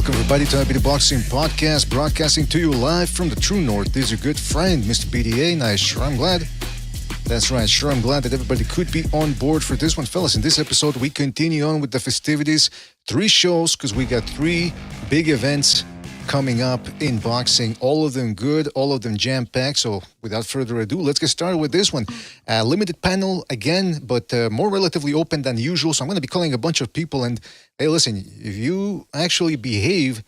Welcome, everybody, to the Boxing Podcast, broadcasting to you live from the True North. This is your good friend, Mr. BDA, and I'm glad. That's right, I'm glad that everybody could be on board for this one. Fellas, in this episode, we continue on with the festivities. 3 shows, because we got 3 big events coming up in boxing. All of them good, all of them jam-packed. So without further ado, let's get started with this one. Limited panel again, but more relatively open than usual. So I'm going to be calling a bunch of people. And hey, listen, if you actually behave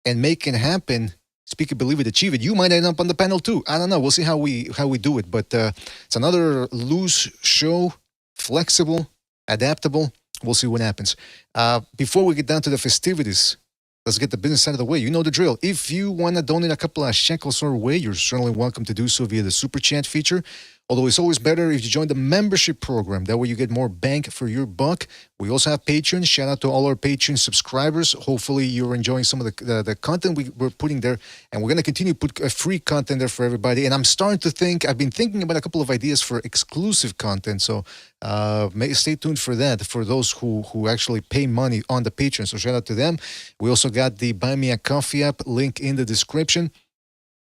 and make it happen, speak it, believe it, achieve it, you might end up on the panel too. I don't know. We'll see how we do it. But it's another loose show, flexible, adaptable. We'll see what happens. Before we get down to the festivities, let's get the business out of the way. You know the drill. If you want to donate a couple of shekels our way, you're certainly welcome to do so via the Super Chat feature. Although it's always better if you join the membership program. That way you get more bang for your buck. We also have Patreon. Shout out to all our Patreon subscribers. Hopefully you're enjoying some of the content we're putting there. And we're going to continue to put free content there for everybody. And I'm starting to think, I've been thinking about a couple of ideas for exclusive content. So stay tuned for that, for those who actually pay money on the Patreon. So shout out to them. We also got the Buy Me a Coffee app, link in the description.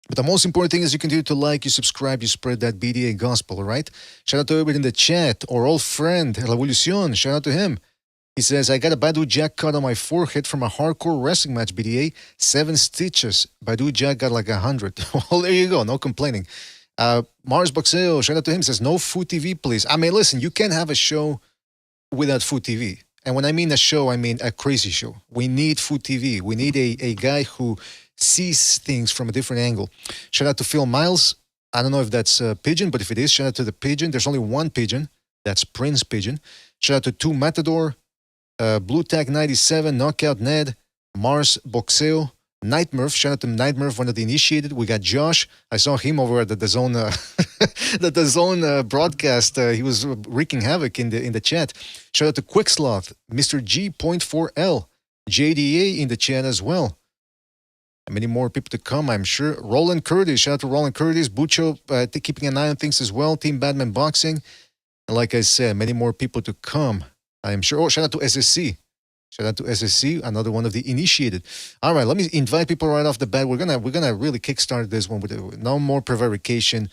But the most important thing is you continue to like, you subscribe, you spread that BDA gospel, all right? Shout out to everybody in the chat. Our old friend, Revolucion, shout out to him. He says, I got a Badu Jack cut on my forehead from a hardcore wrestling match, BDA. 7 stitches. Badu Jack got like 100. Well, there you go. No complaining. Mars Boxeo, shout out to him. He says, no Food TV, please. I mean, listen, you can't have a show without Food TV. And when I mean a show, I mean a crazy show. We need Food TV. We need a guy who sees things from a different angle. Shout out to Phil Miles. I don't know if that's Pigeon, but if it is, shout out to the Pigeon. There's only one Pigeon. That's Prince Pigeon. Shout out to 2 Matador, Blue Tag 97, Knockout Ned, Mars Boxeo, Night Murph. Shout out to Night Murph, one of the initiated. We got Josh. I saw him over at the Zone, the Zone broadcast. He was wreaking havoc in the chat. Shout out to Quicksloth, Mr. G.4L, JDA in the chat as well. And many more people to come, I'm sure. Roland Curtis, shout out to Roland Curtis. Bucho, keeping an eye on things as well. Team Batman Boxing. And like I said, many more people to come, I'm sure. Oh, shout out to SSC. Shout out to SSC, another one of the initiated. All right, let me invite people right off the bat. We're gonna really kickstart this one with no more prevarication.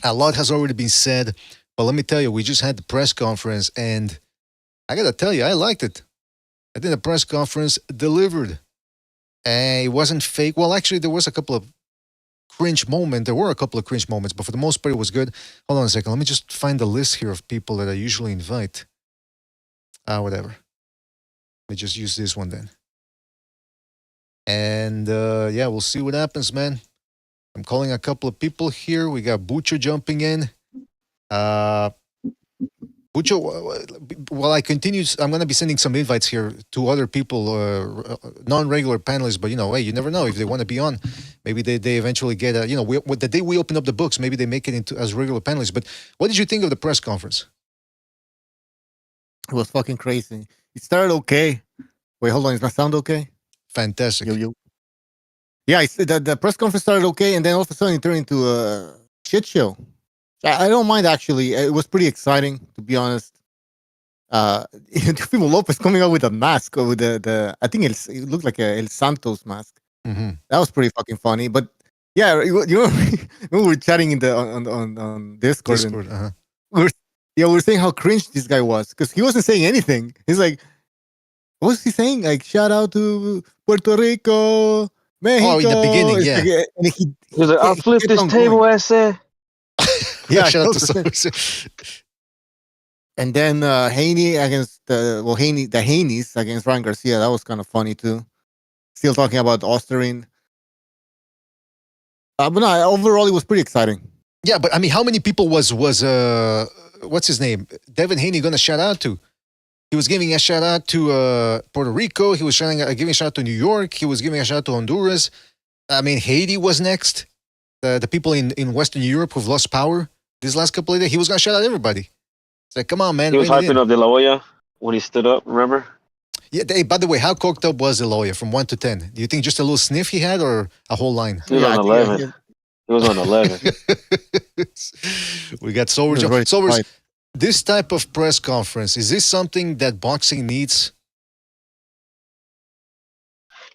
A lot has already been said, but let me tell you, we just had the press conference, and I gotta tell you, I liked it. I think the press conference delivered. And it wasn't fake. Well, actually, there was a couple of cringe moments. There were a couple of cringe moments, but for the most part, it was good. Hold on a second. Let me just find the list here of people that I usually invite. Whatever. Let me just use this one then. And yeah, we'll see what happens, man. I'm calling a couple of people here. We got Bucho jumping in. Bucho, while I continue, I'm going to be sending some invites here to other people, non-regular panelists, but, hey, you never know if they want to be on. Maybe they eventually get, the day we open up the books, maybe they make it into as regular panelists. But what did you think of the press conference? It was fucking crazy. It started okay. Wait, hold on. Is my sound okay? Fantastic. Yo. Yeah, the press conference started okay, and then all of a sudden it turned into a shit show. I don't mind, actually. It was pretty exciting, to be honest. People Lopez coming out with a mask, with I think it looked like a El Santos mask. Mm-hmm. That was pretty fucking funny. But yeah, we were chatting on Discord. Uh-huh. We were saying how cringe this guy was, because he wasn't saying anything. He's like, what was he saying? Like, shout out to Puerto Rico, Mexico. Oh, in the beginning, yeah. And he was like, I'll flip this table, I said. Yeah, shout out to And then Haney against the Haneys against Ryan Garcia. That was kind of funny too. Still talking about Ostarine. But no, overall it was pretty exciting. Yeah, but I mean, how many people was what's his name? Devin Haney gonna shout out to? He was giving a shout out to Puerto Rico. He was giving a shout out to New York. He was giving a shout out to Honduras. I mean, Haiti was next. The people in Western Europe who've lost power these last couple of days, he was going to shout out everybody. It's like, come on, man. He was hyping up De La Hoya when he stood up, remember? Yeah, hey, by the way, how coked up was De La Hoya from 1 to 10? Do you think just a little sniff he had or a whole line? He was on 11. He was on 11. We got Sobers. Right. Sobers, this type of press conference, is this something that boxing needs?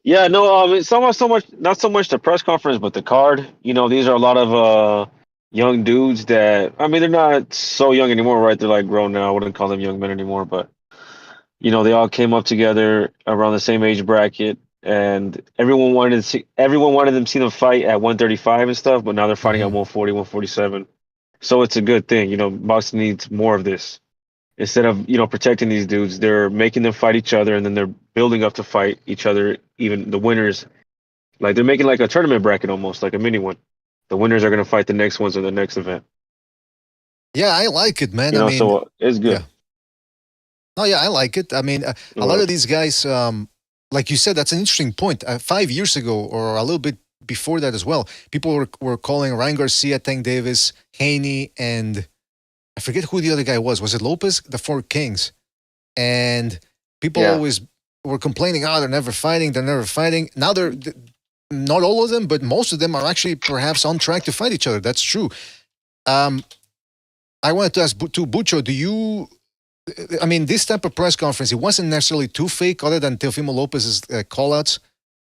Yeah, no, it's almost so much, not so much the press conference, but the card. These are a lot of young dudes that, I mean, they're not so young anymore, right? They're like grown now. I wouldn't call them young men anymore, but they all came up together around the same age bracket, and everyone wanted them to see them fight at 135 and stuff, but now they're fighting at 140, 147. So it's a good thing. Boxing needs more of this. Instead of protecting these dudes, they're making them fight each other, and then they're building up to fight each other. Even the winners, like they're making like a tournament bracket almost, like a mini one. The winners are going to fight the next ones in the next event. Yeah, I like it, man. So it's good. Yeah. No, yeah, I like it. I mean, a lot of these guys, like you said, that's an interesting point. 5 years ago, or a little bit before that as well, people were calling Ryan Garcia, Tank Davis, Haney, and I forget who the other guy was. Was it Lopez? The Four Kings. And people always were complaining, they're never fighting. Now they're not all of them, but most of them are actually perhaps on track to fight each other. That's true. I wanted to ask to Bucho, this type of press conference, it wasn't necessarily too fake other than Teofimo Lopez's call-outs.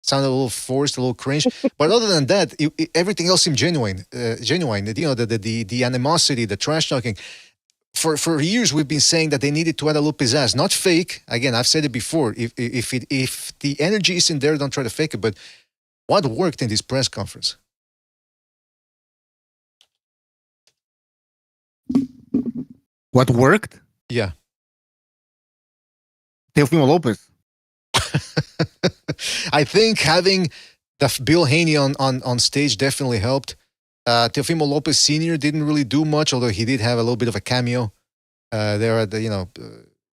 Sounded a little forced, a little cringe. But other than that, everything else seemed genuine. The animosity, the trash talking. For years, we've been saying that they needed to add a little pizzazz. Not fake. Again, I've said it before. If the energy isn't there, don't try to fake it. But what worked in this press conference? What worked? Yeah. Teofimo Lopez. I think having the Bill Haney on stage definitely helped. Teofimo Lopez Sr. didn't really do much, although he did have a little bit of a cameo there at the,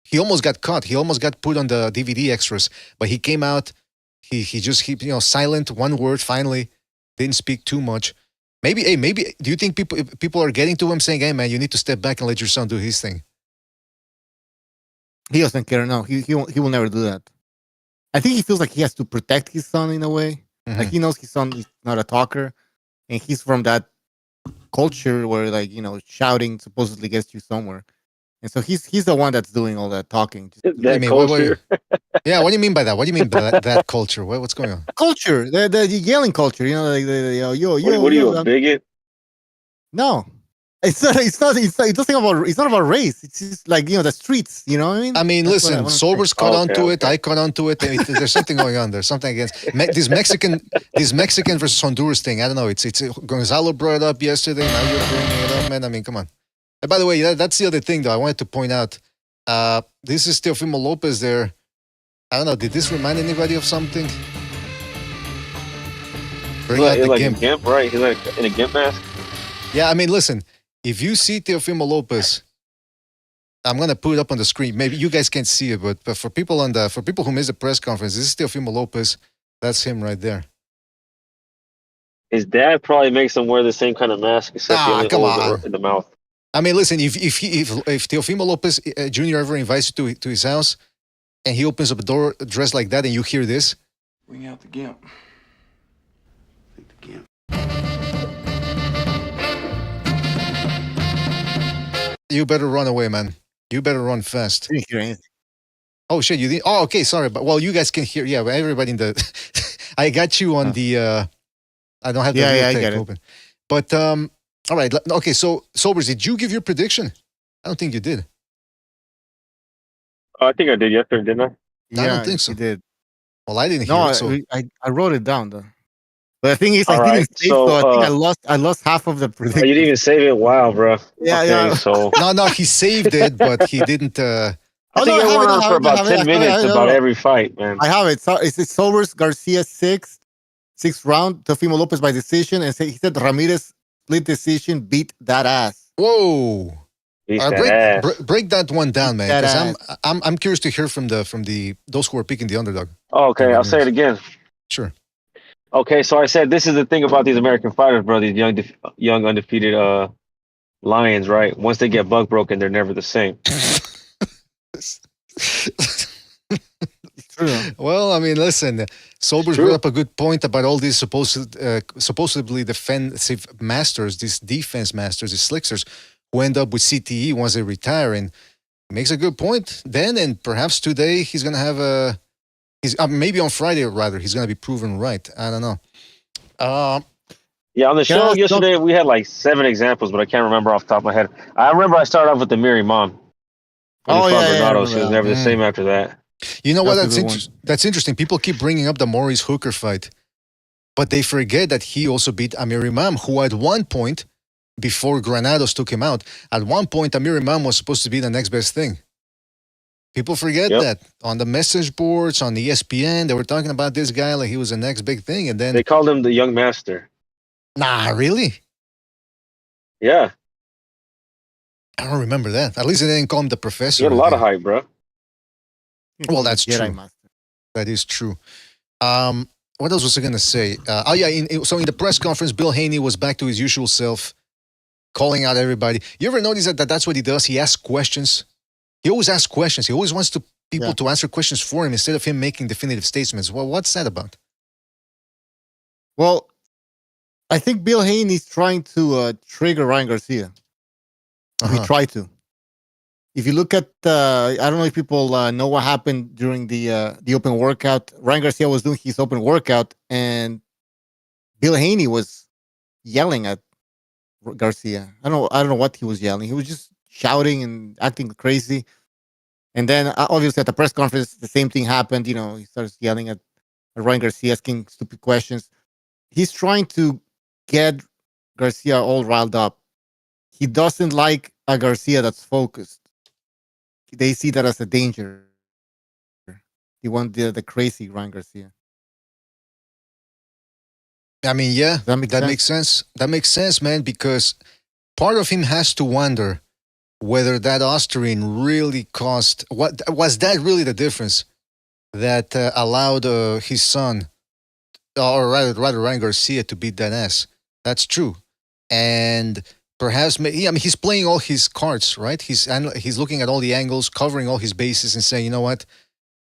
he almost got caught. He almost got put on the DVD extras, but he came out. He just silent, one word. Finally, didn't speak too much. Maybe do you think people are getting to him saying, "Hey, man, you need to step back and let your son do his thing"? He doesn't care. No, he will never do that. I think he feels like he has to protect his son in a way. Mm-hmm. Like he knows his son is not a talker, and he's from that culture where shouting supposedly gets you somewhere. And so he's the one that's doing all that talking. That culture. Yeah, what do you mean by that? What do you mean by that culture? What's going on? Culture, the yelling culture. Like yo. What are you, a bigot? No, it's not about race. It's just like the streets. You know what I mean? I mean, that's listen, Sobers caught onto it. I caught onto it. There's something going on there. Something against this Mexican versus Honduras thing. I don't know. It's Gonzalo brought it up yesterday. Now you're bringing it up, man. I mean, come on. And by the way, that's the other thing, though. I wanted to point out. This is Teofimo Lopez there. I don't know. Did this remind anybody of something? Bring out the gimp. A gimp, right? He's like in a gimp mask. Yeah, I mean, listen. If you see Teofimo Lopez, I'm gonna put it up on the screen. Maybe you guys can't see it, but for people who missed the press conference, this is Teofimo Lopez. That's him right there. His dad probably makes him wear the same kind of mask, except he only holds it in the mouth. I mean, listen. If Teofimo Lopez Jr. ever invites you to his house, and he opens up a door dressed like that, and you hear this, bring out the gimp. Take the gimp. You better run away, man. You better run fast. I didn't hear anything. Oh shit! You didn't. Oh, okay. Sorry, but you guys can hear. Yeah, everybody in the. I got you on the. I don't have the I get open. But all right. Okay. So Sobers, did you give your prediction? I don't think you did. I think I did yesterday, didn't I? No, I don't think so. You did. Well, I didn't hear it. So. I wrote it down though. But the thing is, I didn't save, so I think I lost half of the prediction. You didn't even save it? Wow, bro. Yeah, okay, So no, he saved it, but he didn't. I think it went on for about 10 minutes about every fight, man. I have it. So it's Sobers Garcia sixth round. Teofimo Lopez by decision, and he said Ramirez split decision beat that ass. Whoa. Break that one down, man. Because I'm curious to hear from those who are picking the underdog. Oh, okay, I'll say it again. Sure. Okay, so I said this is the thing about these American fighters, bro. These young undefeated lions, right? Once they get bug broken, they're never the same. Well, I mean, listen. Sobers brought up a good point about all these supposedly defensive masters, these defense masters, these slicksters, who end up with CTE once they retire. And he makes a good point then, and perhaps today he's going to have He's maybe on Friday, rather, he's going to be proven right. I don't know. Yeah, on the Can I show ask yesterday, we had like 7 examples, but I can't remember off the top of my head. I remember I started off with the Miri mom when he Oh fought yeah, I Bernardo. remember She was that never one. the same after that. You know what? That's a good one. That's interesting. People keep bringing up the Maurice Hooker fight, but they forget that he also beat Amir Imam, who at one point, before Granados took him out, at one point Amir Imam was supposed to be the next best thing. People forget Yep. that on the message boards, on ESPN, they were talking about this guy like he was the next big thing, and then They called him the young master. nah, really? Yeah, I don't remember that. At least they didn't call him the professor. he had a lot of again. hype, bro. Well, that's Jedi true. Master. That is true. What else was I going to say? Oh, yeah. So in the press conference, Bill Haney was back to his usual self, calling out everybody. You ever notice that that's what he does? He asks questions. He always asks questions. He always wants people to answer questions for him instead of him making definitive statements. Well, what's that about? Well, I think Bill Haney's trying to trigger Ryan Garcia. He tried to. If you look at, I don't know if people know what happened during the open workout. Ryan Garcia was doing his open workout, and Bill Haney was yelling at Garcia. I don't know what he was yelling. He was just shouting and acting crazy. And then obviously at the press conference, the same thing happened. You know, he starts yelling at Ryan Garcia, asking stupid questions. He's trying to get Garcia all riled up. He doesn't like a Garcia that's focused. They see that as a danger. He want the crazy Ryan Garcia. I mean, yeah, Does that make sense? makes sense. That makes sense, man, because part of him has to wonder whether that Ostarine really caused, what was that really the difference that allowed his son, or rather Ryan Garcia, to beat that ass. That's true. And perhaps, I mean, he's playing all his cards, right? He's looking at all the angles, covering all his bases, and saying, you know what?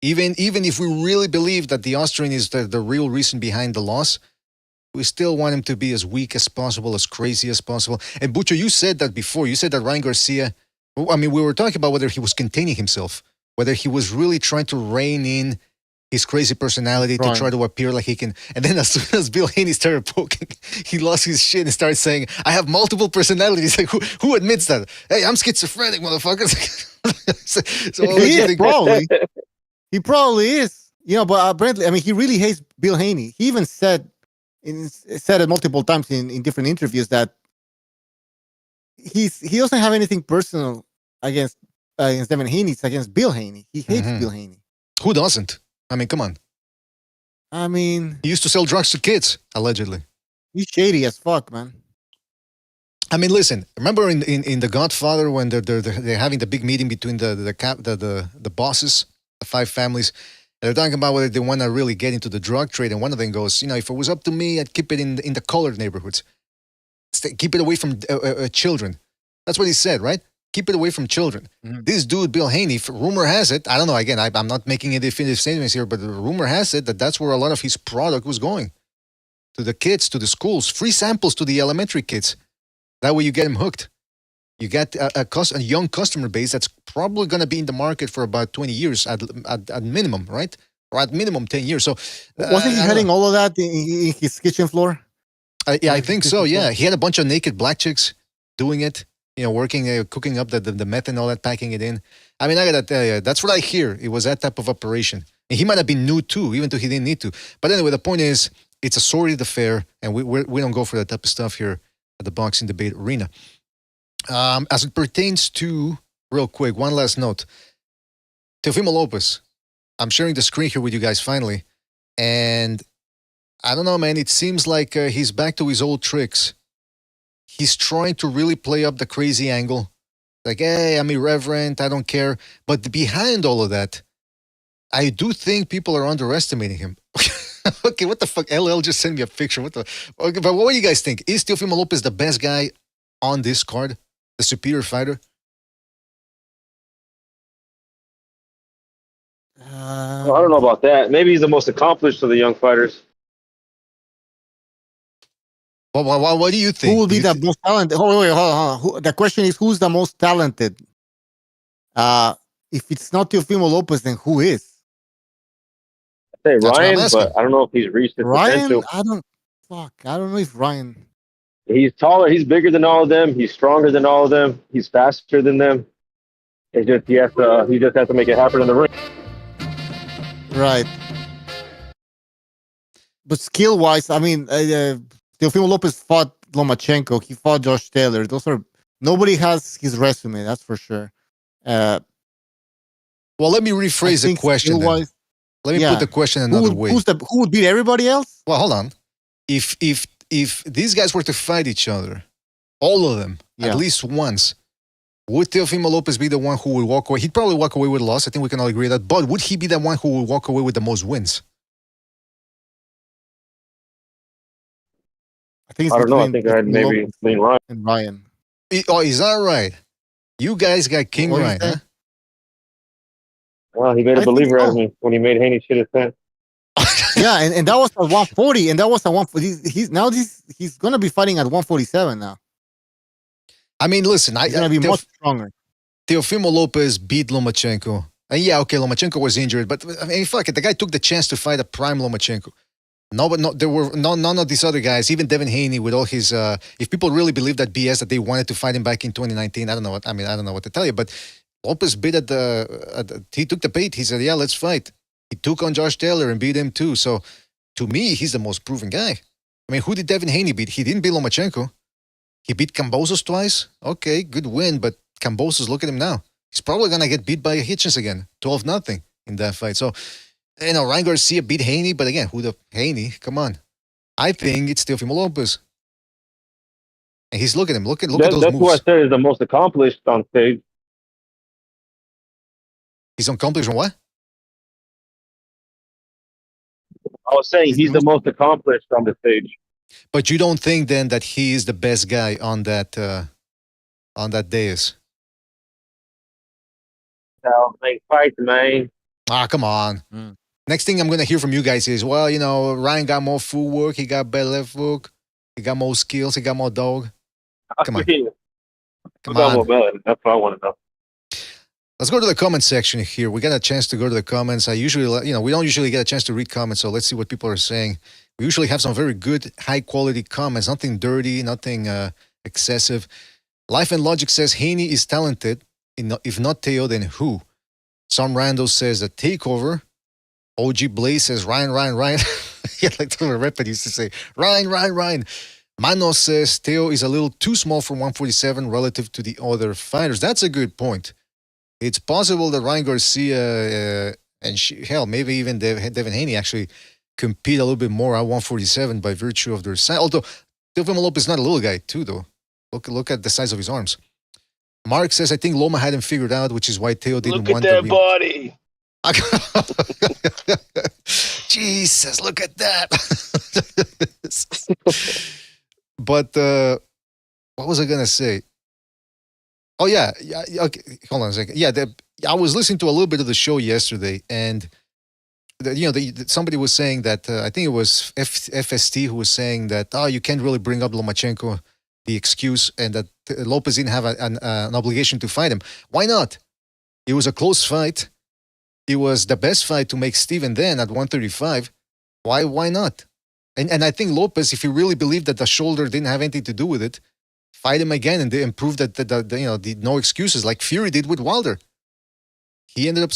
Even if we really believe that the Ostarine is the real reason behind the loss, we still want him to be as weak as possible, as crazy as possible. And Bucho, you said that before. You said that Ryan Garcia, I mean, we were talking about whether he was containing himself, whether he was really trying to rein in his crazy personality to try to appear like he can. And then as soon as Bill Haney started poking, he lost his shit and started saying, I have multiple personalities. Like, who admits that? Hey, I'm schizophrenic, motherfuckers. He probably is. You know, but Brentley, I mean, he really hates Bill Haney. He even said it multiple times in different interviews that he doesn't have anything personal against Devin Haney. It's against Bill Haney. He hates Bill Haney. Who doesn't? I mean, come on. I mean, he used to sell drugs to kids, allegedly. He's shady as fuck, man. I mean, listen. Remember in The Godfather when they're having the big meeting between the bosses, the 5 families. And they're talking about whether they want to really get into the drug trade, and one of them goes, you know, if it was up to me, I'd keep it in the colored neighborhoods. Keep it away from children. That's what he said, right? Keep it away from children. Mm-hmm. This dude, Bill Haney, rumor has it, I don't know, again, I'm not making any definitive statements here, but the rumor has it that that's where a lot of his product was going. To the kids, to the schools, free samples to the elementary kids. That way you get them hooked. You get a young customer base that's probably going to be in the market for about 20 years at minimum, right? Or at minimum 10 years. So wasn't he having all of that in his kitchen floor? Yeah, I think so. Yeah, he had a bunch of naked black chicks doing it. You know, working, cooking up the meth and all that, packing it in. I mean, I gotta tell you, that's what I hear. It was that type of operation. And he might have been nude too, even though he didn't need to. But anyway, the point is, it's a sordid affair, and we don't go for that type of stuff here at the Boxing Debate Arena. As it pertains to, real quick, one last note. Teofimo Lopez. I'm sharing the screen here with you guys finally. And I don't know, man. It seems like he's back to his old tricks. He's trying to really play up the crazy angle. Like, hey, I'm irreverent. I don't care. But behind all of that, I do think people are underestimating him. Okay, what the fuck? LL just sent me a picture. Okay, but what do you guys think? Is Teofimo Lopez the best guy on this card? The superior fighter? Well, I don't know about that. Maybe he's the most accomplished of the young fighters. Well, what do you think? Who will be the most talented? Hold on. The question is, who's the most talented? If it's not Teofimo Lopez, then who is? say That's what I'm Ryan, asking. but I don't know if he's reached his Ryan, potential. I don't know if Ryan. He's taller. He's bigger than all of them. He's stronger than all of them. He's faster than them. It's just he just has to make it happen in the ring. Right. But skill wise, I mean, Teofimo Lopez fought Lomachenko. He fought Josh Taylor. Nobody has his resume. That's for sure. Well, let me rephrase the question. Then. Let me put the question another way. Who would beat everybody else? Well, hold on. If these guys were to fight each other, all of them, at least once, would Teofimo Lopez be the one who would walk away? He'd probably walk away with a loss. I think we can all agree that. But would he be the one who would walk away with the most wins? I don't know. I think I'd maybe lean Ryan. And Ryan. Oh, is that right? You guys got King Ryan, huh? Well, he made a believer out of me when he made Haney shit his pants. Yeah, and that was at 140, and that was at 140. He's gonna be fighting at 147 now. I mean, listen, he's gonna be much stronger. Teofimo Lopez beat Lomachenko. And yeah, okay, Lomachenko was injured, but I mean, fuck it, the guy took the chance to fight a prime Lomachenko. No, but there were none of these other guys, even Devin Haney with all his. If people really believe that BS that they wanted to fight him back in 2019, I don't know what to tell you. But Lopez bit he took the bait. He said, "Yeah, let's fight." He took on Josh Taylor and beat him too. So, to me, he's the most proven guy. I mean, who did Devin Haney beat? He didn't beat Lomachenko. He beat Kambosos twice. Okay, good win, but Kambosos, look at him now. He's probably gonna get beat by Hitchens again, 12-0 in that fight. So. Ryan Garcia beat Haney, but again, who the Haney? Come on. I think it's Teofimo Lopez. And he's look at him. Look at those moves. That's who I said is the most accomplished on stage. He's accomplished on what? I was saying he's the most accomplished on the stage. But you don't think then that he is the best guy on that dais? Make fights, man. Come on. Next thing I'm going to hear from you guys is, well, Ryan got more footwork. He got better left hook. He got more skills. He got more dog. Come on. Come on. That's what I want to know. Let's go to the comment section here. We got a chance to go to the comments. We don't usually get a chance to read comments, so let's see what people are saying. We usually have some very good, high-quality comments. Nothing dirty, nothing excessive. Life and Logic says, Haney is talented. If not Teo, then who? Some rando says the takeover. OG Blaze says Ryan. Yeah, like the rapper used to say, Ryan. Mano says Teo is a little too small for 147 relative to the other fighters. That's a good point. It's possible that Ryan Garcia maybe even Devin Haney actually compete a little bit more at 147 by virtue of their size. Although Teofimo Lopez is not a little guy too, though. Look at the size of his arms. Mark says, I think Loma hadn't figured out, which is why Teo didn't want to. Look at that body. Jesus, look at that. But what was I going to say? Oh, yeah. Okay. Hold on a second. Yeah, I was listening to a little bit of the show yesterday, and somebody was saying that, I think it was FST who was saying that, you can't really bring up Lomachenko, the excuse, and that Lopez didn't have an obligation to fight him. Why not? It was a close fight. It was the best fight to make Steven then at 135. Why not? And I think Lopez, if he really believed that the shoulder didn't have anything to do with it, fight him again and prove that the no excuses like Fury did with Wilder. He ended up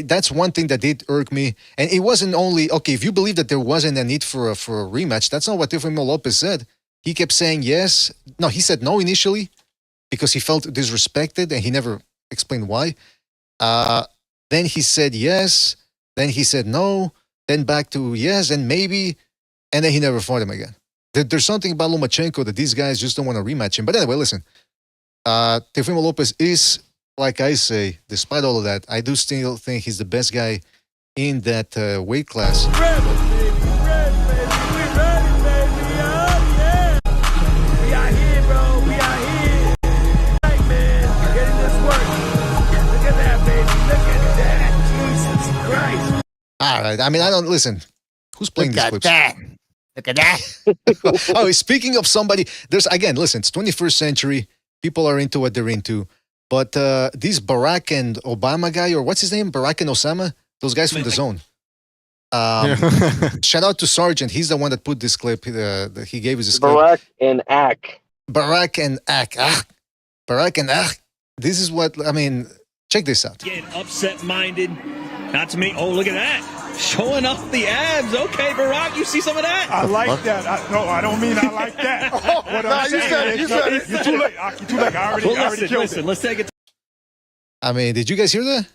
that's one thing that did irk me. And it wasn't only if you believe that there wasn't a need for a rematch, that's not what Teofimo Lopez said. He kept saying yes. No, he said no initially because he felt disrespected and he never explained why. Then he said yes. Then he said no. Then back to yes and maybe. And then he never fought him again. There's something about Lomachenko that these guys just don't want to rematch him. But anyway, listen. Teofimo Lopez is, like I say, despite all of that, I do still think he's the best guy in that weight class. All right. I mean, I don't listen. Who's playing these clips? Look at that. Oh, speaking of somebody, listen, it's 21st century. People are into what they're into. But this Barack and Obama guy, or what's his name? Barack and Osama? Those guys from the zone. Shout out to Sergeant. He's the one that put this clip. He gave us this clip. Barack and Ak. Barack and Ak. Barack and Ak. This is what, I mean, check this out. Getting upset-minded. Not to me. Oh, look at that. Showing off the abs. Okay, Barack, you see some of that? I like that. No, I don't mean I like that. What I'm saying is, you're too late. You're too late. I already killed it. Let's take it. I mean, did you guys hear that?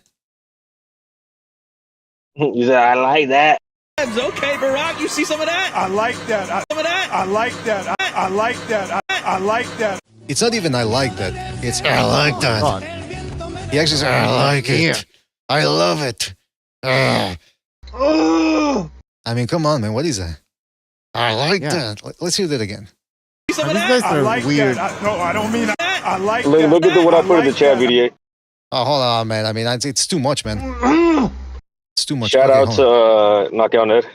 You said, I like that. Abs. Okay, Barack, you see some of that? I like that. Some of that? I like that. I like that. I like that. It's not even I like that. It's I like that. He actually said, I like it. I love it. I mean, come on, man. What is that? I like that. Let's hear that again. Some of These that? guys are like weird. that. No, I don't mean I like Look, that. look at what I put in the chat video. Oh, hold on, man. I mean, it's too much, man. It's too much. Shout Okay, out hold on. to Knockout Ned.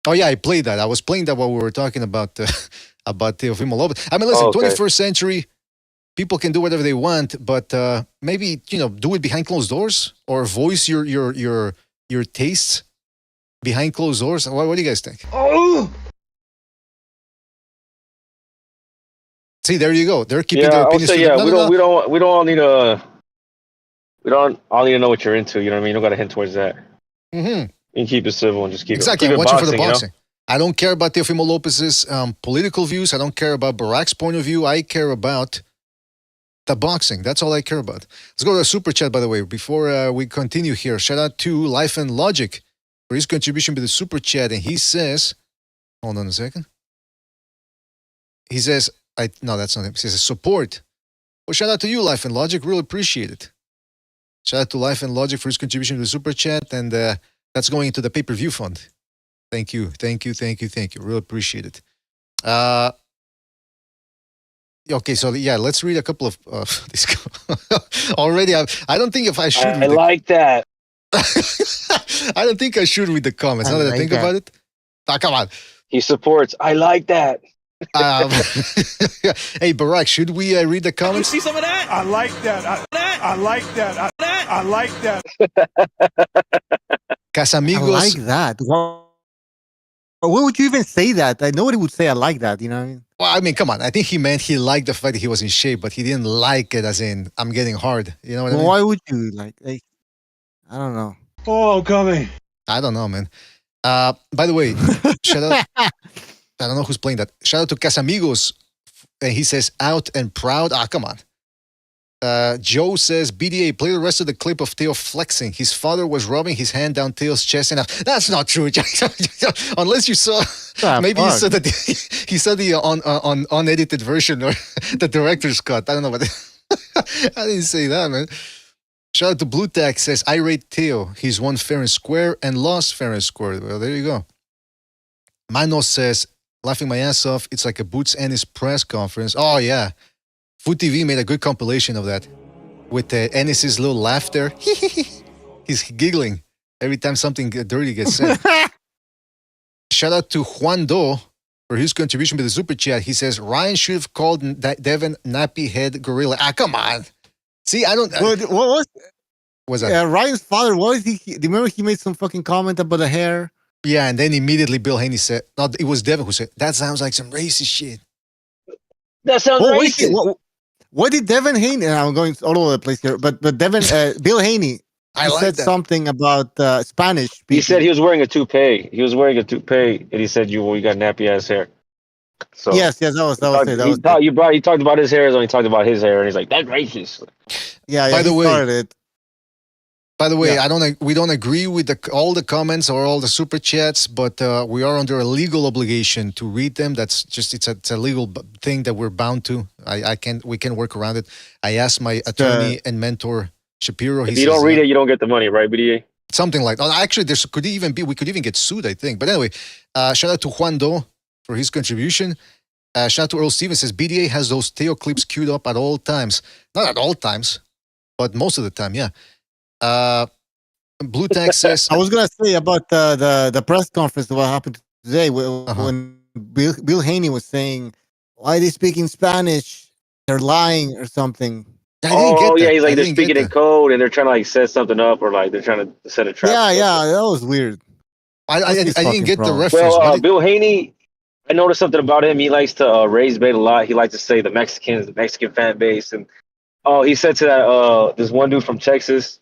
Oh, yeah, I played that. I was playing that while we were talking about Teofimo Lopez. I mean, listen, Oh, okay. 21st century, people can do whatever they want, but maybe, do it behind closed doors or voice your tastes behind closed doors. What do you guys think? Oh, See, there you go. They're keeping yeah, their I'll opinions. say, to yeah. them. We don't all need to know what you're into. You know what I mean? You don't got to hint towards that. Mm-hmm. You can keep it civil and just keep Exactly. it. I'm Keep it watching boxing, for the you know? boxing. I don't care about Teofimo Lopez's political views. I don't care about Barack's point of view. I care about the boxing. That's all I care about. Let's go to a super chat, by the way, before we continue here. Shout out to Life and Logic for his contribution to the super chat. And he says, hold on a second. He says, no, that's not him. He says, support. Well, shout out to you, Life and Logic. Really appreciate it. Shout out to Life and Logic for his contribution to the super chat. And that's going into the pay-per-view fund. Thank you. Really appreciate it. Okay, so yeah, let's read a couple of these. Already, I don't think if I should. I like that. I don't think I should read the comments. Now that I think about it. Come on. He supports. I like that. Hey, Barack, should we read the You comments? see some of that? I like that. I like that. I like that. Casamigos. I like that. What would you even say that? Nobody would say I like that. You know what I mean? Well, I mean, come on. I think he meant he liked the fact that he was in shape, but he didn't like it as in I'm getting hard. You know what I Well, mean? why would you like? I don't know. Oh, coming. I don't know, man. By the way, shout out. I don't know who's playing that. Shout out to Casamigos. And he says, out and proud. Come on. Joe says, BDA, play the rest of the clip of Teo flexing. His father was rubbing his hand down Teo's chest. And that's not true. Unless you saw, maybe you saw that he saw the on unedited version or the director's cut. I don't know, but I didn't say that, man. Shout out to Blue Tack says, I rate Teo. He's won fair and square and lost fair and square. Well, there you go. Manos says, laughing my ass off. It's like a Boots Ennis press conference. Oh, yeah. Food TV made a good compilation of that with Ennis's little laughter. He's giggling every time something dirty gets said. Shout out to Juan Do for his contribution to the super chat. He says, Ryan should have called Devin Nappy Head Gorilla. Come on. See, I don't... What was that? Ryan's father, what was he? Do you remember he made some fucking comment about the hair? Yeah, and then immediately Bill Haney said, no, it was Devin who said, that sounds like some racist shit. That sounds racist. What did Devin Haney? And I'm going all over the place here, but Devin, Bill Haney, said that. something about Spanish people. He said he was wearing a toupee. He was wearing a toupee, and he said, "You got nappy ass hair." So yes, that was it. He talked about his hair, and he talked about his hair, and he's like, "That's racist." Yeah. By the way, started. By the way, we don't agree with all the comments or all the super chats, but we are under a legal obligation to read them. That's just it's a legal thing that we're bound to. We can work around it. I asked my attorney and mentor Shapiro. If you don't read it, you don't get the money, right, BDA? Something like that. Actually, we could even get sued, I think. But anyway, shout out to Juan Do for his contribution. Shout out to Earl Stevens. Says BDA has those Teo clips queued up at all times. Not at all times, but most of the time, yeah. Blue Tag says, I was gonna say about the press conference. What happened today when Bill Haney was saying, "Why are they speaking Spanish? They're lying or something." He's like they're speaking in code and they're trying to like set something up or like they're trying to set a trap. Yeah, that was weird. I What's his didn't fucking get the problem? reference. Well, Bill Haney, I noticed something about him. He likes to raise bait a lot. He likes to say the Mexican fan base, and he said to that this one dude from Texas,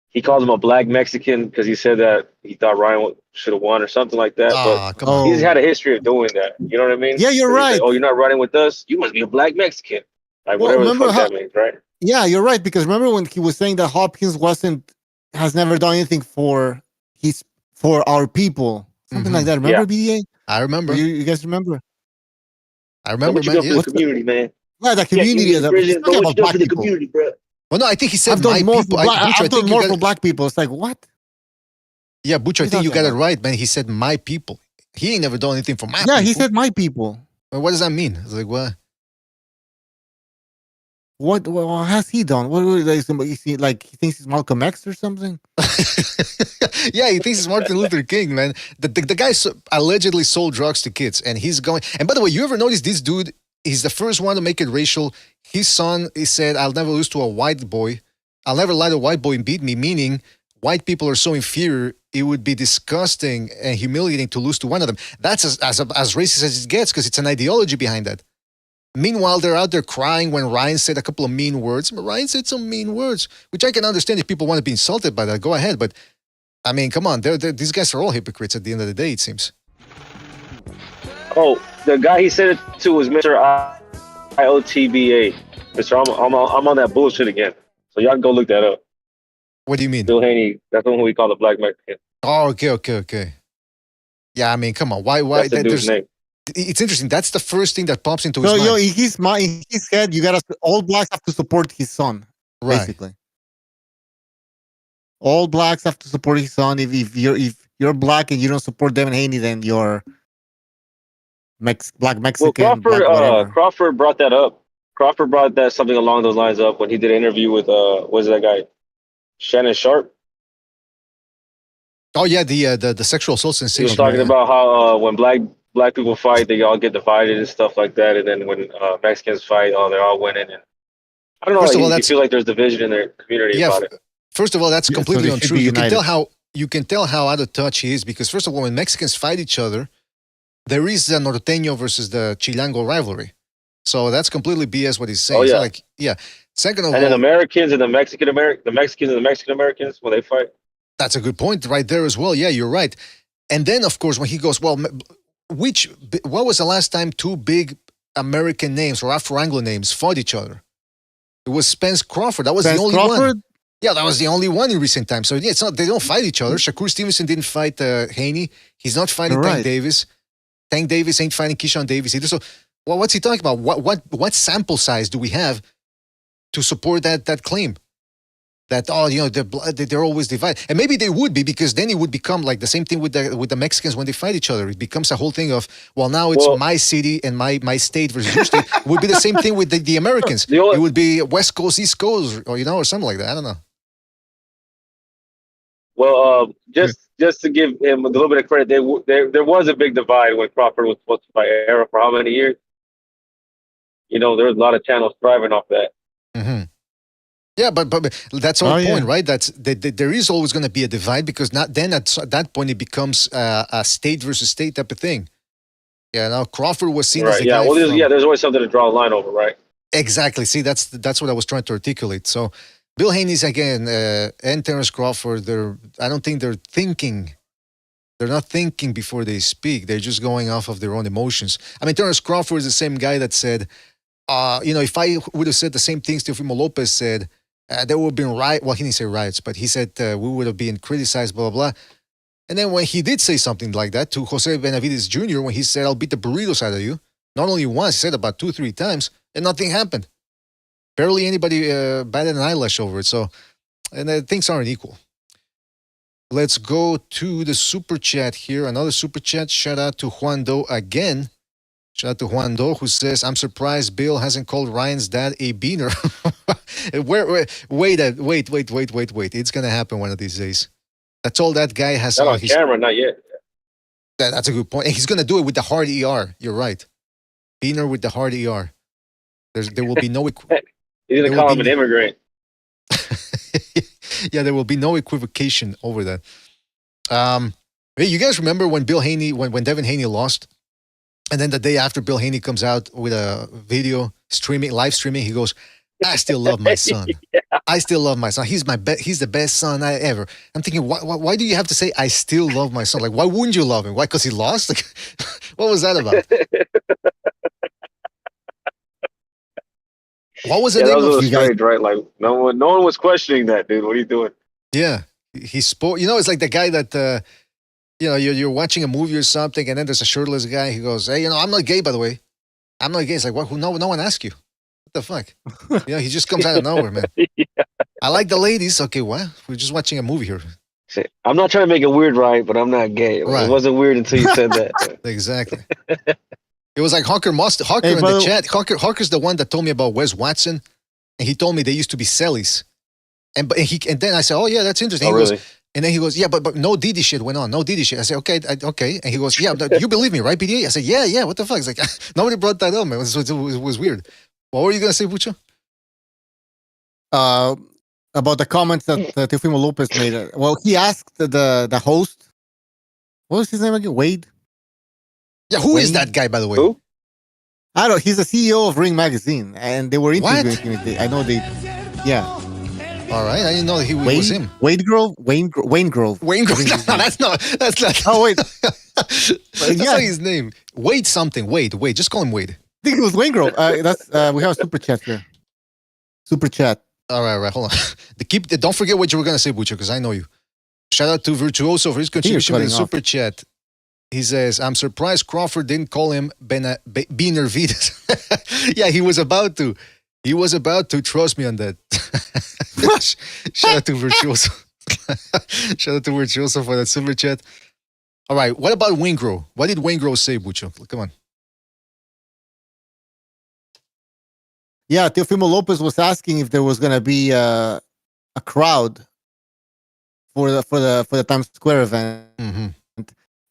he calls him a black Mexican because he said that he thought Ryan should have won or something like that. But Come on. he's Oh, had a history of doing that. You know what I mean? yeah, you're 'Cause he said, right. oh, you're not running with us. You must be a black Mexican. Like Well, whatever the remember fuck how? that means, right? Yeah, you're right because remember when he was saying that Hopkins has never done anything for our people, something like that. Remember, Yeah. BDA? I remember. You guys remember? I So remember, what you man. do for Yeah. the community, man? Yeah, the community. Yeah, He's prison, but talking what you about do black for the people. community, bro? Well, no, I think he said I've done my more people. for black. Butcher, I I've done think you more got for it. black people. It's like what? Yeah, Butcher, I What are think you you got it talking right, man. He said my people. He ain't never done anything for my people. Yeah, he said my people. Well, what does that mean? It's like, what? What has he done? Like he thinks he's Malcolm X or something? Yeah, he thinks he's Martin Luther King, man. The guy allegedly sold drugs to kids, and he's going. And by the way, you ever notice this dude? He's the first one to make it racial. His son, he said, "I'll never lose to a white boy. I'll never let a white boy beat me." Meaning, white people are so inferior, it would be disgusting and humiliating to lose to one of them. That's as racist as it gets because it's an ideology behind that. Meanwhile, they're out there crying when Ryan said a couple of mean words. Ryan said some mean words, which I can understand if people want to be insulted by that. Go ahead, but I mean, come on, these guys are all hypocrites at the end of the day. It seems. Oh, the guy he said it to was Mr. IOTBA. Mr. I'm on that bullshit again. So y'all can go look that up. What do you mean? Bill Haney, that's the one we call the black Mexican. Oh, okay. Yeah, I mean, come on. Why? That's the dude's name. It's interesting. That's the first thing that pops into his So, mind. in his head, all blacks have to support his son, Right. basically. All blacks have to support his son. If you're black and you don't support Devin Haney, then you're black Mexican. Well, black Crawford brought that up. Crawford brought that something along those lines up when he did an interview with what is that guy, Shannon Sharp. Oh yeah, the sexual assault He sensation. was talking about how when black people fight, they all get divided and stuff like that, and then when Mexicans fight, they're all winning. And I don't know. First of all, you feel like there's division in their community about it. First of all, that's completely so they should untrue. be You can tell how out of touch he is because first of all, when Mexicans fight each other, there is the norteño versus the chilango rivalry. So that's completely BS what he's saying. Oh, yeah. So like, yeah. Second of And then all, Americans and the Mexicans and the Mexican Americans when they fight. that's a good point right there as well. Yeah, you're right. And then of course, when he goes, well, what was the last time two big American names or Afro-Anglo names fought each other? It was Spence Crawford. That was the only one. Yeah, that was the only one in recent times. So yeah, it's not they don't fight each other. Shakur Stevenson didn't fight Haney. He's not fighting Tank Davis. Tank Davis ain't fighting Keyshawn Davis either. So, well, what's he talking about? What sample size do we have to support that claim? That they're always divided, and maybe they would be because then it would become like the same thing with the Mexicans when they fight each other. It becomes a whole thing of now it's my city and my state versus your state. It would be the same thing with the Americans. It would be West Coast, East Coast, or something like that. I don't know. Well, just to give him a little bit of credit, there was a big divide when Crawford was supposed to fight Era for how many years? There was a lot of channels thriving off that. Mm-hmm. Yeah, but that's our point, right? There is always going to be a divide because at that point it becomes a state versus state type of thing. Yeah, now Crawford was seen as the guy. There's always something to draw a line over, right? Exactly. See, that's what I was trying to articulate. So, Bill Haney's again and Terrence Crawford. I don't think they're thinking. They're not thinking before they speak. They're just going off of their own emotions. I mean, Terrence Crawford is the same guy that said, if I would have said the same things Teofimo Lopez said, there would have been riots. Well, he didn't say riots, but he said we would have been criticized, blah, blah, blah. And then when he did say something like that to Jose Benavides Jr., when he said, I'll beat the burritos out of you, not only once, he said about 2-3 times, and nothing happened. Barely anybody batted an eyelash over it. So, and things aren't equal. Let's go to the super chat here. Another super chat. Shout out to Juan Do again. Shout out to Juan Do, who says, I'm surprised Bill hasn't called Ryan's dad a beaner. Wait. It's going to happen one of these days. That's all that guy has. Not on camera, not yet. That's a good point. And he's going to do it with the hard ER. You're right. Beaner with the hard ER. There will be no... He's going to call him an immigrant. Yeah, there will be no equivocation over that. Hey, you guys remember when Bill Haney, when Devin Haney lost, and then the day after Bill Haney comes out with a video live streaming, he goes, "I still love my son. I still love my son. He's he's the best son I ever." I'm thinking, why do you have to say I still love my son? Like, why wouldn't you love him? Why? Because he lost? Like, what was that about? What was the name that was of a strange, right? Like no one was questioning that, dude. What are you doing? Yeah, he spoke. You know, it's like the guy that you're watching a movie or something, and then there's a shirtless guy. He goes, "Hey, I'm not gay, by the way. I'm not gay." It's like, what? No one asked you. What the fuck? He just comes out of nowhere, man. Yeah. I like the ladies. Okay, what? We're just watching a movie here. I'm not trying to make it weird, right? But I'm not gay. Right. It wasn't weird until you said that. Exactly. It was like Hawker in the chat. Hawker's the one that told me about Wes Watson, and he told me they used to be cellies. And then I said, "Oh yeah, that's interesting." Oh, really? And then he goes, "Yeah, but no Didi shit went on. No Didi shit." I said, "Okay, okay." And he goes, "Yeah, you believe me, right, PDA?" I said, "Yeah. What the fuck?" It's like nobody brought that up, man. It was weird. What were you gonna say, Bucho? About the comments that Teofimo Lopez made. Well, he asked the host, what was his name again? Wade. Yeah, who is that guy, by the way? Who? I don't know. He's the CEO of Ring Magazine, and they were interviewing him. I know they. Yeah. All right, I didn't know that he was him. Wayne Grove. Wayne Grove. No, that's not. Oh wait, that's not his name. Wade something. Wade. Just call him Wade. I think it was Wayne Grove. We have a super chat here. Super chat. All right. Hold on. Don't forget what you were gonna say, Bucho, because I know you. Shout out to Virtuoso for his contribution with the super chat. He says, "I'm surprised Crawford didn't call him Benavides." Yeah, he was about to. He was about to. Trust me on that. Shout out to Virtuoso. Shout out to Virtuoso for that super chat. All right, what about Wingro? What did Wingro say, Bucho? Come on. Yeah, Teofimo Lopez was asking if there was gonna be a crowd for the Times Square event,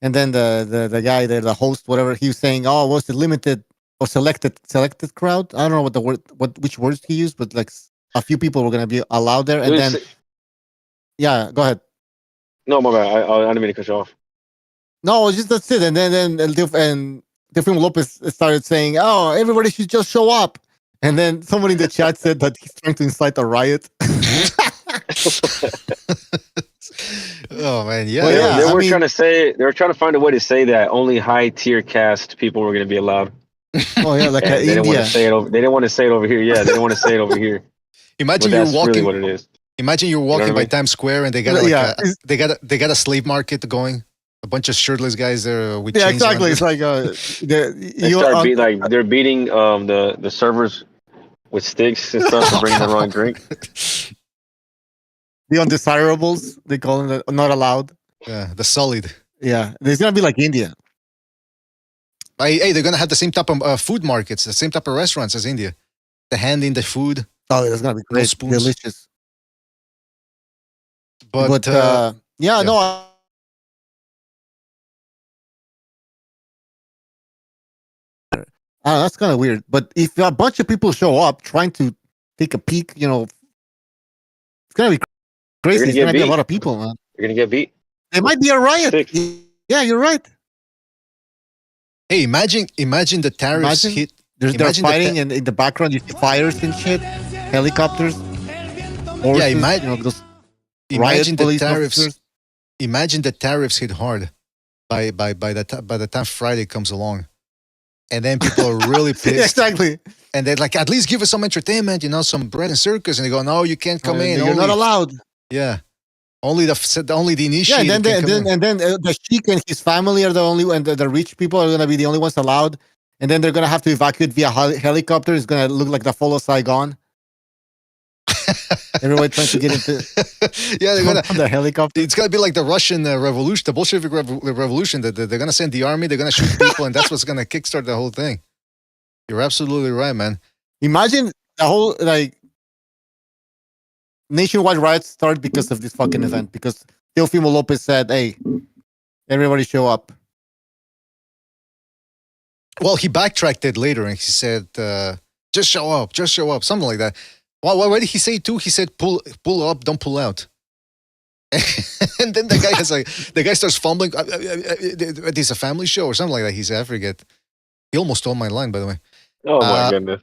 and then the guy there, the host, whatever, he was saying, "Oh, was it limited or selected crowd?" I don't know which words he used, but like a few people were gonna be allowed there, and then yeah, go ahead. No, my bad. I didn't mean to cut you off. No, that's it. And then Teofimo Lopez started saying, "Oh, everybody should just show up." And then someone in the chat said that he's trying to incite a riot. Oh man, yeah. Well, they were trying to find a way to say that only high tier cast people were going to be allowed. Oh yeah, like they didn't want to say it over. They didn't want to say it over here. Yeah, they didn't want to say it over here. Imagine you're walking. Really what it is. Imagine you're walking by Times Square and they got they got a slave market going. A bunch of shirtless guys there with chains. Exactly. It's like they're beating the servers with sticks and stuff for bringing the wrong drink. The undesirables, they call them, not allowed. Yeah, the solid. Yeah, there's gonna be like India. Hey, they're gonna have the same type of food markets, the same type of restaurants as India. The hand in the food. Oh, that's gonna be great, delicious. But yeah, no. That's kind of weird. But if a bunch of people show up trying to take a peek, it's gonna be crazy. It's gonna be a lot of people, man. You're gonna get beat. There might be a riot. Yeah, you're right. Hey, imagine the tariffs hit. They're fighting, and in the background you see fires and shit, helicopters. Horses, yeah, imagine the tariffs. Officers. Imagine the tariffs hit hard by the time Friday comes along. And then people are really pissed. Exactly. And they're like, at least give us some entertainment, some bread and circus. And they go, no, you can't come in. You're not allowed. Yeah. Only the initiated. Yeah, and then the sheik and his family are the only, and the rich people are going to be the only ones allowed. And then they're going to have to evacuate via helicopter. It's going to look like the fall of Saigon. Everyone trying to get into they're gonna the helicopter. It's gonna be like the Russian revolution, the Bolshevik revolution. That they're gonna send the army, they're gonna shoot people, and that's what's gonna kickstart the whole thing. You're absolutely right, man. Imagine the whole nationwide riots start because of this fucking event. Because Teofimo Lopez said, "Hey, everybody show up." Well, he backtracked it later and he said, "Just show up, something like that." Well, what did he say too? He said, "Pull up, don't pull out." And then the guy starts fumbling. It's a family show or something like that. He said, I forget. He almost stole my line, by the way. Oh my goodness.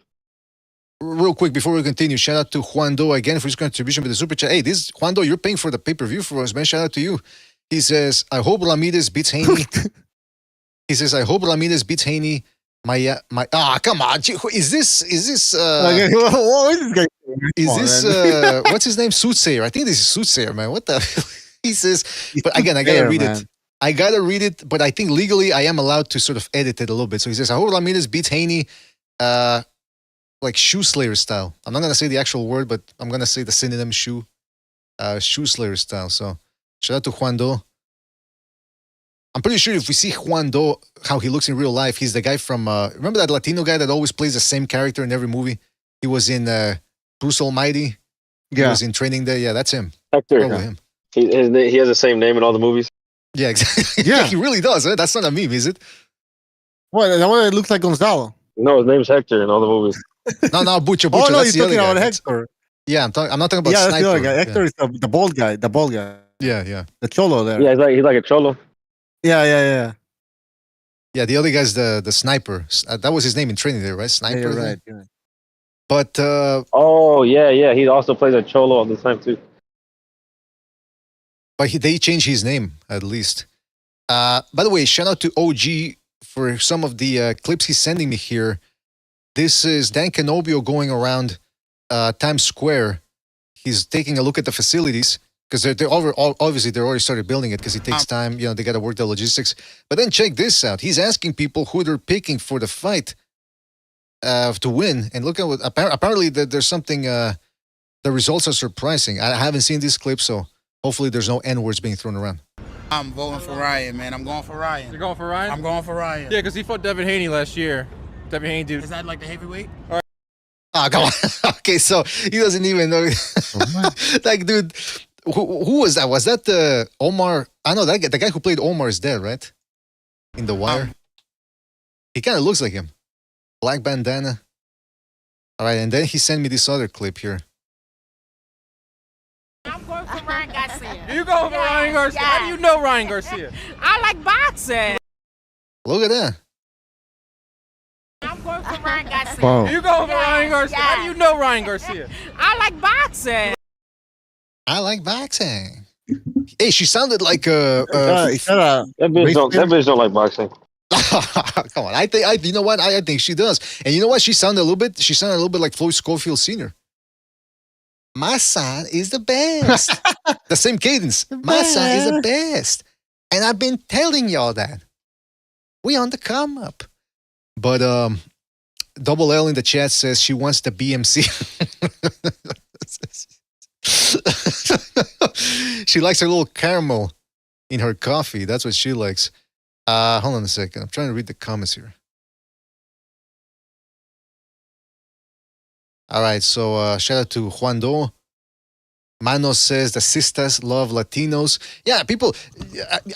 Real quick before we continue, shout out to Juan Do again for his contribution with the super chat. Hey, this Juan Do, you're paying for the pay-per-view for us, man. Shout out to you. He says, I hope Ramirez beats Haney. He says, I hope Ramirez beats Haney. Come on. Is this Okay, what is this guy doing? is Come on, this man. what's his name? Soothsayer. I think this is Soothsayer, man. What the he says, but again, I gotta Fair, read man. it. I gotta read it, but I think legally I am allowed to sort of edit it a little bit. So he says, I hope Ramirez beats Haney like shoe slayer style. I'm not gonna say the actual word, but I'm gonna say the synonym shoe slayer style. So shout out to Juan Do. I'm pretty sure if we see Juan Do, how he looks in real life, he's the guy from remember that Latino guy that always plays the same character in every movie? He was in Bruce Almighty. He Yeah. was in Training Day. Yeah, that's him. Hector. Probably him. He has the same name in all the movies. Yeah, exactly. Yeah. He really does. That's not a meme, is it? What? The one that looks like Gonzalo. No, his name's Hector in all the movies. No, Bucho. Oh no, that's you're the talking other about guy. Hector. Yeah, I'm not talking about Yeah, that's Sniper. the other guy. Hector is the bald guy. The bald guy. Yeah. The cholo there. Yeah, he's like a cholo. Yeah. Yeah, the other guy's the sniper. That was his name in Training Day, right? Yeah, Sniper. you're I right. think. You're right. But Oh yeah. He also plays a cholo all the time too. they changed his name at least. By the way, shout out to OG for some of the clips he's sending me here. This is Dan Canobio going around Times Square. He's taking a look at the facilities because obviously they're already started building it because it takes time. You know, they got to work the logistics. But then check this out. He's asking people who they're picking for the fight to win. And look at what apparently there's something. The results are surprising. I haven't seen this clip, so hopefully there's no N words being thrown around. I'm voting for Ryan, man. I'm going for Ryan. You're going for Ryan? I'm going for Ryan. Yeah, because he fought Devin Haney last year. Devin Haney, dude. Is that like the heavyweight? Oh, come on. Okay, so he doesn't even know. Like, dude, who was that? Was that Omar? I know that guy, the guy who played Omar is dead, right? In The Wire. He kind of looks like him. Black bandana. All right, and then he sent me this other clip here. I'm going for Ryan Garcia. You going for Ryan Garcia? How do you know Ryan Garcia? I like boxing. Look at that. I'm going for Ryan Garcia. Wow. You going for Ryan Garcia? How do you know Ryan Garcia? I like boxing. I like boxing. Hey, she sounded like Is that That bitch don't like boxing. come on. You know what? I think she does. And you know what? She sounded a little bit like Floyd Schofield Sr. My son is the best. The same cadence. My son is the best. And I've been telling y'all that. We on the come up. But Double L in the chat says she wants the BMC. She likes her little caramel in her coffee. That's what she likes. Hold on a second. I'm trying to read the comments here. All right, so shout out to Juan Do. Mano says the sisters love Latinos. Yeah, people.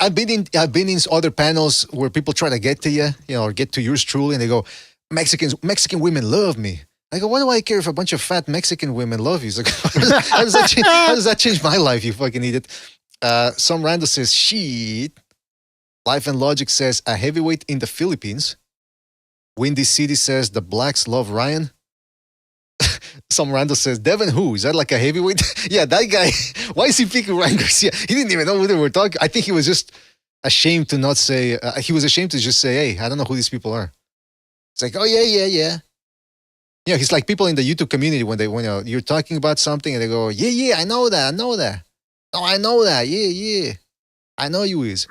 I've been in other panels where people try to get to you, or get to yours truly, and they go, Mexican women love me. I go, why do I care if a bunch of fat Mexican women love you? It's like, how does that change my life? You fucking idiot. Some rando says shit. Life and Logic says a heavyweight in the Philippines. Windy City says the blacks love Ryan. Some rando says, Devin who? Is that like a heavyweight? Yeah, that guy. Why is he picking Ryan Garcia? He didn't even know who they were talking. I think he was just ashamed to not say, he was ashamed to just say, hey, I don't know who these people are. It's like, oh, yeah. Yeah, he's like people in the YouTube community when you're talking about something and they go, yeah, I know that. Oh, I know that. Yeah. I know you is.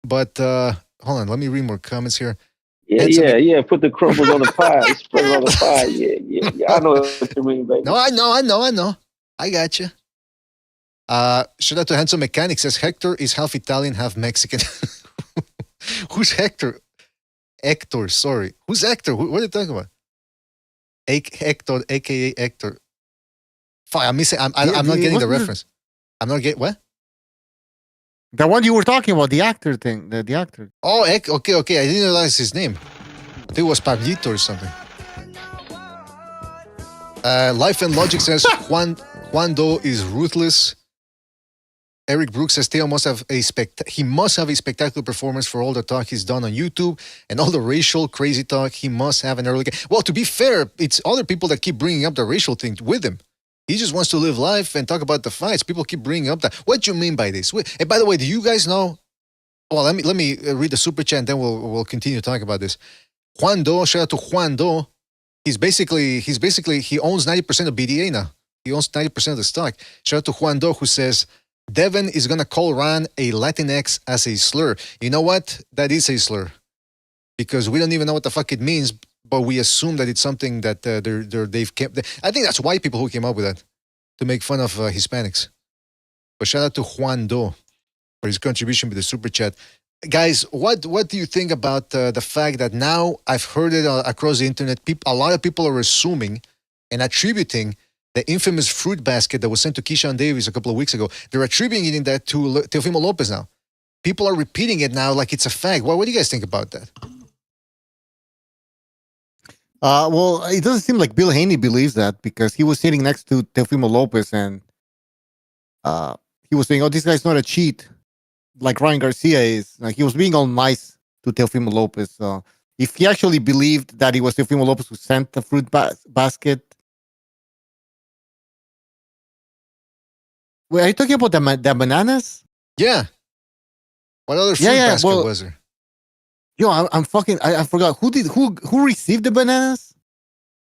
But hold on, let me read more comments here. Yeah. Put the crumbles on the pie. Spread it on the pie. Yeah. I know what you mean, baby. No, I know. I got you. Shout out to Handsome Mechanic says Hector is half Italian, half Mexican. Who's Hector? Hector, sorry. Who's Hector? What are you talking about? Hector, aka Hector. Fuck, I'm missing. I'm not getting the reference. I'm not getting what? the one you were talking about, the actor thing, the actor? Oh, okay. I didn't realize his name. I think it was Pablito or something. Life and Logic says Juan Do is ruthless. Eric Brooks says Theo must have a spectacular performance for all the talk he's done on YouTube and all the racial crazy talk. He must have an early game. Well, to be fair, it's other people that keep bringing up the racial thing with him. He just wants to live life and talk about the fights. People keep bringing up that. What do you mean by this? And by the way, do you guys know? Well, let me read the super chat and then we'll continue talking about this. Juan Do, shout out to Juan Do. He owns 90% of BDA now. He owns 90% of the stock. Shout out to Juan Do, who says Devin is gonna call Ron a Latinx as a slur. You know what? That is a slur because we don't even know what the fuck it means, but we assume that it's something that they've kept. I think that's white people who came up with that to make fun of Hispanics. But shout out to Juan Do for his contribution with the super chat. Guys, what do you think about the fact that now I've heard it across the internet? A lot of people are assuming and attributing the infamous fruit basket that was sent to Keyshawn Davis a couple of weeks ago. They're attributing that to Teofimo Lopez now. People are repeating it now like it's a fact. What do you guys think about that? Well, it doesn't seem like Bill Haney believes that because he was sitting next to Teofimo Lopez and he was saying, "Oh, this guy's not a cheat like Ryan Garcia is." Like he was being all nice to Teofimo Lopez. So if he actually believed that it was Teofimo Lopez who sent the fruit basket. Wait, are you talking about the bananas? Yeah. What other fruit basket was there? Yo, I forgot who received the bananas.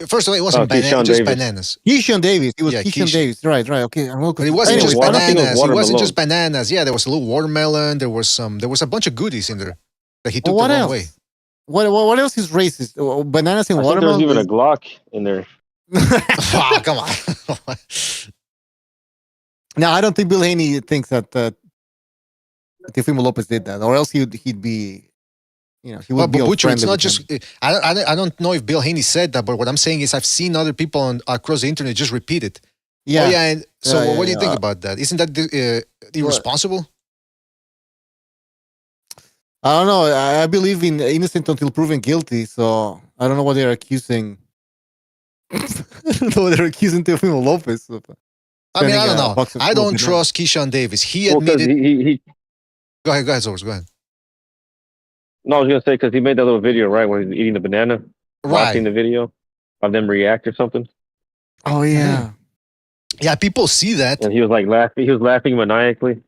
First of all, it wasn't bananas, just bananas. Keyshawn Davis. It was Keyshawn Davis. Right. Okay. But it wasn't just bananas. It wasn't just bananas. Yeah, there was a little watermelon. There was a bunch of goodies in there that he took the wrong way. What else is racist? Bananas and watermelon. There's even a Glock in there. Oh, come on. No, I don't think Bill Haney thinks that Teofimo Lopez did that, or else he'd be. He would be. But it's not just. I don't know if Bill Haney said that, but what I'm saying is I've seen other people across the internet just repeat it. Yeah. Oh, yeah. And so what do you think about that? Isn't that irresponsible? I don't know. I believe in innocent until proven guilty. So I don't know what they're accusing. I don't know what they're accusing Teofimo Lopez of. I mean, I don't know. I don't trust Keyshawn Davis. He admitted. He Go ahead, Zorz. Go ahead. No, I was gonna say because he made that little video right when he's eating the banana. Right. Watching the video of them react or something. Oh yeah. Yeah, people see that. And he was like laughing. He was laughing maniacally.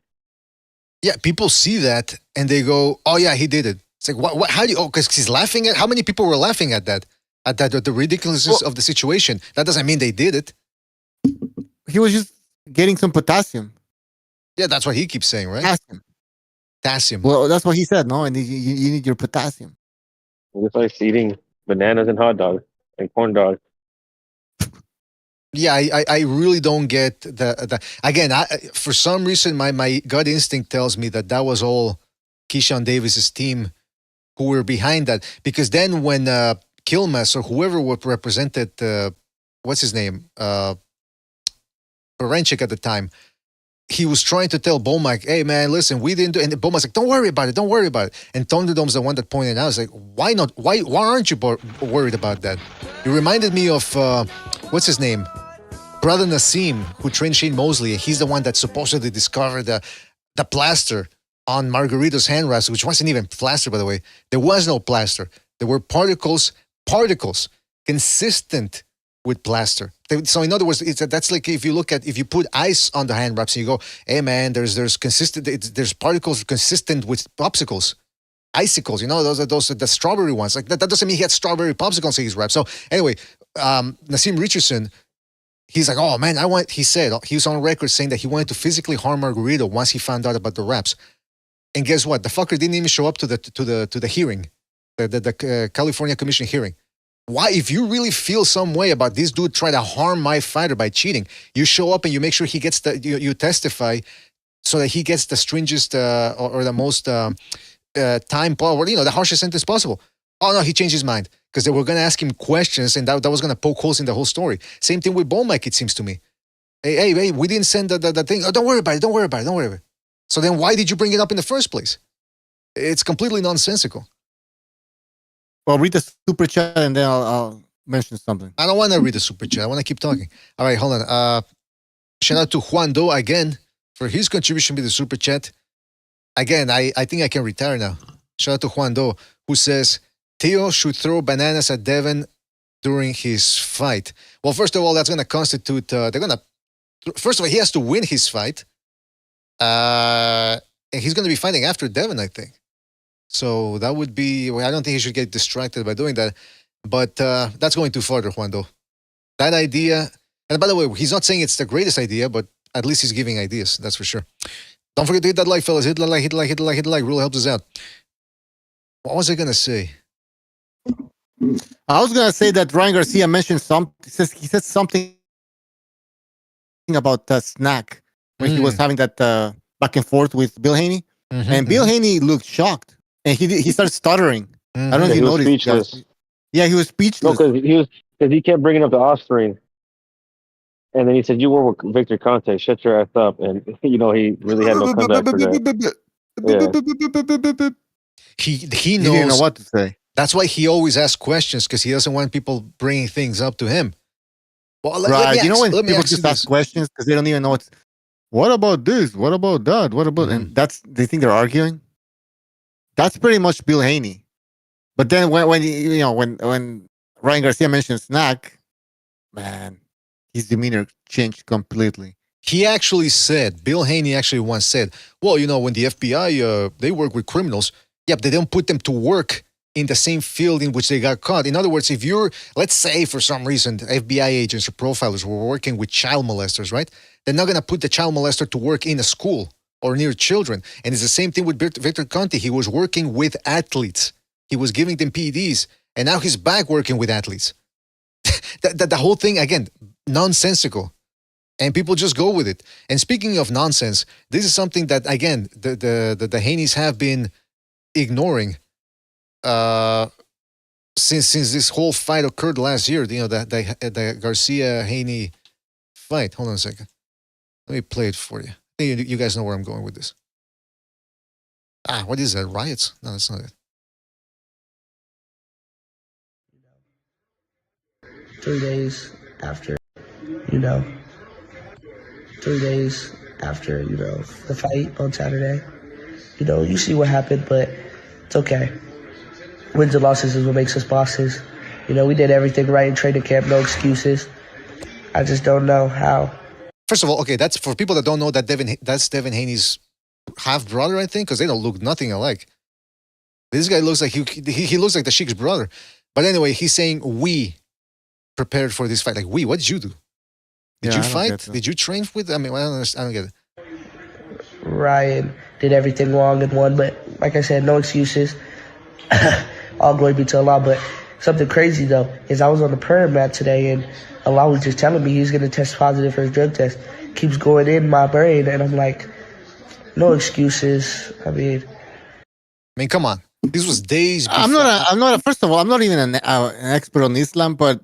Yeah, people see that and they go, "Oh yeah, he did it." It's like, what? How do you? Oh, because he's laughing at. How many people were laughing at that? At the ridiculousness of the situation. That doesn't mean they did it. He was just getting some potassium. Yeah, that's what he keeps saying, right? Potassium. Well, that's what he said. No, and you need your potassium. It's like eating bananas and hot dogs and corn dogs. Yeah, I really don't get the again. For some reason, my gut instinct tells me that was all Keyshawn Davis's team who were behind that. Because then when Kilmas or whoever represented, what's his name, Baranchik at the time, he was trying to tell Bomac, "Hey man, listen, we didn't do," and Bomac's like, "Don't worry about it, don't worry about it." And Thunderdome's the one that pointed out, "It's like, why not? Why aren't you worried about that?" It reminded me of what's his name, Brother Nassim, who trained Shane Mosley. He's the one that supposedly discovered the plaster on Margarito's hand wraps, which wasn't even plaster, by the way. There was no plaster. There were particles consistent with plaster. So in other words, that's like if you put ice on the hand wraps and you go, "Hey man, there's particles consistent with popsicles, icicles. Those are the strawberry ones. Like that doesn't mean he had strawberry popsicles in his wrap." So anyway, Nassim Richardson, he's like, "Oh man, he said he was on record saying that he wanted to physically harm Margarito once he found out about the wraps. And guess what? The fucker didn't even show up to the hearing, the California Commission hearing. Why, if you really feel some way about this dude trying to harm my fighter by cheating, you show up and you make sure he gets you testify so that he gets the stringest or the most time, or the harshest sentence possible. Oh no, he changed his mind because they were going to ask him questions and that was going to poke holes in the whole story. Same thing with Bomac, it seems to me. Hey, we didn't send the thing. Oh, don't worry about it. So then why did you bring it up in the first place? It's completely nonsensical. Well, read the super chat and then I'll mention something. I don't want to read the super chat. I want to keep talking. All right, hold on. Shout out to Juan Do again for his contribution with the super chat. Again, I think I can retire now. Shout out to Juan Do, who says Theo should throw bananas at Devin during his fight. Well, first of all, that's going to constitute. First of all, he has to win his fight. And he's going to be fighting after Devin, I think. So that would be. Well, I don't think he should get distracted by doing that. But that's going too far, Juando. That idea. And by the way, he's not saying it's the greatest idea, but at least he's giving ideas. That's for sure. Don't forget to hit that like, fellas. Hit the like, hit the like, hit the like, hit the like. Really helps us out. What was I going to say? I was going to say that Ryan Garcia mentioned something. He said something about Snack when he was having that back and forth with Bill Haney. And Bill Haney looked shocked. And he started stuttering. I don't know if you noticed. Speechless. Yeah, he was speechless. No, because he kept bringing up the Ostarine. And then he said, "You were with Victor Conte. Shut your ass up." And he really had no comeback for that. Yeah. He He didn't know what to say. That's why he always asks questions, because he doesn't want people bringing things up to him. Well, Right. When people just ask questions because they don't even know what about this? What about that? What about and they think they're arguing. That's pretty much Bill Haney. But then when Ryan Garcia mentioned Snack, man, his demeanor changed completely. He actually said, Bill Haney actually once said, well, when the FBI, they work with criminals, yeah, but they don't put them to work in the same field in which they got caught. In other words, if let's say for some reason, FBI agents or profilers were working with child molesters, right? They're not going to put the child molester to work in a school or near children. And it's the same thing with Victor Conte. He was working with athletes. He was giving them PEDs. And now he's back working with athletes. The whole thing, again, nonsensical. And people just go with it. And speaking of nonsense, this is something that, again, the Haneys have been ignoring since this whole fight occurred last year. The Garcia Haney fight. Hold on a second. Let me play it for you. I think you guys know where I'm going with this. What is that? Riots? No, that's not it. 3 days after, 3 days after, the fight on Saturday, you see what happened, but it's okay. Wins and losses is what makes us bosses. We did everything right in training camp, no excuses. I just don't know how. First of all, okay, that's for people that don't know that's Devin Haney's half brother, I think, because they don't look nothing alike. This guy looks like he looks like the Sheik's brother. But anyway, he's saying we prepared for this fight. Like, what did you do? Did you fight? Did you train with? I mean, I don't get it. Ryan did everything wrong and won, but like I said, no excuses. All glory be to Allah. But something crazy though is I was on the prayer mat today, and Allah was just telling me he's going to test positive for his drug test. Keeps going in my brain, and I'm like, no excuses. I mean, come on. This was days before. First of all, I'm not even an expert on Islam, but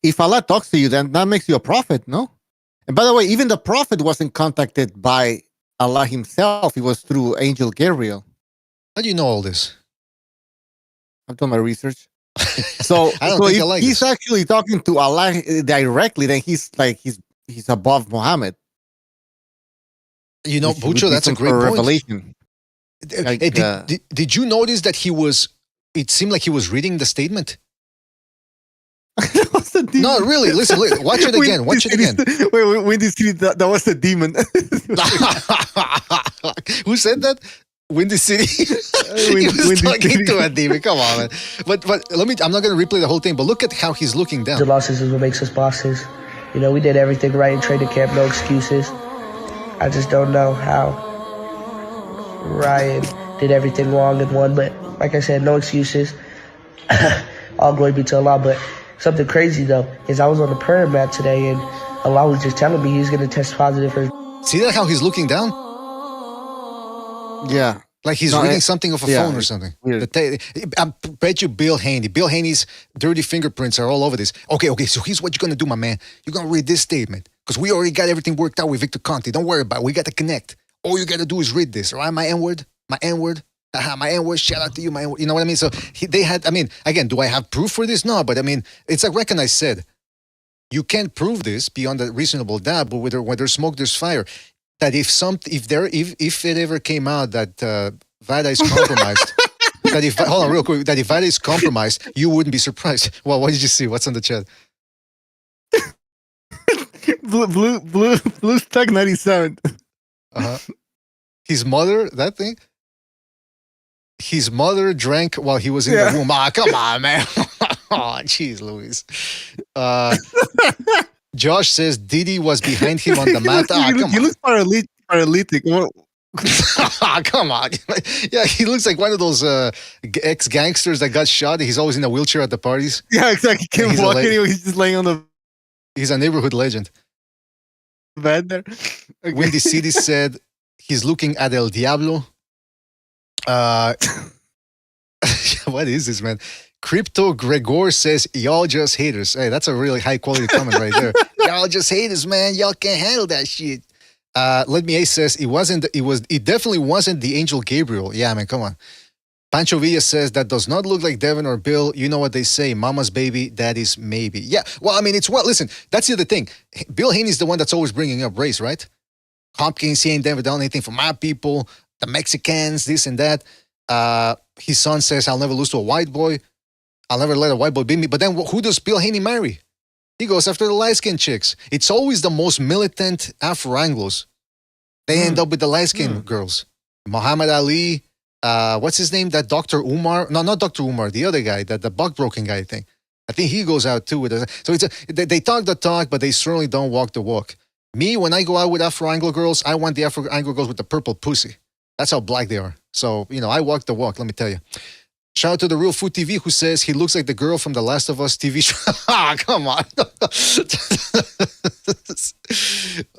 if Allah talks to you, then that makes you a prophet, no? And by the way, even the prophet wasn't contacted by Allah himself. It was through Angel Gabriel. How do you know all this? I've done my research. So, if he's actually talking to Allah directly, then he's above Muhammad. Bucho, that's a great point. Revelation. Did you notice that it seemed like he was reading the statement? No, really. Listen, watch it again. Watch it again. Wait, Windy City, that was a demon. Who said that? Windy City. He was talking to a demon. Come on, man. But I'm not going to replay the whole thing, but look at how he's looking down. The losses is what makes us bosses. We did everything right in training camp, no excuses. I just don't know how. Ryan did everything wrong and won, but like I said, no excuses. All glory be to Allah. But something crazy though is I was on the prayer mat today, and Allah was just telling me he's going to test positive for. See that how he's looking down? Yeah. Like he's reading something off a phone or something. I bet you Bill Haney's dirty fingerprints are all over this. Okay, so here's what you're going to do, my man. You're going to read this statement, because we already got everything worked out with Victor Conte. Don't worry about it. We got to connect. All you got to do is read this, all right? My N-word. My N-word. Shout out to you, my N-word. You know what I mean? So they had, again, do I have proof for this? No, but it's like Reckon I said. You can't prove this beyond a reasonable doubt, but where there's smoke, there's fire. that if it ever came out that Vada is compromised, that if hold on real quick, that if Vada is compromised, you wouldn't be surprised. Well, what did you see? What's on the chat? Blue Stack 97. His mother, that thing. His mother drank while he was in the womb. Ah, come on, man. Oh, jeez, Louise. Josh says Diddy was behind him on the mat. He looks paralytic. Come on. Yeah, he looks like one of those ex-gangsters that got shot. He's always in a wheelchair at the parties. Yeah, exactly. He can't walk anyway. He's just laying on the... He's a neighborhood legend. Bad there. Okay. Windy City said he's looking at El Diablo. What is this, man? Crypto Gregor says, y'all just haters. Hey, that's a really high quality comment right there. Y'all just haters, man. Y'all can't handle that shit. Let Me Ace says it definitely wasn't the angel Gabriel. Yeah, man, come on. Pancho Villa says that does not look like Devin or Bill. You know what they say, mama's baby, daddy's maybe. Yeah, well, I mean, listen, that's the other thing. Bill Haney's the one that's always bringing up race, right? Hopkins, he ain't never done anything for my people, the Mexicans, this and that. His son says, I'll never lose to a white boy. I'll never let a white boy beat me. But then who does Bill Haney marry? He goes after the light-skinned chicks. It's always the most militant Afro-Anglos. They end up with the light-skinned girls. Muhammad Ali, what's his name? That Dr. Umar? No, not Dr. Umar. The other guy, the buck-broken guy thing. I think he goes out too with us. So they talk the talk, but they certainly don't walk the walk. Me, when I go out with Afro-Anglo girls, I want the Afro-Anglo girls with the purple pussy. That's how black they are. So, I walk the walk, let me tell you. Shout out to the Real Food TV who says he looks like the girl from the Last of Us TV show. Come on.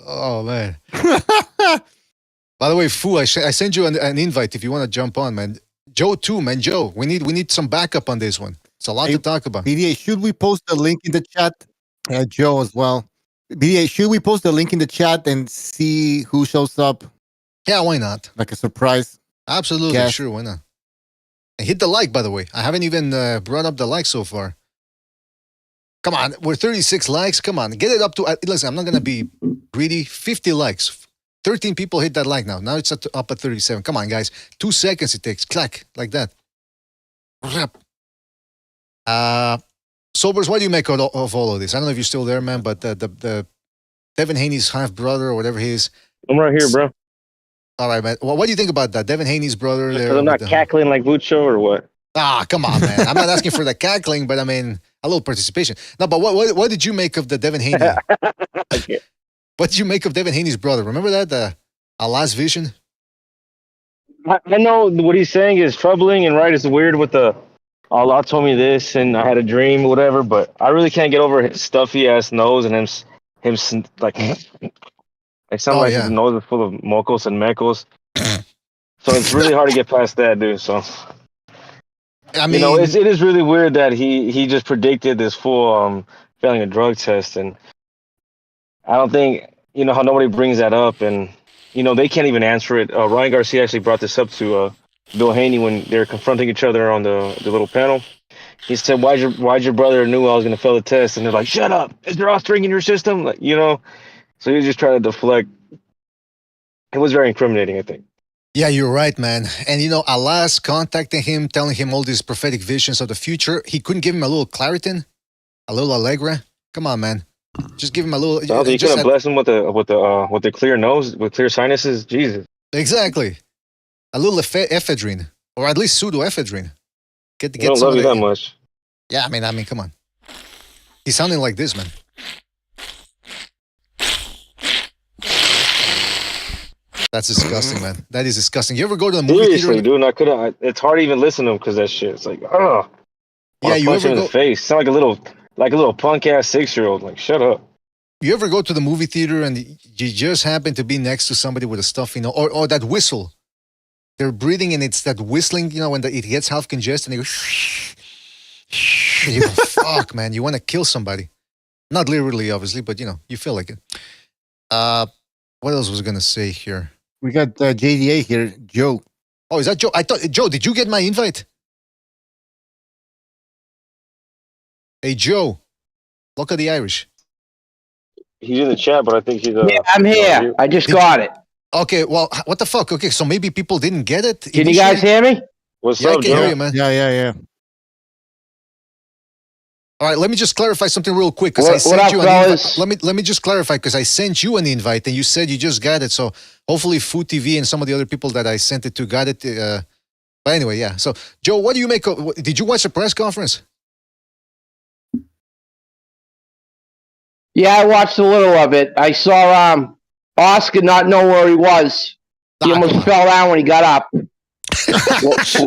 Oh, man. By the way, Fu, I send you an invite if you want to jump on, man. Joe too, man. Joe, we need some backup on this one. It's a lot to talk about. BDA, should we post a link in the chat? Joe as well. BDA, should we post a link in the chat and see who shows up? Yeah, why not? Like a surprise. Absolutely, guest. Sure, why not? And hit the like, by the way. I haven't even brought up the like so far. Come on, we're 36 likes. Come on, get it up to, listen, I'm not going to be greedy. 50 likes. 13 people hit that like now. Now it's up at 37. Come on, guys. 2 seconds it takes. Clack, like that. Sobers, what do you make of all of this? I don't know if you're still there, man, but the Devin Haney's half-brother or whatever he is. I'm right here, bro. All right, man. Well, what do you think about that? Devin Haney's brother. Because I'm not cackling like Bucho or what? Come on, man. I'm not asking for the cackling, but I mean, a little participation. No, but what did you make of the Devin Haney? Okay. What did you make of Devin Haney's brother? Remember that? Last Vision? I know what he's saying is troubling and right. It's weird with the, Allah told me this and I had a dream, whatever, but I really can't get over his stuffy ass nose and him like... It sounds like his nose is full of mocos and mecos. So it's really hard to get past that, dude. So, I mean, it is really weird that he just predicted this full failing a drug test. And I don't think, how nobody brings that up. And, they can't even answer it. Ryan Garcia actually brought this up to Bill Haney when they were confronting each other on the little panel. He said, why'd your brother knew I was going to fail the test? And they're like, shut up. Is there Ostarine in your system? Like, So he was just trying to deflect. It was very incriminating, I think. Yeah, you're right, man. And Allah's contacting him, telling him all these prophetic visions of the future. He couldn't give him a little Claritin, a little Allegra. Come on, man. Just give him a little. So you couldn't bless him with the clear nose, with clear sinuses. Jesus. Exactly. A little ephedrine, or at least pseudoephedrine. Get don't love you that much. Yeah, I mean, come on. He's sounding like this, man. That's disgusting, man. That is disgusting. You ever go to the movie Seriously, theater? Dude, it's hard to even listen to him because that shit. It's like, oh. Yeah, you ever go in the face? Sound like a little punk ass 6-year-old. Like, shut up. You ever go to the movie theater and you just happen to be next to somebody with a stuffy nose, or that whistle? They're breathing and it's that whistling, when it gets half congested and they go, you go, fuck, man. You want to kill somebody. Not literally, obviously, but you feel like it. What else was I going to say here? We got JDA here, Joe. Oh, is that Joe? I thought, Joe, did you get my invite? Hey, Joe. Look at the Irish. He's in the chat, but I think he's... yeah, I'm here. I just got it. Okay, well, what the fuck? Okay, so maybe people didn't get it. Can you guys hear me? What's Yeah, I up, can hear Joe? you, man. Yeah. All right, let me just clarify something real quick because I What sent up, you an fellas? invite. Let me just clarify because I sent you an invite and you said you just got it. So hopefully Food TV and some of the other people that I sent it to got it. But anyway, yeah. So Joe, what do you make of? Did you watch the press conference? Yeah, I watched a little of it. I saw Oscar not know where he was. He almost fell down when he got up.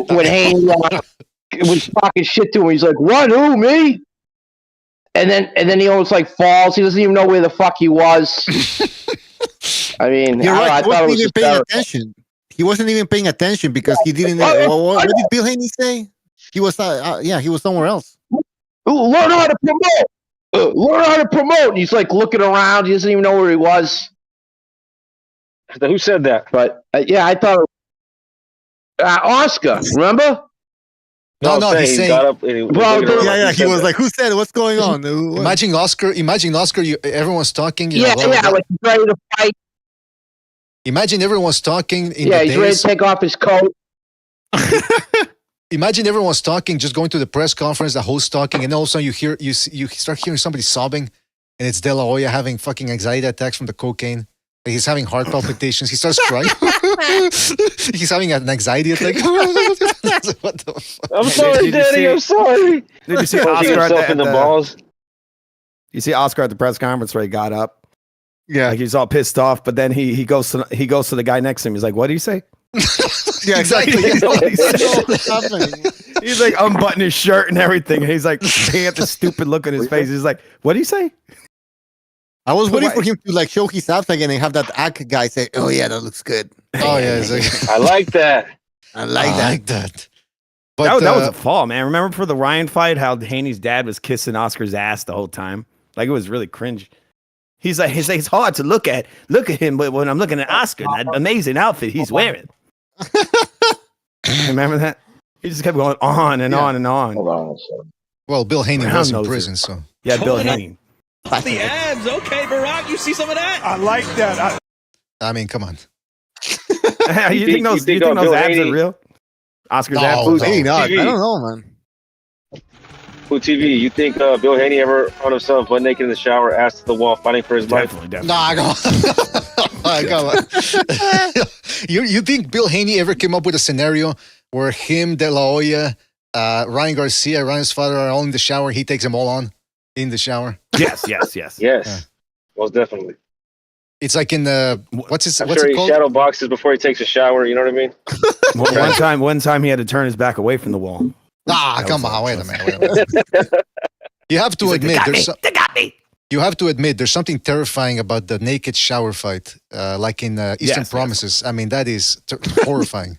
When Haney was talking shit to him, he's like, "What? Who? Me?" And then he almost like falls. He doesn't even know where the fuck he was. I mean, You're right. I He thought it wasn't was even paying hysterical. attention. He wasn't even paying attention because he didn't. What did Bill Haney say? He was, he was somewhere else. Learn how to promote. Learn how to promote. And he's like looking around. He doesn't even know where he was. Who said that? But yeah, I thought Oscar. Remember? No, he's saying. Got up and he was Bro, looking around Yeah. He said was that. like, "Who said it? What's going on?" Imagine Oscar. Everyone's talking. Yeah, blah, blah, blah. like he's ready to fight. Imagine everyone's talking in Yeah, the he's ready days. to take off his coat. Imagine everyone's talking, just going to the press conference, the host talking, and all of a sudden you start hearing somebody sobbing, and it's De La Hoya having fucking anxiety attacks from the cocaine. He's having heart palpitations. He starts crying. He's having an anxiety attack. What the fuck? I'm sorry, Daddy. I'm sorry. Did you see Punching Oscar himself in the balls? You see Oscar at the press conference where he got up? Yeah, Like he's all pissed off, but then he goes to the guy next to him. He's like, "What do you say?" Yeah, exactly. You know what he said? He's like unbuttoning his shirt and everything. And he's like, he had this stupid look on his face. He's like, "What do you say?" I was waiting for him to like show his abs again and have that act guy say, "Oh yeah, that looks good." Oh yeah, it's like, I like that. I like that. that. But That was a fall, man. Remember for the Ryan fight, how Haney's dad was kissing Oscar's ass the whole time? Like it was really cringe. He's like, it's hard to look at him, but when I'm looking at Oscar, that amazing outfit he's wearing. Remember that? He just kept going on and on and on. Hold on a second. well, Bill Haney Brown was in knows prison, it. so Yeah, Bill Haney. The abs. Okay, Barack, you see some of that? I like that. I mean, come on. you think those Bill abs Haney- are real? Oscar's No, abs? no. Hey, no, I TV. don't know, man. Food TV. You think Bill Haney ever found himself butt naked in the shower, ass to the wall, fighting for his life? Definitely. Nah, come on. You think Bill Haney ever came up with a scenario where him, De La Hoya, Ryan Garcia, Ryan's father are all in the shower, he takes them all on in the shower? Yes. Yes, Yeah. most definitely. It's like in the what's I'm it sure he called? shadow boxes before he takes a shower. You know what I mean? One time he had to turn his back away from the wall. Come on, wait a minute. You have to admit, They got me. you have to admit, there's something terrifying about the naked shower fight, like in Eastern Yes. Promises. I mean, that is horrifying,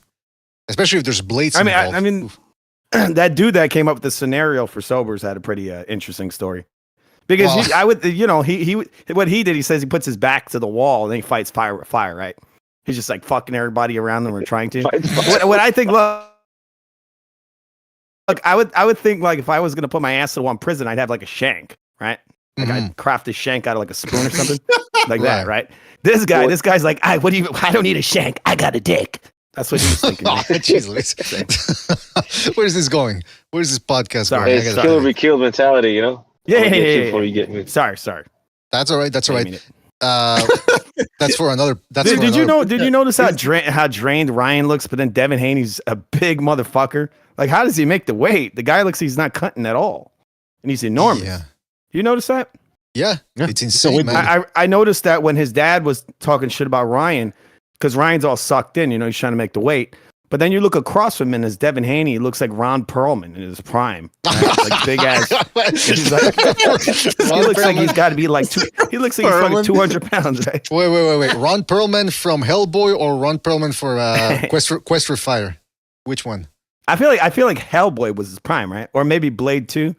especially if there's blades involved. I mean, that dude that came up with the scenario for sobers had a pretty interesting story. Because Well- I would, he what he did, he says he puts his back to the wall and then he fights fire with fire, right? He's just like fucking everybody around him or trying to. What I think, look, I would think like if I was gonna put my ass to the wall in prison, I'd have like a shank, right? Like I'd craft a shank out of like a spoon or something, like that, right? This guy's like, I don't need a shank, I got a dick. That's what he's thinking. Oh, jeez, Louise. Where's this going? Where's this podcast Sorry, going? It's kill or be killed mentality, you know? Yeah, I'll get you yeah. before you get me. Sorry. That's all right. That's all I mean right. it. That's for another. That's Did for you another- know? Did you notice how drained Ryan looks? But then Devin Haney's a big motherfucker. Like, how does he make the weight? The guy looks he's not cutting at all, and he's enormous. Yeah. You notice that? Yeah, it's insane, man. I noticed that when his dad was talking shit about Ryan, because Ryan's all sucked in. He's trying to make the weight. But then you look across from him as Devin Haney, he looks like Ron Perlman in his prime. Right? Like big ass. He's like, he looks like he's got to be like he looks like he's fucking 200 pounds, right? Wait. Ron Perlman from Hellboy or Ron Perlman for Quest for Fire? Which one? I feel like Hellboy was his prime, right? Or maybe Blade 2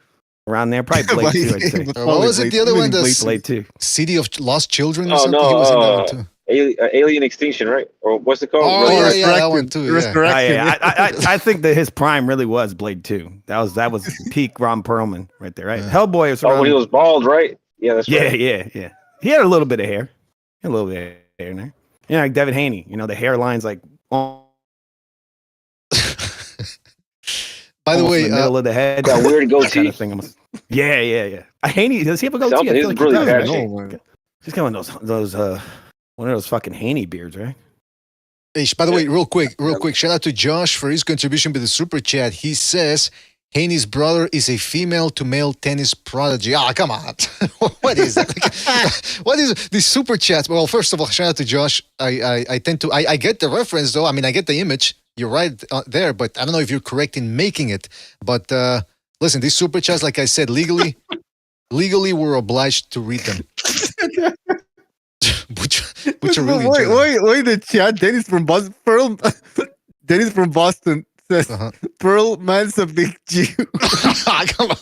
around there. Probably Blade 2, I'd say. What was it? The other one, Blade 2. City of Lost Children or Oh, something? no, He was in that one too. Alien Extinction, right? Or what's it called? Oh, yeah, that one too. Yeah. I think that his prime really was Blade 2. That was peak Ron Perlman right there, right? Hellboy was when he was bald, right? Yeah, that's right. Yeah. He had a little bit of hair. A little bit of hair in there. Yeah, like Devin Haney. You know, the hairline's like By the way, in the middle of the head. That weird goatee. Kind of thing. Yeah. Haney, does he have a goatee? Something, I feel he's like he really does. patchy. Right? He's got one of those one of those fucking Haney beards, right? Hey, by the way, real quick, shout out to Josh for his contribution with the super chat. He says Haney's brother is a female to male tennis prodigy. Ah, come on. What is that? What is these super chats? Well, first of all, shout out to Josh. I tend to I get the reference though. I mean, I get the image. You're right there, but I don't know if you're correct in making it. But listen, these super chats, like I said, legally we're obliged to read them. which are really wait, the chat. Dennis from Boston. Dennis from Boston says, "Pearl man's a big Jew." Come on.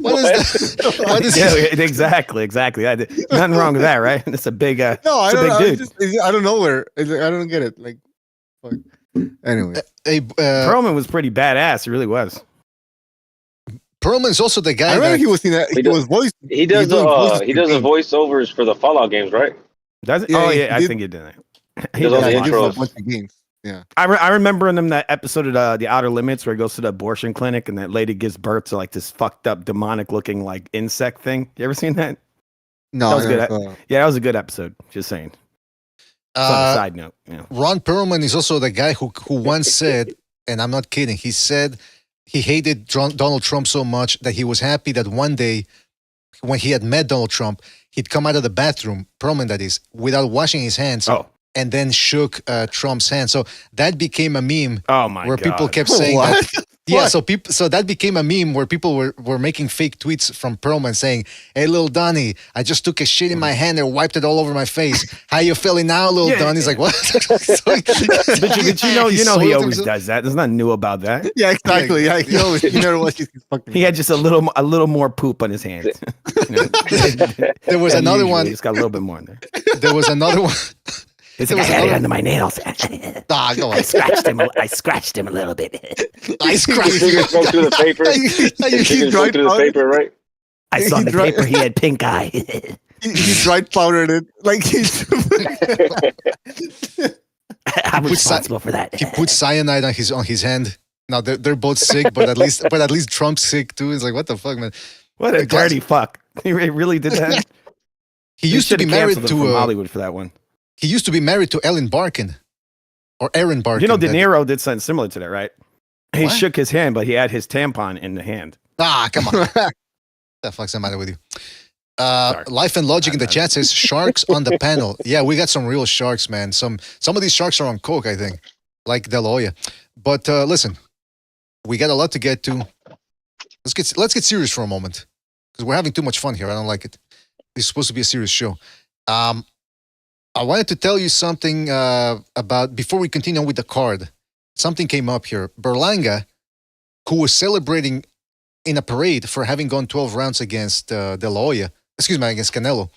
What is yeah, exactly. Nothing wrong with that, right? It's a big I don't know where. I don't get it. Like, fuck. Anyway, Perlman was pretty badass. He really was. Perlman's also the guy. I remember he was in that. He does the voiceovers for the Fallout games, right? Does it? Yeah, I think he did that. He does all the intros. A bunch of games. Yeah, I remember in that episode of The Outer Limits where he goes to the abortion clinic and that lady gives birth to like this fucked up demonic looking like insect thing. You ever seen that? No, that was good. Yeah, that was a good episode. Just saying. On a side note, yeah. Ron Perlman is also the guy who once said, and I'm not kidding, he said he hated Donald Trump so much that he was happy that one day when he had met Donald Trump, he'd come out of the bathroom, Perlman that is, without washing his hands. And then shook Trump's hand. So that became a meme. Oh my where God. People kept saying that. Yeah, so that became a meme where people were making fake tweets from Perlman saying, "Hey, little Donnie, I just took a shit in my hand and wiped it all over my face. How you feeling now, little Donnie?" He's like, "What?" but you know he always does that. There's nothing new about that. Yeah, exactly. Yeah, he always he had just a little more poop on his hands. There was another one. He's got a little bit more in there. There was another one. It's like I had it under my nails. Go on. I scratched him a little bit. I scratched him. Spoke through the paper. He spoke through the paper, right? I saw the paper. He had pink eye. He dried powdered it. Like I'm responsible for that. He put cyanide on his hand. Now they're both sick, but at least Trump's sick too. It's like, what the fuck, man? What a dirty fuck. He really did that. He used to be married to Hollywood for that one. He used to be married to Ellen Barkin, or Aaron Barkin. You know, De Niro did something similar to that, right? He shook his hand, but he had his tampon in the hand. Come on. What the fuck's the matter with you? Life and Logic in the chat says sharks on the panel. Yeah, we got some real sharks, man. Some of these sharks are on coke, I think, like De La Hoya. But listen, we got a lot to get to. Let's get serious for a moment because we're having too much fun here. I don't like it. This is supposed to be a serious show. I wanted to tell you something about, before we continue on with the card, something came up here. Berlanga, who was celebrating in a parade for having gone 12 rounds against De La Hoya, against Canelo.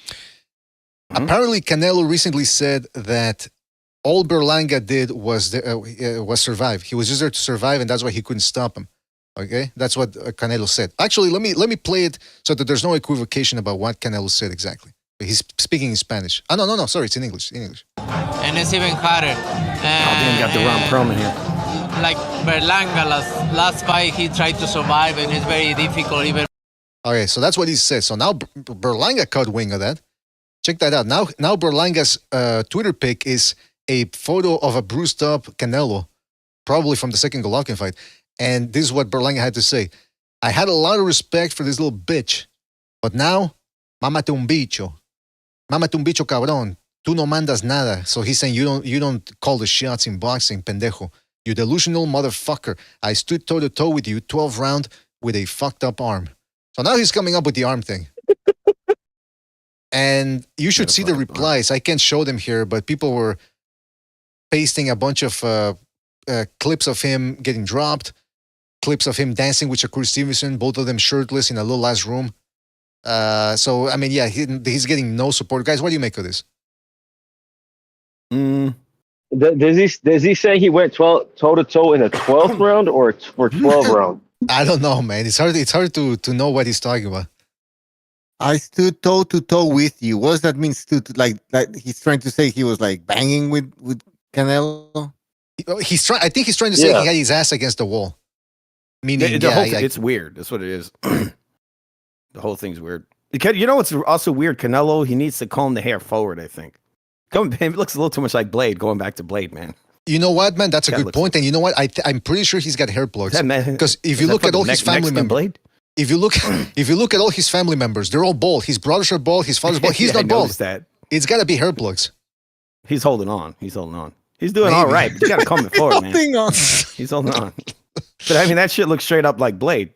Apparently, Canelo recently said that all Berlanga did was survive. He was just there to survive, and that's why he couldn't stop him. Okay? That's what Canelo said. Actually, let me play it so that there's no equivocation about what Canelo said exactly. He's speaking in Spanish. No, sorry, it's in English. And it's even harder. Damn, got the wrong promo here. Like Berlanga, last fight, he tried to survive, and it's very difficult. Even. Okay, so that's what he said. So now Berlanga caught wing of that. Check that out. Now Berlanga's Twitter pic is a photo of a bruised up Canelo, probably from the second Golovkin fight. And this is what Berlanga had to say. "I had a lot of respect for this little bitch, but now, mámate un bicho. Mámate un bicho, cabrón. Tú no mandas nada." So he's saying you don't call the shots in boxing, pendejo. You delusional motherfucker. I stood toe to toe with you 12 round with a fucked up arm. So now he's coming up with the arm thing. And you should see the replies. I can't show them here, but people were pasting a bunch of clips of him getting dropped, clips of him dancing with Shakur Stevenson, both of them shirtless in a little ass room. So, I mean, yeah, he's getting no support. Guys, what do you make of this? Does he say he went toe to toe in the 12th round or for 12 round? I don't know, man. It's hard to know what he's talking about. I stood toe to toe with you. What does that mean? Like he's trying to say he was like banging with Canelo. I think he's trying to say he had his ass against the wall. Meaning, the whole thing, it's weird. That's what it is. The whole thing's weird. You know what's also weird? Canelo, he needs to comb the hair forward, I think. It looks a little too much like Blade, going back to Blade, man. You know what, man? That's a good point. And you know what? I'm pretty sure he's got hair plugs. Because if you look at all his family members, if you look at all his family members, they're all bald. His brothers are bald. His fathers bald. He's not bald. That. It's got to be hair plugs. He's holding on. He's doing all right. You got to comb it forward, man. He's holding on. But I mean, that shit looks straight up like Blade.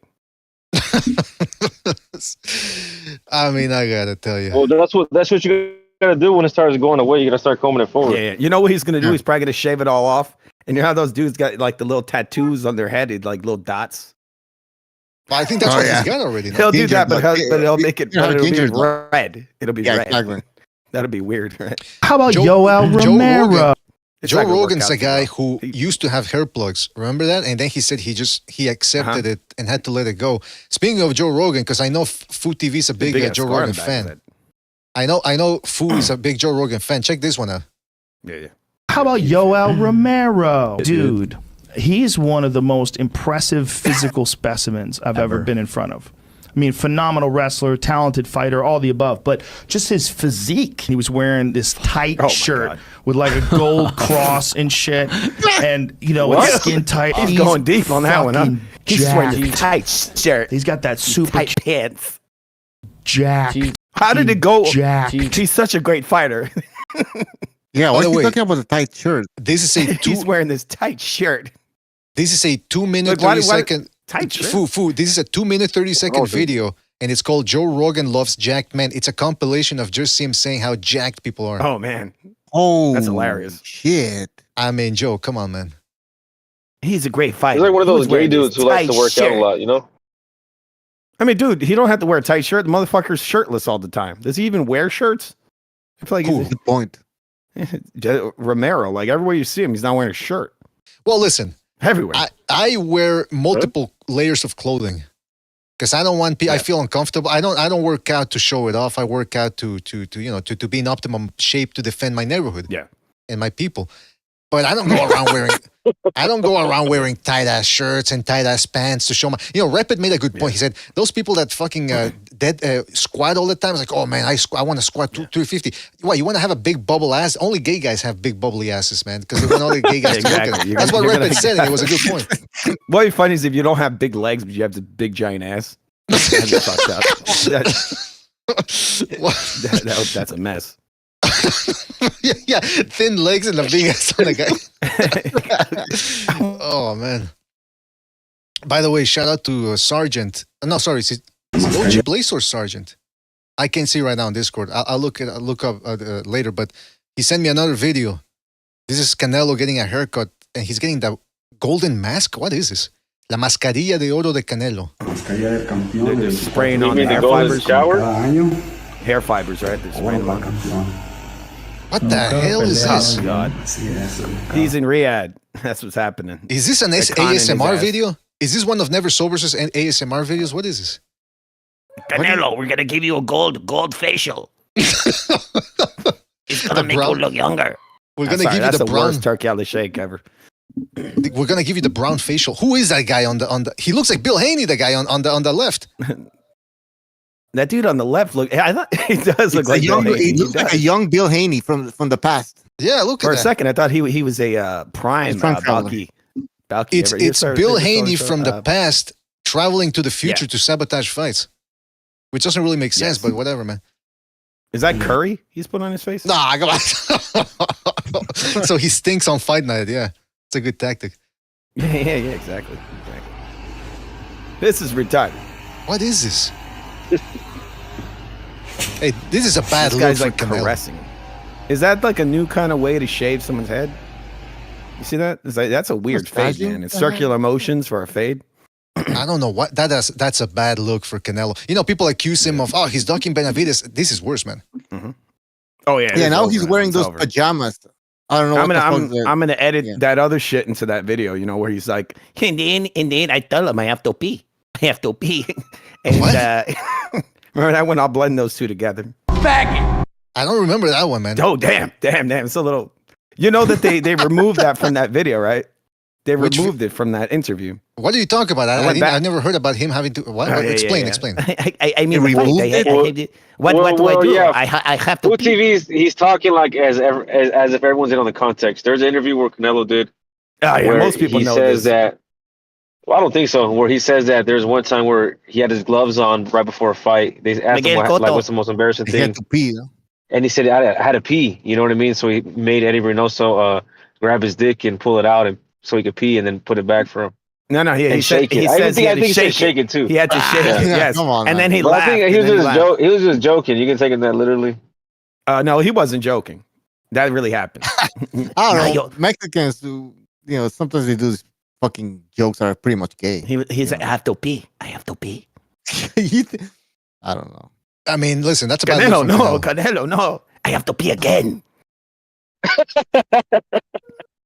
I mean, I gotta tell you. Well, that's what you gotta do when it starts going away. You gotta start combing it forward. Yeah. You know what he's gonna do? He's probably gonna shave it all off. And you know how those dudes got like the little tattoos on their head, like little dots. Well, I think that's what he's got already. He'll do that, but he'll make it. It'll be red. It'll be red. Exactly. That'll be weird, right? How about Yoel Romero? Joe Rogan's a guy who used to have hair plugs. Remember that? And then he said he accepted it and had to let it go. Speaking of Joe Rogan, because I know Food TV is a big Joe Rogan fan. I know Fu is a big Joe Rogan fan. Check this one out. Yeah. How about Yoel Romero? Dude, he's one of the most impressive physical specimens I've ever been in front of. I mean, phenomenal wrestler, talented fighter, all the above. But just his physique. He was wearing this tight shirt with like a gold cross and shit. And, you know, it's skin tight. He's going deep on that one, huh? He's wearing a tight shirt. He's got that super tight pants. Jack. How did it go? Jack. He's such a great fighter. Yeah, why are you talking about the tight shirt? This is he's wearing this tight shirt. This is a 2-minute 30-second tight shirt. This is a 2-minute 30-second video, and it's called Joe Rogan Loves Jacked Men. It's a compilation of just him saying how jacked people are. Oh man, that's hilarious. Shit. I mean, Joe, come on, man. He's a great fighter. He's like one of those gay dudes who likes to work out a lot, you know? I mean, dude, he don't have to wear a tight shirt. The motherfucker's shirtless all the time. Does he even wear shirts? I feel like he's the point. Romero, like everywhere you see him, he's not wearing a shirt. Well, listen. Everywhere. I wear multiple layers of clothing because I don't want. I feel uncomfortable. I don't work out to show it off. I work out to be in optimum shape to defend my neighborhood. And my people. But I don't go around wearing tight ass shirts and tight ass pants to show my. Rapid made a good point. He said those people that fucking squat all the time. It's like, oh man, I want to squat 350. What, you want to have a big bubble ass? Only gay guys have big bubbly asses, man, because they want all the gay guys to look at it. That's what Rapid said, and it was a good point. What's funny is if you don't have big legs, but you have the big giant ass. That's fucked up. That's a mess. yeah, thin legs and a big ass on a guy. Oh man! By the way, shout out to Sergeant. No, sorry, is it OG Blaze or Sergeant? I can't see right now on Discord. I'll look up later. But he sent me another video. This is Canelo getting a haircut, and he's getting the golden mask. What is this? La mascarilla de oro de Canelo. They're spraying on the hair fibers. Hair fibers, right? They're spraying on. What the hell is this? Oh, God. He's in Riyadh. That's what's happening. Is this an ASMR video? Is this one of Never Sober's ASMR videos? What is this? Canelo, we're going to give you a gold facial. It's going to make you look younger. We're going to give you the brown. Worst turkey out of shake ever. We're going to give you the brown facial. Who is that guy on the? He looks like Bill Haney, the guy on the left. That dude on the left I thought he does look like Bill Haney. He looks like a young Bill Haney from the past. Yeah, look at that. For a second, I thought he was a prime Balky. It's Bill Haney from the past traveling to the future to sabotage fights, which doesn't really make sense, but whatever, man. Is that curry he's put on his face? Nah, come on. So he stinks on fight night. Yeah, it's a good tactic. Yeah, exactly. This is retarded. What is this? Hey, this is a bad look guy's for like Canelo. Caressing. Is that like a new kind of way to shave someone's head? You see that? It's like, that's a weird fade, man. It's circular motions for a fade. I don't know what that's a bad look for Canelo. People accuse him of he's ducking Benavides. This is worse, man. Mm-hmm. Oh yeah. Yeah, now he's wearing those pajamas. I don't know. I'm gonna edit that other shit into that video. Where he's like, and then I tell him I have to pee. And Remember that one? I'll blend those two together. I don't remember that one, man. Oh, damn. It's a little. You know that they removed that from that video, right? They removed it from that interview. What do you talk about? I never heard about him having to. What? Explain. I mean, what do I do? Yeah. I have to. Full TV's. He's talking like as if everyone's in on the context. There's an interview where Canelo did. Where most people know says this. that. Well, I don't think so. Where he says that there's one time where he had his gloves on right before a fight. They asked him what's the most embarrassing thing. He had to pee. Huh? And he said, I had to pee. You know what I mean? So he made Eddie Reynoso grab his dick and pull it out and so he could pee and then put it back for him. No, he said he had to shake it too. He had to shake it. Yes. Come on, and man. then he But laughed. I think he was just joking. You can take it that literally. No, he wasn't joking. That really happened. I don't know. Mexicans do, sometimes they do these fucking jokes that are pretty much gay. He's like, I have to pee. I have to pee. I don't know. I mean, listen, that's about Canelo, no. I have to pee again.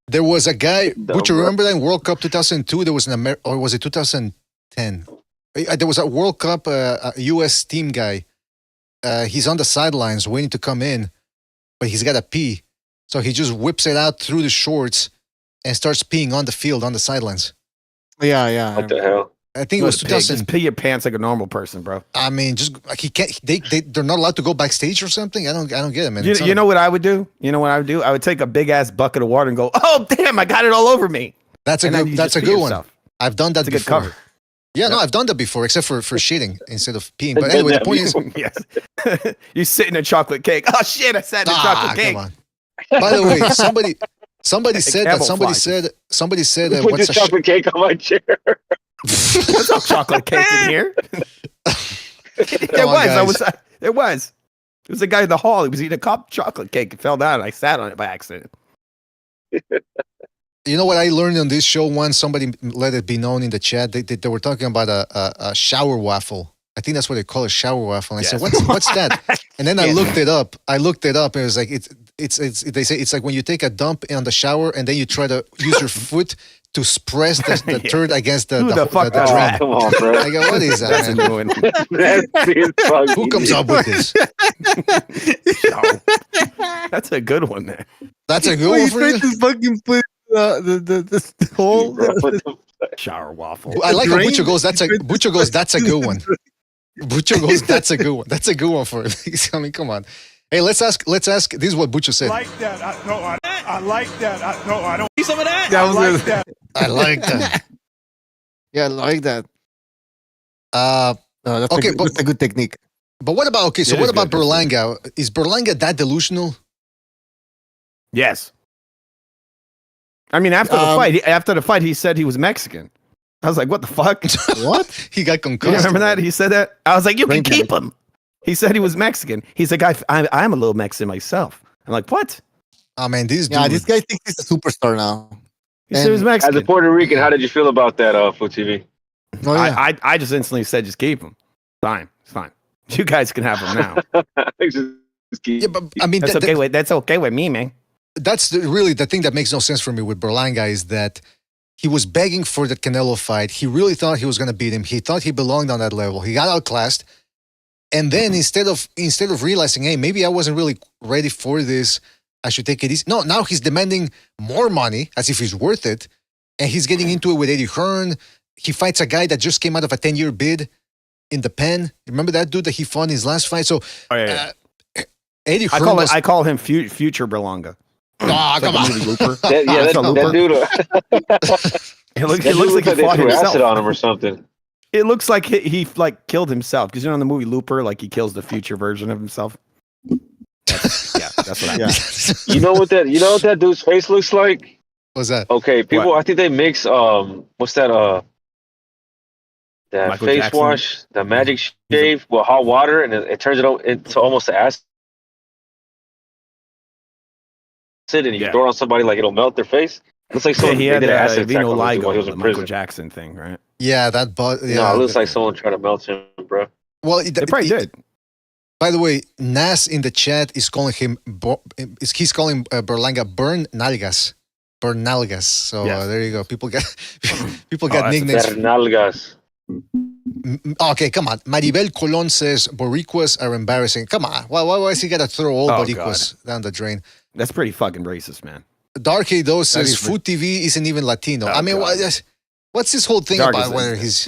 There was a guy. Would you remember that in World Cup 2002? There was or was it 2010? There was a World Cup a U.S. team guy. He's on the sidelines waiting to come in, but he's got to pee, so he just whips it out through the shorts and starts peeing on the field on the sidelines. Yeah. What the hell? I think it was 2000. Just pee your pants like a normal person, bro. I mean, just like he can't. They're not allowed to go backstage or something. I don't get it, man. You know what I would do? I would take a big ass bucket of water and go, "Oh damn, I got it all over me." That's a good one. I've done that before. Good cover. Yeah, no, I've done that before, except for shitting instead of peeing. But anyway, the point is, yes, you sit in a chocolate cake. Oh shit, I sat in a chocolate cake. Come on. By the way, somebody said that. Somebody said that. Put the chocolate cake on my chair. There's no chocolate cake in here. There was. It was a guy in the hall. He was eating a cup of chocolate cake and fell down. And I sat on it by accident. You know what I learned on this show once? Somebody let it be known in the chat. They were talking about a shower waffle. I think that's what they call a shower waffle. And I said, what's that? And then I looked it up. And it was like they say it's like when you take a dump in the shower and then you try to use your foot to press the turd against the drum. Come on, bro. I go, what is that? That's Man? annoying. Who comes up with this? That's a good one there. That's a good one for you? This fucking place, the whole shower waffle. I like how Bucho goes. That's a good one. Bucho goes. That's a good one. That's a good one for it. I mean, come on. Hey, let's ask. This is what Bucho said. I like that. I like that. I don't See some of that? I like that. I like that. Yeah, I like that. That's okay, that's a good technique. But what about It what is about good. Berlanga? Is Berlanga that delusional? Yes. I mean, after the fight, he said he was Mexican. I was like, what the fuck? What? He got You concussed. remember that? He said that? I was like, you can keep him. He said he was Mexican. He's like, I'm a little Mexican myself. I'm like, what? Oh man, this guy thinks he's a superstar now. He said he was Mexican. As a Puerto Rican, how did you feel about that, Full TV? Oh, yeah. I just instantly said, just keep him. Fine. It's fine. You guys can have him now. Yeah, but I mean, that's okay with me, man. That's really the thing that makes no sense for me with Berlanga is that he was begging for the Canelo fight. He really thought he was going to beat him. He thought he belonged on that level. He got outclassed. And then instead of realizing, hey, maybe I wasn't really ready for this, I should take it easy. No, now he's demanding more money as if he's worth it. And he's getting into it with Eddie Hearn. He fights a guy that just came out of a 10-year bid in the pen. Remember that dude that he fought in his last fight? So Eddie Hearn I call him future Berlanga. Oh, come on. That dude. It looks like he fought himself. Acid on him or something. It looks like he like killed himself because in the movie Looper, like he kills the future version of himself. That's what I mean. You know what that dude's face looks like? What's that? Okay, people. I think they mix what's that that Michael face Jackson. wash, the magic shave with hot water, and it turns it into almost acid. And you throw it on somebody like it'll melt their face. Looks like someone he they had did an acid attack Vino on him while he was Ligo, in the Michael prison. Jackson thing, right? Yeah, that No, it looks like someone tried to melt him, bro. Well, They probably did. By the way, Nas in the chat is calling him. He's calling Berlanga Burn Nalgas. Burn Nalgas. So Yes. there you go. People got that's nicknames. Bernalgas. Okay, come on. Maribel Colon says Boricuas are embarrassing. Come on. Why is he got to throw all Boricuas down the drain? That's pretty fucking racist, man. Dark Eido says Food TV isn't even Latino. I mean, what's this whole thing about whether he's...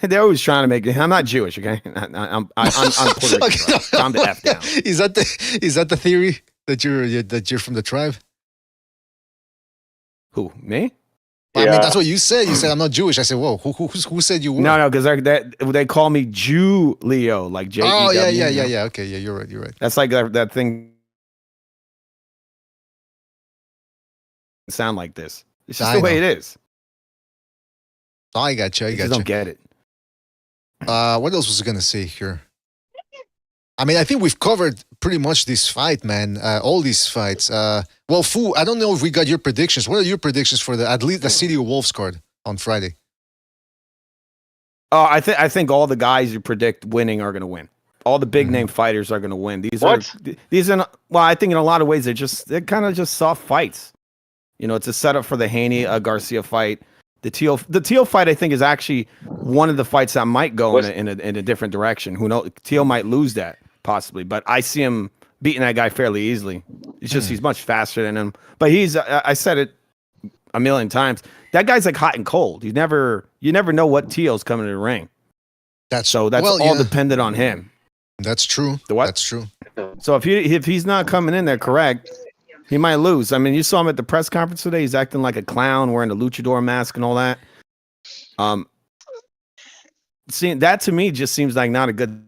They're always trying to make it. I'm not Jewish, okay? I'm Puerto Rican. Okay, no, Calm the F down. Is that the theory that you're from the tribe? Who, me? I mean, that's what you said. You said I'm not Jewish. I said, whoa, who said you were? No, because they call me Jew-Leo, like J. Oh yeah. Okay, yeah, you're right. That's like that thing. Sound like this. It's just the way it is. I got you. I don't get it. What else was I gonna say here? I mean, I think we've covered pretty much this fight, man. All these fights. Well, Fu, I don't know if we got your predictions. What are your predictions for at least the City of Wolves card on Friday? Oh, I think all the guys you predict winning are going to win. All the big name fighters are going to win. These are well, I think in a lot of ways they're kind of just soft fights. You know, it's a setup for the Haney Garcia fight. The Teal fight, I think, is actually one of the fights that might go in a different direction. Who knows? Teal might lose that possibly, but I see him beating that guy fairly easily. It's just he's much faster than him. But he's I said it a million times. That guy's like hot and cold. You never know what Teal's coming to the ring. That's all dependent on him. That's true. The what? That's true. So if he's not coming in there correct, he might lose. I mean, you saw him at the press conference today. He's acting like a clown, wearing a luchador mask and all that. Seeing that to me just seems like not a good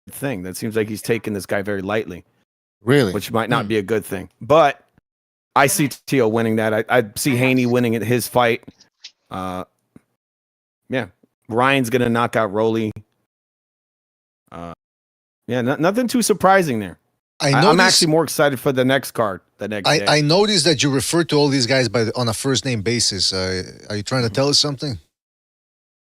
thing. That seems like he's taking this guy very lightly. Really? Which might not be a good thing. But I see Teal winning that. I see Haney winning his fight. Yeah. Ryan's going to knock out Rolly. Nothing too surprising there. I'm actually more excited for the next card. I noticed that you refer to all these guys on a first name basis. Are you trying to tell us something?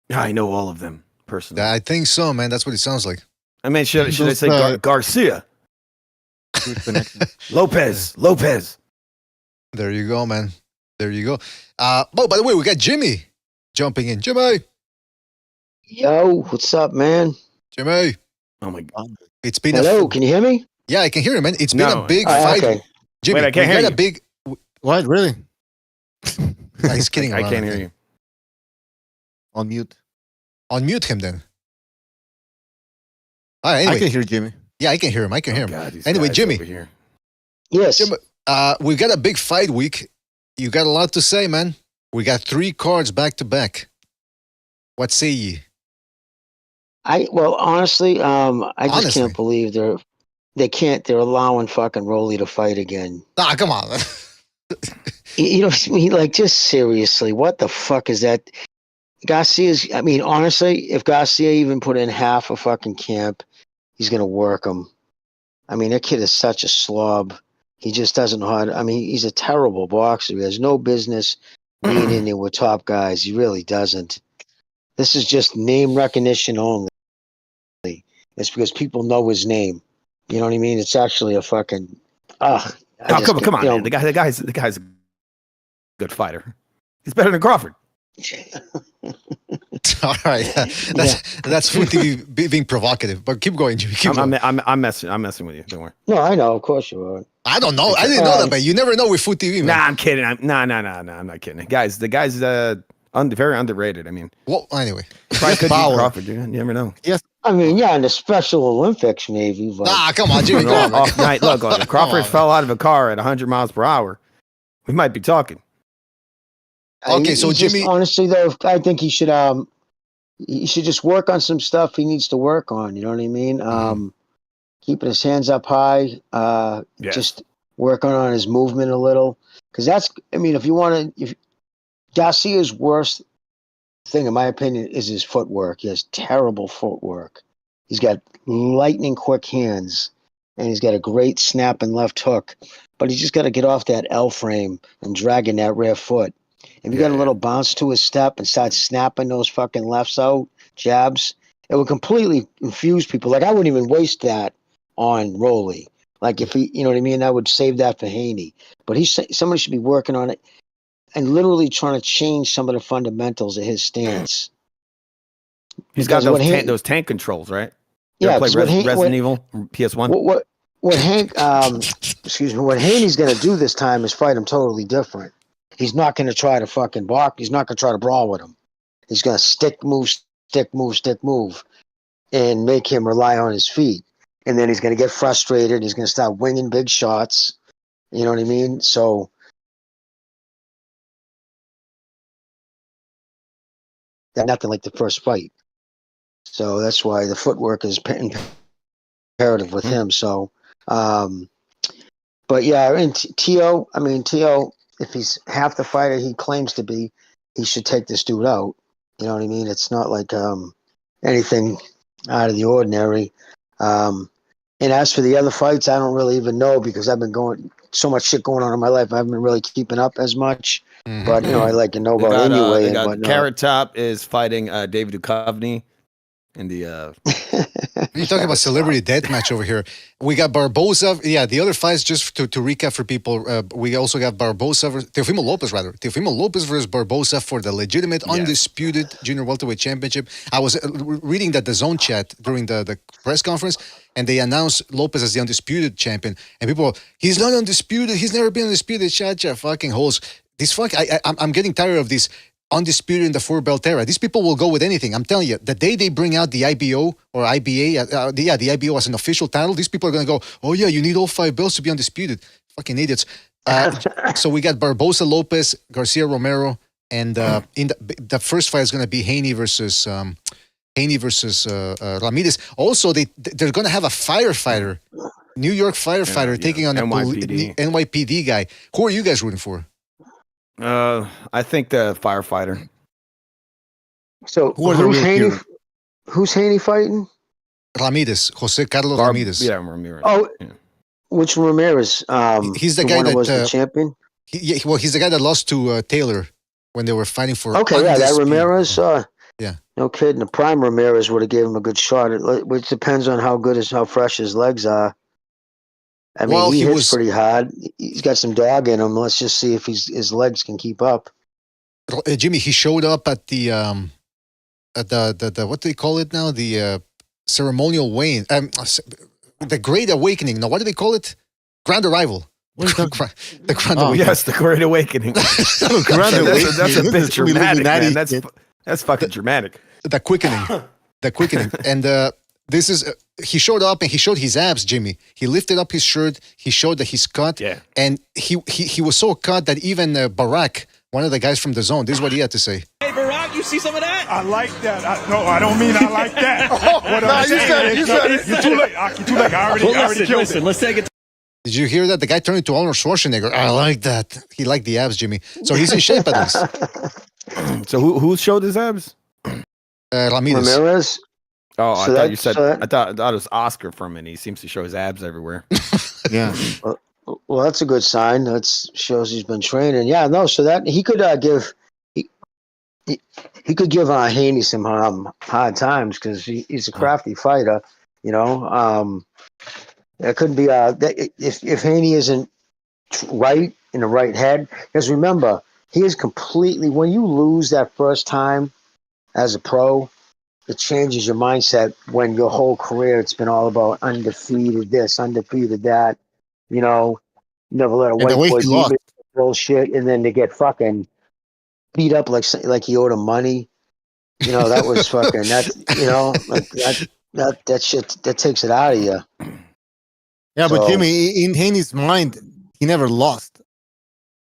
Yeah, I know all of them personally. I think so, man. That's what it sounds like. I mean, should I say Garcia? Lopez. There you go, man. There you go. Oh, by the way, we got Jimmy jumping in. Jimmy. Yo, what's up, man? Jimmy. Oh my God. It's been Hello, can you hear me? Yeah, I can hear you, man. It's been a big fight. Okay. Jimmy, wait, I can't hear you. A big... What? Really? He's kidding around. I can't hear you. On mute. Unmute him then. All right, anyway. I can hear Jimmy. Yeah, I can hear him. I can hear him. God, anyway, Jimmy. Yes. Jimmy, we got a big fight week. You got a lot to say, man. We got 3 cards back to back. What say ye? Honestly, I just can't believe they're allowing fucking Rolly to fight again. Ah, come on. You know, like, just seriously, what the fuck is that? I mean, honestly, if Garcia even put in half a fucking camp, he's going to work him. I mean, that kid is such a slob. He just doesn't know how to, I mean, he's a terrible boxer. He has no business being in there with top guys. He really doesn't. This is just name recognition only. It's because people know his name. You know what I mean? It's actually a fucking, come on, man. The guy's a good fighter. He's better than Crawford. All right, that's Food TV being provocative. But keep going, Jimmy. Keep going. I'm messing with you. Don't worry. No, I know. Of course you are. I don't know. I didn't know that, but you never know with Food TV, man. Nah, I'm kidding. I'm not kidding. The guy's very underrated. I mean, well, anyway, probably could beat Crawford, dude. You never know. Yes. I mean, yeah, in the Special Olympics, maybe. But... come on, Jimmy. Off night. Look, if Crawford fell out of a car at 100 miles per hour, we might be talking. Okay, so Jimmy, honestly though, I think he should just work on some stuff he needs to work on. You know what I mean? Keeping his hands up high, just working on his movement a little. Because I mean, if Garcia's worst thing, in my opinion, is his footwork. He has terrible footwork. He's got lightning quick hands, and he's got a great snap and left hook. But he's just got to get off that L frame and dragging that rear foot. If you got a little bounce to his step and start snapping those fucking lefts out, jabs, it would completely confuse people. Like, I wouldn't even waste that on Rolly. Like, if he, you know what I mean, I would save that for Haney. But somebody should be working on it. and literally trying to change some of the fundamentals of his stance. He's got those tank controls, right? Yeah, play Resident Evil PS1. What Hank, excuse me, what Haney's going to do this time is fight him totally different. He's not going to try to fucking block. He's not going to try to brawl with him. He's going to stick, move, and make him rely on his feet. And then he's going to get frustrated. He's going to start winging big shots. You know what I mean? So that's nothing like the first fight. So that's why the footwork is imperative with him. So, but yeah, and T.O., if he's half the fighter he claims to be, he should take this dude out. You know what I mean? It's not like anything out of the ordinary. And as for the other fights, I don't really even know because I've been so much shit going on in my life. I haven't been really keeping up as much. Mm-hmm. But, I like to know about anyway. Carrot Top is fighting David Duchovny in the You're talking about celebrity deathmatch over here. We got Barboza. Yeah, the other fights, just to recap for people, we also got Barboza Teofimo Lopez versus Barboza for the legitimate, undisputed junior welterweight championship. I was reading that the zone chat during the press conference, and they announced Lopez as the undisputed champion. And people, he's not undisputed. He's never been undisputed. Shut your fucking holes. I'm getting tired of this. Undisputed in the 4-belt era. These people will go with anything. I'm telling you, the day they bring out the IBO or IBA, the IBO as an official title, these people are going to go, oh yeah, you need all 5 belts to be undisputed. Fucking idiots. So we got Barboza, Lopez, Garcia, Romero, and in the first fight is going to be Haney versus Ramirez. Also, they're going to have a firefighter, New York firefighter taking on NYPD guy. Who are you guys rooting for? I think the firefighter. So who's Haney fighting? Ramirez, Jose Carlos Ramirez. Yeah, Ramirez. Oh, which Ramirez? He's the guy that was the champion. He's the guy that lost to Taylor when they were fighting for. Okay, that Ramirez. Yeah, no kidding. The prime Ramirez would have gave him a good shot. Which depends on how fresh his legs are. I mean, he hits pretty hard. He's got some dog in him. Let's just see if his legs can keep up. Jimmy, he showed up at the what do they call it now? The ceremonial weighing, the Great Awakening. Now, what do they call it? Grand Arrival. The Grand Awakening. Yes, the Great Awakening. That's a bit dramatic, man. That's fucking dramatic. The quickening, and this is. He showed up and he showed his abs, Jimmy. He lifted up his shirt. He showed that he's cut. Yeah. And he was so cut that even Barack, one of the guys from the zone, this is what he had to say. Hey, Barack, you see some of that? I like that. No, I don't mean I like that. What I'm saying is, you're too late. You're too late. I already killed it. Let's take it. Did you hear that? The guy turned into Arnold Schwarzenegger. I like that. He liked the abs, Jimmy. So he's in shape at least. So who showed his abs? Ramirez. Oh, I thought you said. I thought it was Oscar for a minute. He seems to show his abs everywhere. Yeah. Well, that's a good sign. That shows he's been training. Yeah, no. So that he could give he could give Haney some hard times because he's a crafty fighter. It couldn't be if Haney isn't right in the right head. Because remember, he is completely. When you lose that first time as a pro, it changes your mindset when your whole career it's been all about undefeated this, undefeated that. Never let a white boy beat bullshit, and then to get fucking beat up like he owed him money. That was fucking that shit that takes it out of you. Yeah, but Jimmy, in Haney's mind, he never lost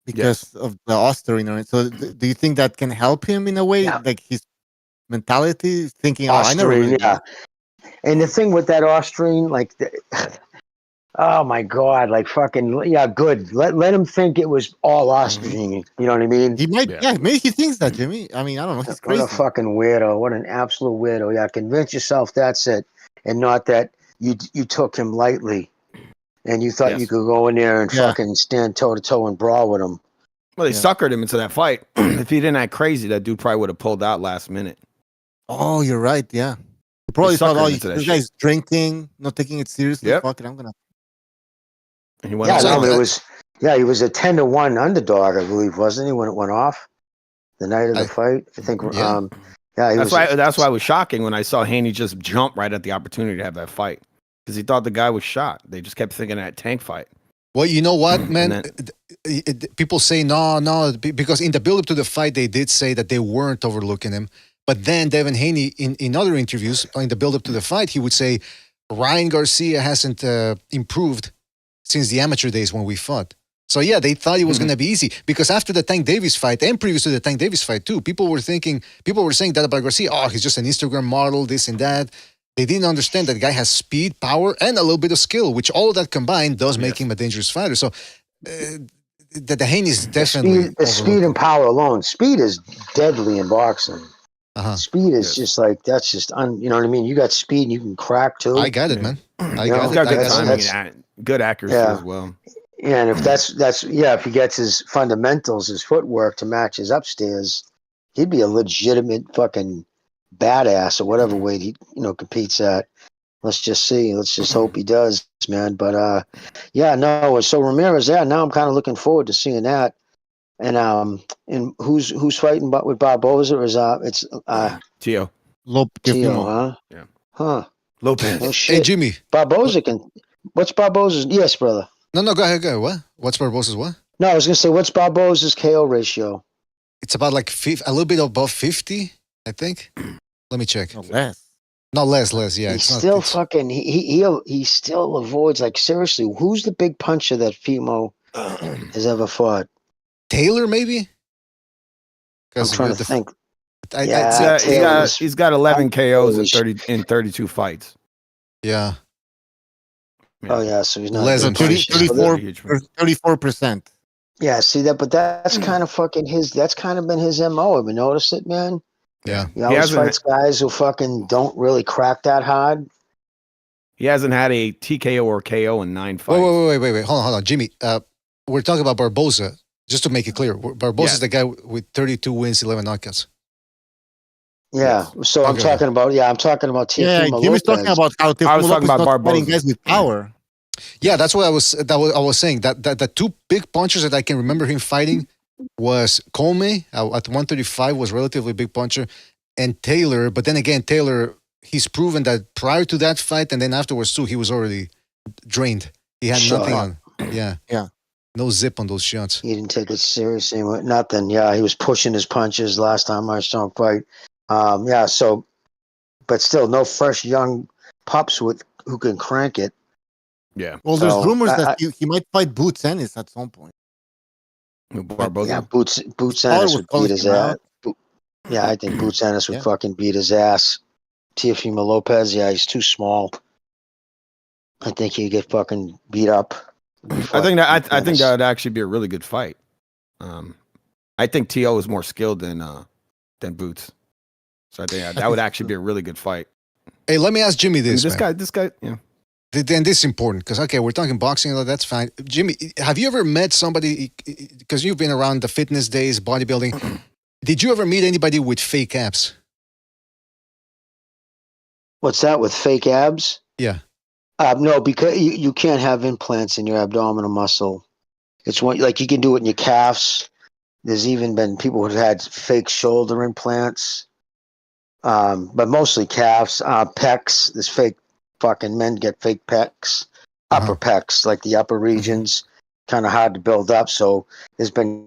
because of the Ostarine. Right? So do you think that can help him in a way, like his mentality, thinking, I never really. Yeah. And the thing with that Ostarine, oh my God, good. Let him think it was all Ostarine. You know what I mean? He might, maybe he thinks that, Jimmy. I mean, I don't know. He's crazy. What a fucking weirdo. What an absolute weirdo. Yeah, convince yourself that's it, and not that you took him lightly, and you thought you could go in there and fucking stand toe to toe and brawl with him. Well, they suckered him into that fight. If he didn't act crazy, that dude probably would have pulled out last minute. Oh, you're right. Yeah. He probably thought, this guy's drinking, not taking it seriously. Fuck it, I'm gonna. It Yeah, he was a 10-1 underdog, I believe, wasn't he, when it went off the night of the fight? I think. Yeah. Yeah, that's why it was shocking when I saw Haney just jump right at the opportunity to have that fight because he thought the guy was shot. They just kept thinking that tank fight. Well, you know what, man? People say no, because in the build-up to the fight, they did say that they weren't overlooking him. But then Devin Haney, in other interviews, in the build-up to the fight, he would say Ryan Garcia hasn't improved since the amateur days when we fought. So yeah, they thought it was going to be easy because after the Tank Davis fight and previous to the Tank Davis fight too, people were saying that about Garcia. Oh, he's just an Instagram model, this and that. They didn't understand that the guy has speed, power, and a little bit of skill, which all of that combined does make him a dangerous fighter. So the Haney is definitely the speed and power alone. Speed is deadly in boxing. Speed is just like that's just you know what I mean. You got speed, and you can crack too. I got it, man. I got got good timing, good accuracy as well. Yeah, and if if he gets his fundamentals, his footwork to match his upstairs, he'd be a legitimate fucking badass or whatever weight he competes at. Let's just see. Let's just hope he does, man. But so Ramirez, now I'm kind of looking forward to seeing that. And who's fighting with Barboza? Is it's Tio. Tio, huh? Yeah. Huh. Lopez. Oh, shit. Hey, Jimmy. Barboza what's Barboza's? Yes, brother. No, go ahead. What? What's Barboza's what? No, I was gonna say, what's Barboza's KO ratio? It's about like a little bit above 50, I think. Let me check. Less. Not less. Yeah, He's still fucking. He still avoids. Like, seriously, who's the big puncher that Fimo has ever fought? Taylor, maybe. I'm trying to think. He's got 11 KOs in 32 fights. Yeah. Oh yeah, so he's not less than 34%. Yeah, see that, but that's kind of fucking his. That's kind of been his MO. Have you noticed it, man? Yeah. He always fights guys who fucking don't really crack that hard. He hasn't had a TKO or KO in 9 fights. Wait. Hold on. Jimmy, we're talking about Barboza. Just to make it clear, Barboza is the guy with 32 wins, 11 knockouts. Yeah, so I'm talking about Teofimo Yeah, Jimmy's talking about how I was talking about Barboza. Guys with power. Yeah, that's what I was saying. That the two big punchers that I can remember him fighting was Comey at 135 was relatively big puncher, and Taylor. But then again, Taylor, he's proven that prior to that fight and then afterwards too, he was already drained. He had nothing on. Yeah. No zip on those shots. He didn't take it seriously. Nothing. Yeah, he was pushing his punches last time I saw him fight. So, but still, no fresh young pups who can crank it. Yeah. Well, there's rumors that he might fight Boots Ennis at some point. Barboza? Yeah, Boots Ennis would beat his ass. Yeah, I think Boots Ennis would fucking beat his ass. Teofimo Lopez, he's too small. I think he'd get fucking beat up. I think that would actually be a really good fight. I think T.O. is more skilled than Boots. So I think that would actually be a really good fight. Hey, let me ask Jimmy this. This guy, yeah. Then this is important because we're talking boxing, that's fine. Jimmy, have you ever met somebody? Because you've been around the fitness days, bodybuilding. Did you ever meet anybody with fake abs? What's that, with fake abs? Yeah. No, because you can't have implants in your abdominal muscle. It's like you can do it in your calves. There's even been people who've had fake shoulder implants, but mostly calves, pecs. There's fake fucking men get fake pecs, upper pecs, like the upper regions, kind of hard to build up. So there's been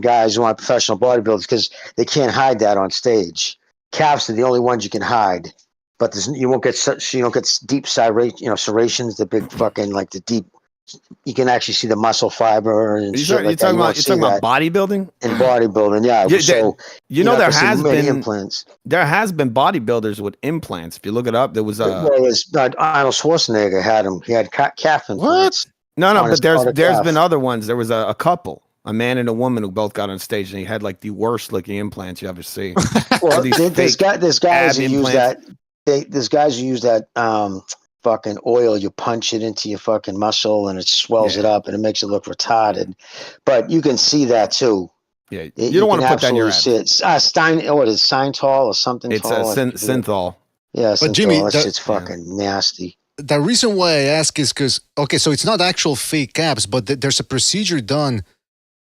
guys who aren't professional bodybuilders because they can't hide that on stage. Calves are the only ones you can hide. But you don't get deep serrations, the big fucking like the deep. You can actually see the muscle fiber and shit like that. You're talking about bodybuilding? In bodybuilding, yeah. So there has been implants. There has been bodybuilders with implants. If you look it up, there was Arnold Schwarzenegger had them. He had calf implants. No, but there's been other ones. There was a couple. A man and a woman who both got on stage and he had like the worst looking implants you ever see. Well, there's guys who use that. There's guys who use that fucking oil. You punch it into your fucking muscle and it swells it up and it makes it look retarded. But you can see that too. Yeah, you don't want to put that in your abs. It's what is Synthol or something? It's Synthol. Yeah, but Jimmy, it's fucking nasty. the reason why I ask is because, okay, so it's not actual fake abs, but there's a procedure done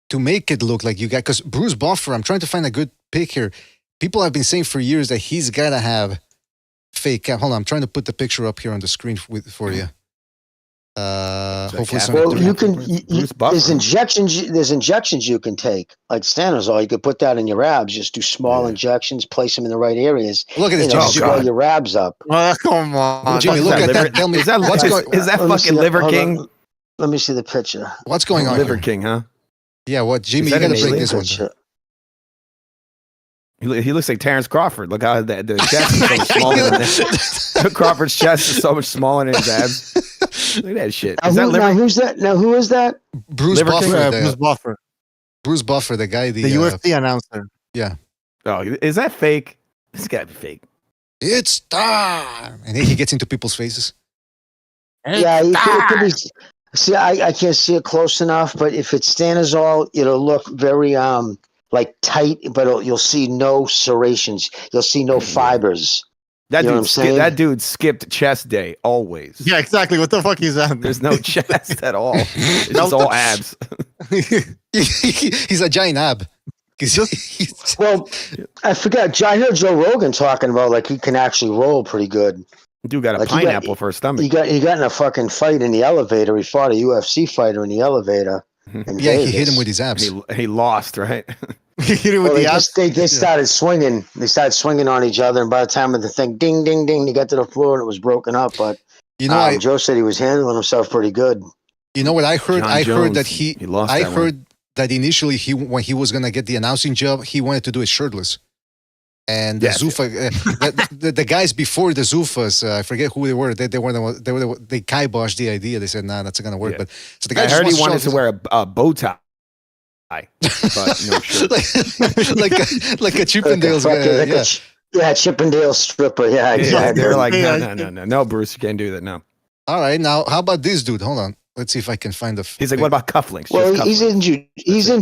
to make it look like you got, because Bruce Buffer, I'm trying to find a good pic here. People have been saying for years that he's got to have fake abs. Hold on, I'm trying to put the picture up here on the screen for you. Hopefully, well, you can. There's injections you can take, like stanozol. You could put that in your abs. Just do small injections, place them in the right areas. Look at this, Jimmy. Swell your abs up. Oh, come on, Jimmy. Look at that. Tell me, is that fucking Liver King? Let me see the picture. What's going on? Liver here? King, huh? Yeah. What, Jimmy? You got to break this one. He looks like Terrence Crawford. Look how the chest is so much smaller than this. Crawford's chest is so much smaller than his abs. Look at that shit. Who's that? Now, who is that? Bruce Buffer. Bruce Buffer. Bruce Buffer, the guy, the UFC announcer. Yeah. Oh, is that fake? This got to be fake. It's time. And then he gets into people's faces. Yeah, it could be. See, I can't see it close enough, but if it's stanozol, it'll look very like tight, but you'll see no serrations. You'll see no fibers. That dude skipped chest day always. Yeah, exactly. What the fuck is that? There's no chest at all. It's just all abs. He's a giant ab. Well, I forgot. I heard Joe Rogan talking about like he can actually roll pretty good. Dude got a pineapple for a stomach. He got in a fucking fight in the elevator. He fought a UFC fighter in the elevator. Yeah, he hit him with his abs. He lost, right? He hit him with the abs. They started swinging. They started swinging on each other, and by the time of the thing, ding, ding, ding, they got to the floor and it was broken up. But Joe said he was handling himself pretty good. You know what I heard? I heard that initially when he was gonna get the announcing job, he wanted to do it shirtless. And the Zuffa, the guys before the Zufas, I forget who they were. They kiboshed the idea. They said, "Nah, that's not gonna work." But so the guy I heard he wanted to wear a bow tie, but no shirt. like a Chippendales guy. Yeah, Chippendale stripper. Yeah, exactly. They're like, no, Bruce, you can't do that. No. All right, now how about this dude? Hold on, let's see if I can find the. He's like, what about cufflinks? Well, he's in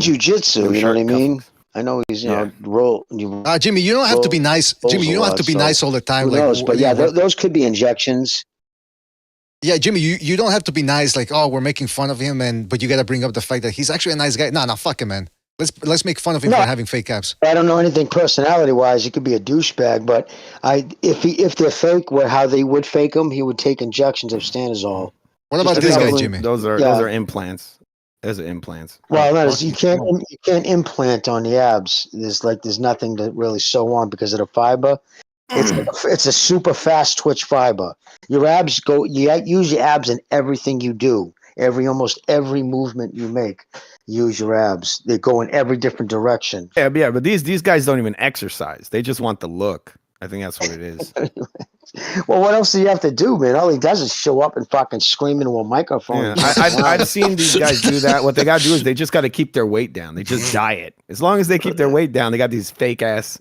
jiu-jitsu. You know what I mean? I know he's roll. Jimmy, you don't have to be nice. Jimmy, you don't have to be nice all the time. Who knows? But those could be injections. Yeah, Jimmy, you don't have to be nice. Like, oh, we're making fun of him, but you got to bring up the fact that he's actually a nice guy. No, fuck him, man. Let's make fun of him for having fake abs. I don't know anything personality-wise. He could be a douchebag, but if they're fake, how they would fake him, he would take injections of stanozol. What about this guy, Jimmy? Those are implants. Those are implants. Well, you can't implant on the abs. There's nothing to really sew on because of the fiber. It's a super fast twitch fiber. Your abs you use your abs in everything you do. Almost every movement you make, use your abs. They go in every different direction. Yeah, but these guys don't even exercise. They just want the look. I think that's what it is. Well, what else do you have to do, man? All he does is show up and fucking scream into a microphone. Yeah. I've seen these guys do that. What they got to do is they just got to keep their weight down. They just diet. As long as they keep their weight down, they got these fake ass.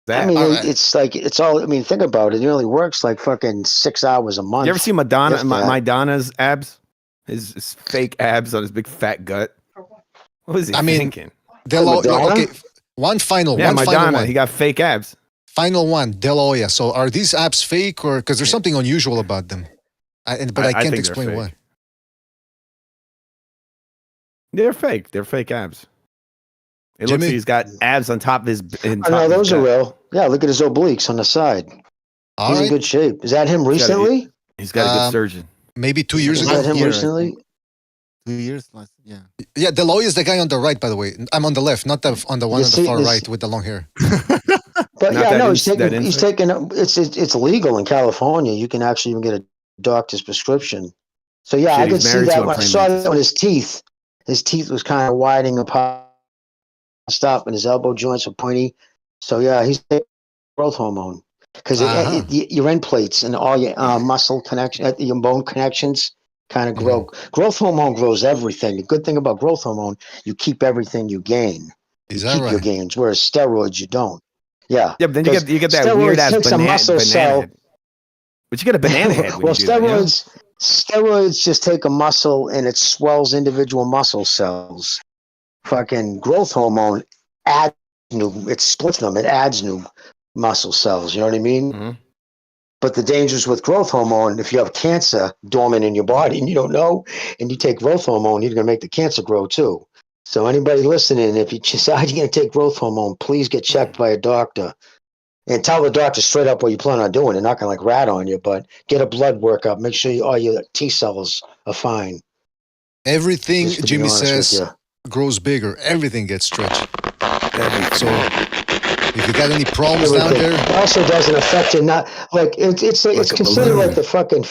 I mean, it's like it's all. I mean, think about it. It only works like fucking 6 hours a month. You ever see Madonna's abs? His fake abs on his big fat gut. What was he thinking? Okay, one final Madonna. one. He got fake abs. Final one, De La Hoya. So are these abs fake or because there's something unusual about them? I can't explain why. They're fake. They're fake abs. It looks like he's got abs on top of his. No, those are real. Yeah, look at his obliques on the side. He's in good shape. Is that him recently? He's got a good surgeon. Maybe 2 years ago. Is that him recently? 2 years last, yeah. Yeah, De La Hoya is the guy on the right, by the way. I'm on the left, not on the one on the far right with the long hair. But he's taking. It's legal in California. You can actually even get a doctor's prescription. So yeah, I could see that when I saw that on his teeth. His teeth was kind of widening apart, and his elbow joints were pointy. So yeah, he's taking growth hormone because your end plates and all your muscle connection, your bone connections kind of grow. Growth hormone grows everything. The good thing about growth hormone, you keep everything you gain. You keep your gains, whereas steroids you don't. Yeah. Yeah, but then you get that weird ass banana head. But you get a banana head. Well, steroids just take a muscle and it swells individual muscle cells. Fucking growth hormone it splits them. It adds new muscle cells. You know what I mean? Mm-hmm. But the dangers with growth hormone, if you have cancer dormant in your body and you don't know, and you take growth hormone, you're going to make the cancer grow too. So anybody listening, if you decide you're going to take growth hormone, please get checked by a doctor. And tell the doctor straight up what you plan on doing. They're not going to like rat on you, but get a blood workup. Make sure all your T cells are fine. Everything, Jimmy says, grows bigger. Everything gets stretched. So if you got any problems down there, it also doesn't affect you. Not like it's considered like the fucking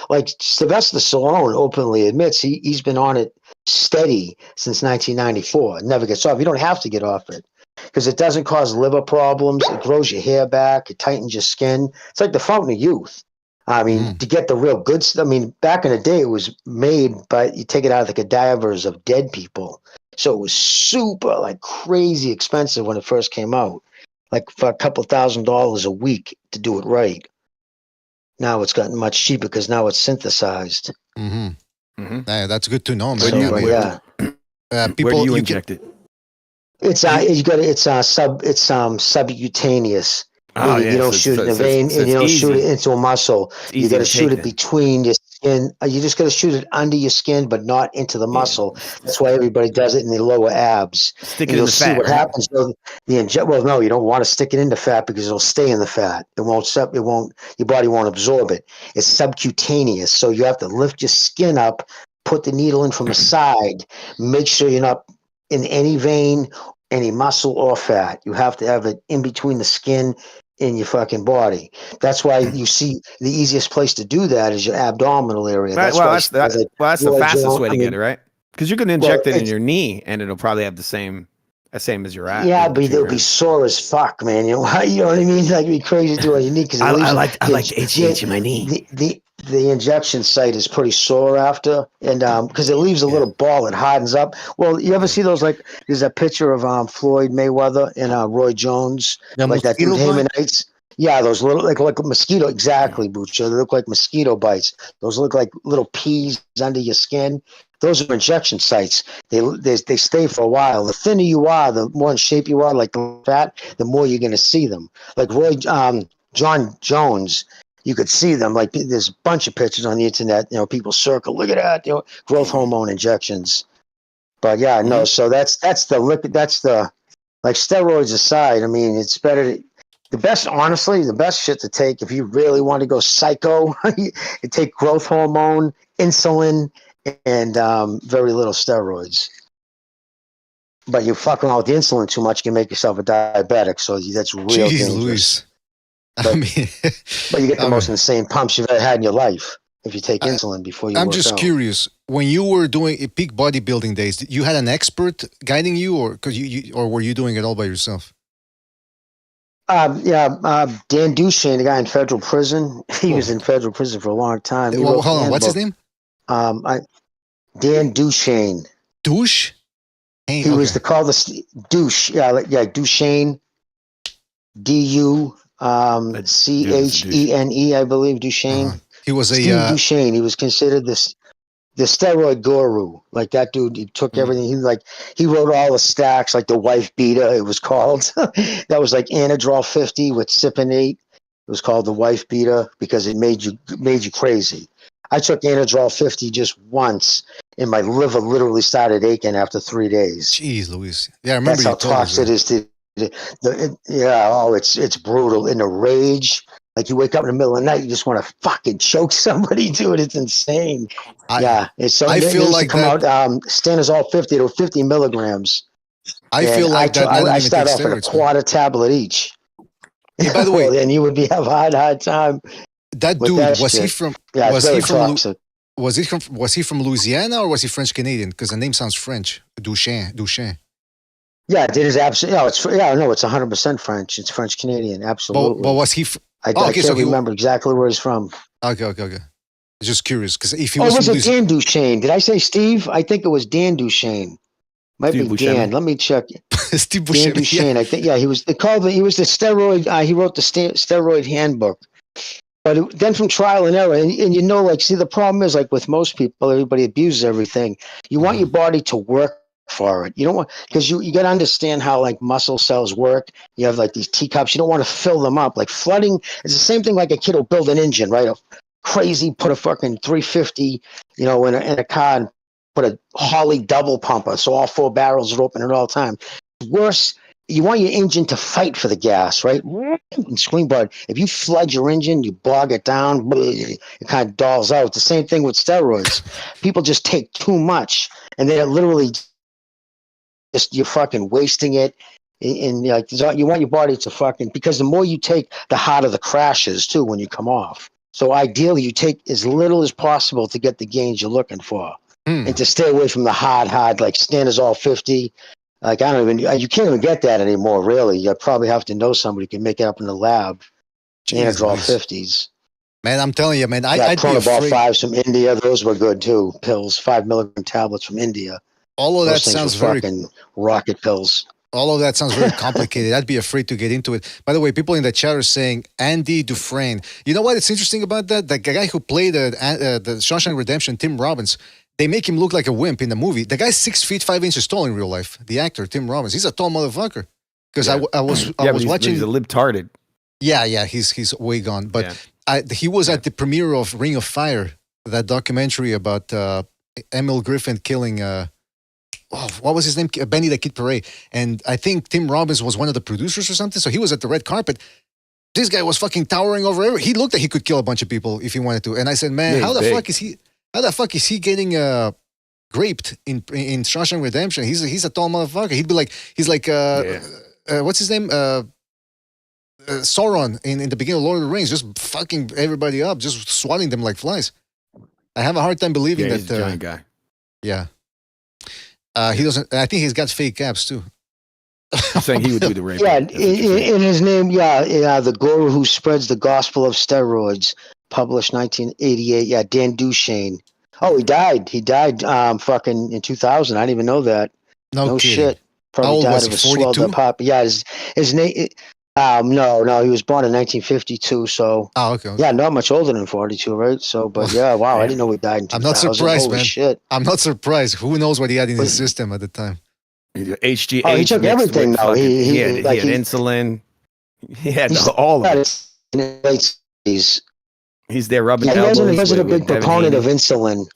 like Sylvester Stallone openly admits he's been on it steady since 1994. It never gets off. You don't have to get off it because it doesn't cause liver problems. It grows your hair back. It tightens your skin. It's like the fountain of youth. I mean, to get the real good stuff. I mean, back in the day, it was made, but you take it out of the cadavers of dead people. So it was super, like, crazy expensive when it first came out. Like, for a couple $1,000s a week to do it right. Now it's gotten much cheaper because now it's synthesized. That's good to know, man. So, people, where do you inject it? It's subcutaneous. Oh, you don't shoot it in a vein, and you don't shoot it into a muscle. You got to shoot it between your skin. You just got to shoot it under your skin, but not into the muscle. That's why everybody does it in the lower abs. Stick it in the fat. See what happens. So well, no, you don't want to stick it in the fat because it'll stay in the fat. It won't. Your body won't absorb it. It's subcutaneous, so you have to lift your skin up, put the needle in from the side, make sure you're not in any vein, any muscle or fat. You have to have it in between the skin in your fucking body. That's why you see the easiest place to do that is your abdominal area. Right, that's the fastest way to get it, right? Because you can inject it in your knee, and it'll probably have the same as your ass. Yeah, but it'll be sore as fuck, man. You know what I mean? Like, it'd be crazy to do it on your knee. Because I like the HGH in my knee. The injection site is pretty sore after, and because it leaves a little ball, it hardens up. Well, you ever see those, like, there's a picture of Floyd Mayweather and Roy Jones, like that dude Haymanites. Yeah, those little like mosquito, exactly, Bucha. They look like mosquito bites. Those look like little peas under your skin. Those are injection sites. They stay for a while. The thinner you are, the more in shape you are, like the fat, the more you're going to see them. Like John Jones, you could see them. Like, there's a bunch of pictures on the internet. You know, people circle. Look at that. You know, growth hormone injections. But yeah, no. So that's the liquid. That's the, like, steroids aside. I mean, it's better. The best shit to take if you really want to go psycho, you take growth hormone, insulin, and very little steroids. But you fuck around with the insulin too much, you can make yourself a diabetic. So that's real dangerous. Louis. But, but you get the most insane pumps you've ever had in your life if you take insulin before you. I'm just curious. When you were doing peak bodybuilding days, you had an expert guiding you, or or were you doing it all by yourself? Dan Duchesne, the guy in federal prison. He was in federal prison for a long time. Hold on, what's his name? Dan Duchesne. Douche? He was the douche. Yeah, Duchesne. Duchene, I believe. Duchesne. He was Steve Duchesne. He was considered the steroid guru. Like, that dude, he took everything. He wrote all the stacks, like the wife beater, it was called. That was like Anadrol 50 with Cypionate. It was called the wife beater because it made you crazy. I took Anadrol 50 just once, and my liver literally started aching after 3 days. Jeez, Louise. Yeah, I remember. That's how toxic it is to. It's brutal. In a rage, like, you wake up in the middle of the night, you just want to fucking choke somebody, dude. It's insane. I feel like come out Stanozol 50 to 50 milligrams. I feel like I start off at a quarter tablet each. Hey, by the way, then you would have a hard time. That dude, was he from? Yeah, Was he from Louisiana, or was he French Canadian? Because the name sounds French. Duchesne. Yeah, it is absolutely. It's 100% French. It's French Canadian, absolutely. But was he? I can't remember exactly where he's from. Okay. Just curious, because if he was it Dan Duchesne? Did I say Steve? I think it was Dan Duchesne. Might be Dan. Let me check. Steve Dan Duchesne. I think. Yeah, he was. He was the steroid. He wrote the steroid handbook. But then from trial and error, and the problem is, like with most people, everybody abuses everything. You want your body to work for it. You don't want, because you got to understand how like muscle cells work. You have like these teacups. You don't want to fill them up. Like flooding is the same thing like a kid will build an engine, right? Put a fucking 350, in a car and put a Harley double pumper, so all 4 barrels are open at all time. Worse, you want your engine to fight for the gas, right? In Screenboard, if you flood your engine, you bog it down, it kind of dulls out. The same thing with steroids. People just take too much, and they're literally you're fucking wasting it. And like you want your body to fucking, because the more you take, the harder the crash is too when you come off. So ideally, you take as little as possible to get the gains you're looking for, and to stay away from the hard, like Stanozol 50. Like you can't even get that anymore. Really, you probably have to know somebody who can make it up in the lab. Stanozol 50s. Man, I'm telling you, man, I'd be afraid. 5s from India, those were good too. Pills, 5 milligram tablets from India. All of that sounds very fucking rocket pills. All of that sounds very complicated. I'd be afraid to get into it. By the way, people in the chat are saying Andy Dufresne. You know what? It's interesting about that. The guy who played the Shawshank Redemption, Tim Robbins, they make him look like a wimp in the movie. The guy's 6 feet 5 inches tall in real life. The actor, Tim Robbins, he's a tall motherfucker. Because I was watching. He's a libtarded. Yeah, he's way gone. But he was at the premiere of Ring of Fire, that documentary about Emil Griffin killing. What was his name? Benny the Kid Paret. And I think Tim Robbins was one of the producers or something. So he was at the red carpet. This guy was fucking towering over everyone. He looked like he could kill a bunch of people if he wanted to. And I said, man, how the fuck is he getting raped in Shawshank Redemption? He's a tall motherfucker. He's like what's his name? Sauron in the beginning of Lord of the Rings, just fucking everybody up, just swatting them like flies. I have a hard time believing that. He's a giant guy. Yeah. He doesn't. I think he's got fake abs too. I'm saying he would do the rape. Yeah, in his name, the guru who spreads the gospel of steroids, published 1988. Yeah, Dan Duchesne. Oh, he died. He died fucking in 2000. I didn't even know that. No shit. Probably died of a swelled up heart. Yeah, his name. No, he was born in 1952. So. Oh, okay. Yeah, not much older than 42, right? So, but yeah, wow, I didn't know he died in 2000. I'm not surprised, Holy man. Shit. I'm not surprised. Who knows what he had in his system at the time? HGH. Oh, he took everything though. He had insulin. He had all of it. He's there rubbing elbows. He wasn't a big proponent of insulin.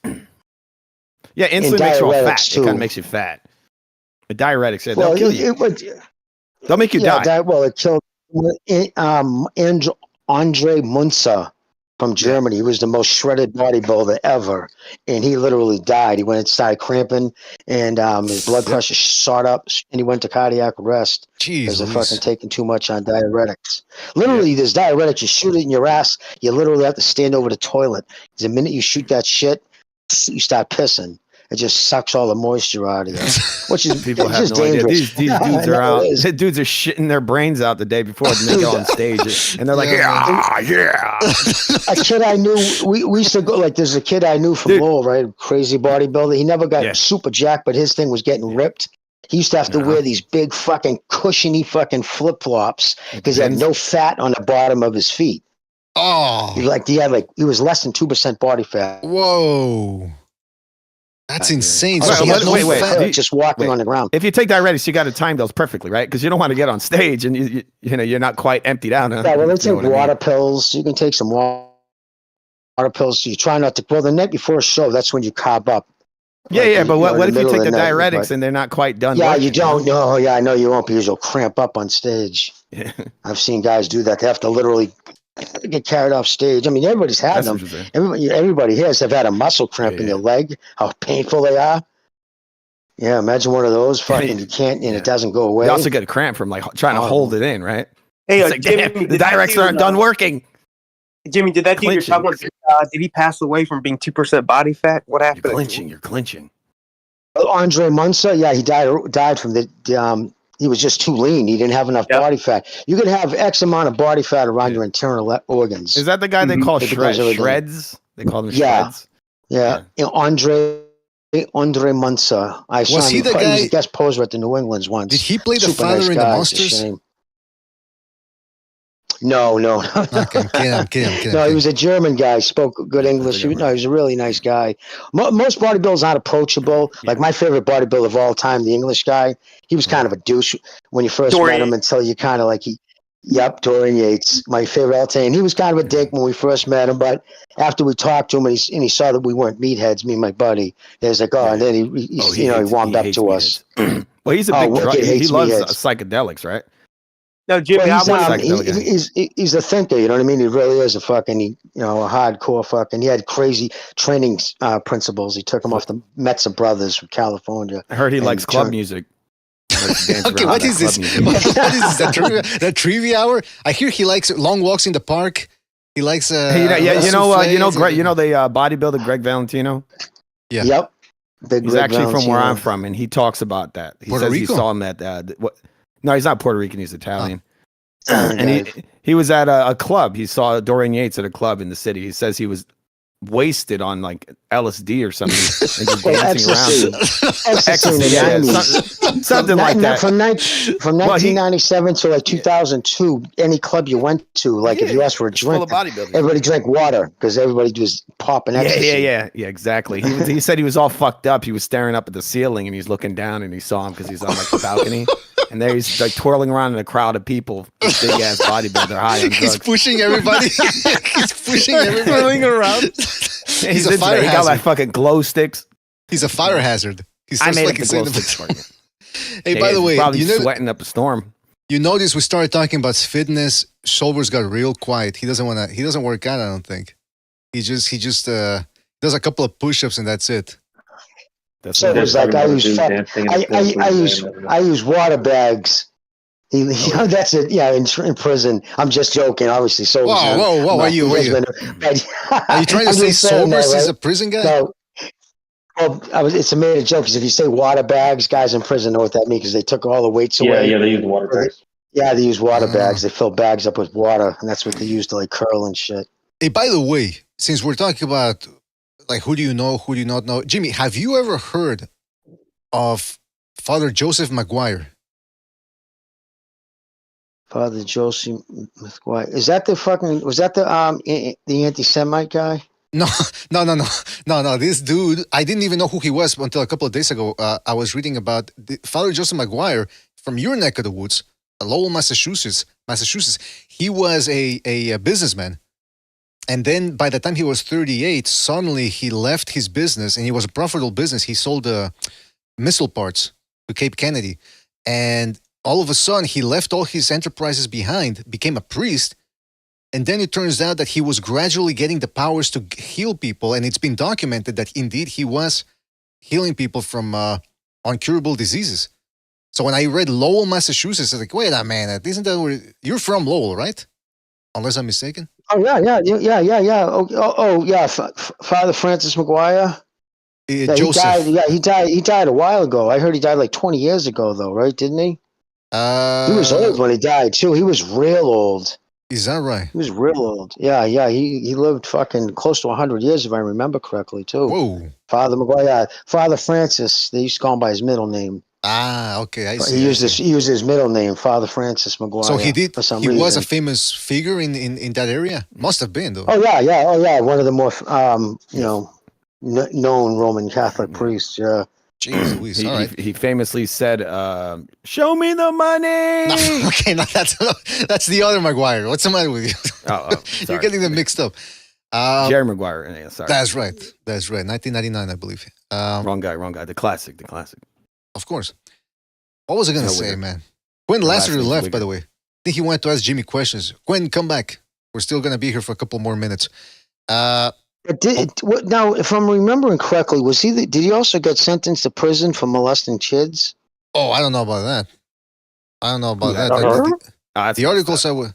Yeah, insulin makes you all fat. It kind of makes you fat. The diuretics, they'll kill you. They'll make you die. It killed Andre Munzer from Germany. He was the most shredded bodybuilder ever, and he literally died. He went and started cramping, and his blood pressure shot up, and he went to cardiac arrest because of fucking taking too much on diuretics. Literally, there's diuretics. You shoot it in your ass, you literally have to stand over the toilet. Because the minute you shoot that shit, you start pissing. It just sucks all the moisture out of you, which is people have just no dangerous. idea. These dudes are out. These dudes are shitting their brains out the day before and they go on stage, and they're like, yeah. A kid I knew, we used to go, like, there's a kid I knew from Lowell, right? Crazy bodybuilder. He never got super jacked, but his thing was getting ripped. He used to have to wear these big fucking cushiony fucking flip flops because he had no fat on the bottom of his feet. Oh, he was less than 2% body fat. Whoa. That's insane. So wait. Just walking on the ground. If you take diuretics, you got to time those perfectly, right? Because you don't want to get on stage and you're not quite emptied out. Yeah, well, they take water pills. You can take some water pills. So you try not to. Well, the night before a show, that's when you carb up. Yeah, but what if you take the diuretics and they're not quite done? Yeah, you don't know. Yeah, I know you won't because you'll cramp up on stage. Yeah. I've seen guys do that. They have to literally get carried off stage. I mean, everybody's had them. Everybody here has had a muscle cramp in your leg. How painful they are. Yeah, imagine one of those. Fucking, you can't, and it doesn't go away. You also get a cramp from like trying to hold it in, right? Hey, like, Jimmy, the diuretics aren't done working. Jimmy, did that dude you're talking about? Did he pass away from being 2% body fat? What happened? You're clinching. Andre Munzer, yeah, he died from the. He was just too lean. He didn't have enough body fat. You could have X amount of body fat around your internal organs. Is that the guy they call Shreds? They call them Shreds? Yeah. Andre Munzer. Was he the guy? He was a guest poser at the New England's once. Did he play the father in the Monsters? No. Okay, I'm kidding. No, he was a German guy. Spoke good English. He was a really nice guy. Most bodybuilders aren't approachable. Yeah. Like my favorite bodybuilder of all time, the English guy. He was kind of a douche when you first met him until you kind of like Yep, Dorian Yates, my favorite all time. He was kind of a dick when we first met him, but after we talked to him and he saw that we weren't meatheads, me and my buddy, he was like, and then he warmed up to us. Well, he's a big drug. He loves psychedelics, right? No, Jimmy, he's a thinker. You know what I mean? He really is a fucking, a hardcore fucking. He had crazy training principles. He took him off the Metzer Brothers from California. I heard he likes club music. Okay, what is this? What is this? That trivia hour? I hear he likes long walks in the park. He likes. You know the bodybuilder Greg Valentino. Yeah. Yep. He's actually from where I'm from, and he talks about that. He says he saw him at no, he's not Puerto Rican. He's Italian. And he was at a club. He saw Dorian Yates at a club in the city. He says he was wasted on like LSD or something and just dancing around. Something like that. From 1997 to like 2002, any club you went to, like if you asked for a drink, everybody drank water because everybody was popping ecstasy. Yeah, exactly. He said he was all fucked up. He was staring up at the ceiling and he's looking down and he saw him because he's on like the balcony. And there he's like twirling around in a crowd of people, big ass bodybuilder, high on drugs. He's pushing everybody. He's pushing everybody. Twirling around. He's a fire hazard. He got like fucking glow sticks. He's a fire hazard. I made up the glow sticks for you. Hey, by the way, probably sweating up a storm. You notice we started talking about fitness. Shoulders got real quiet. He doesn't work out. I don't think. He just does a couple of push-ups and that's it. So it was like I use water bags. That's it. Yeah, in prison. I'm just joking. Obviously, so. Whoa! Are you trying to say Sobers is a prison guy? No. It's a made joke because if you say water bags, guys in prison know what that means because they took all the weights away. Yeah, they use water bags. Yeah, they use water bags. They fill bags up with water, and that's what they use to like curl and shit. Hey, by the way, since we're talking about like who do you know, who do you not know, Jimmy, have you ever heard of Father Joseph McGuire? Father Joseph McGuire. Is that the fucking? Was that the anti-Semite guy? No. This dude, I didn't even know who he was until a couple of days ago. I was reading about Father Joseph McGuire from your neck of the woods, Lowell, Massachusetts. He was a businessman. And then by the time he was 38, suddenly he left his business, and he was a profitable business. He sold missile parts to Cape Kennedy. And all of a sudden, he left all his enterprises behind, became a priest. And then it turns out that he was gradually getting the powers to heal people. And it's been documented that indeed he was healing people from incurable diseases. So when I read Lowell, Massachusetts, I was like, wait a minute, isn't that where you're from, Lowell, right? Unless I'm mistaken. Oh yeah. Oh yeah. Father Francis McGuire. Joseph. He died a while ago. I heard he died like 20 years ago, though, right? Didn't he? He was old when he died too. He was real old. Is that right? He was real old. Yeah. He lived fucking close to 100 years, if I remember correctly, too. Whoa. Father McGuire. Father Francis. They used to call him by his middle name. Ah, okay. I see. He used his middle name, Father Francis McGuire. So he did. For some he reason. was a famous figure in that area. Must have been though. Oh yeah. One of the more known Roman Catholic priests. Yeah. Jeez Louise. All right. He famously said, "Show me the money." No, that's the other McGuire. What's the matter with you? You're getting them mixed up. Jerry Maguire. Yeah, sorry. That's right. 1999, I believe. Wrong guy. The classic. Of course. What was I going to say, man? When Lazarus left, by the way. I think he wanted to ask Jimmy questions. Gwen, come back. We're still going to be here for a couple more minutes. Now, if I'm remembering correctly, did he also get sentenced to prison for molesting kids? Oh, I don't know about that. The articles I was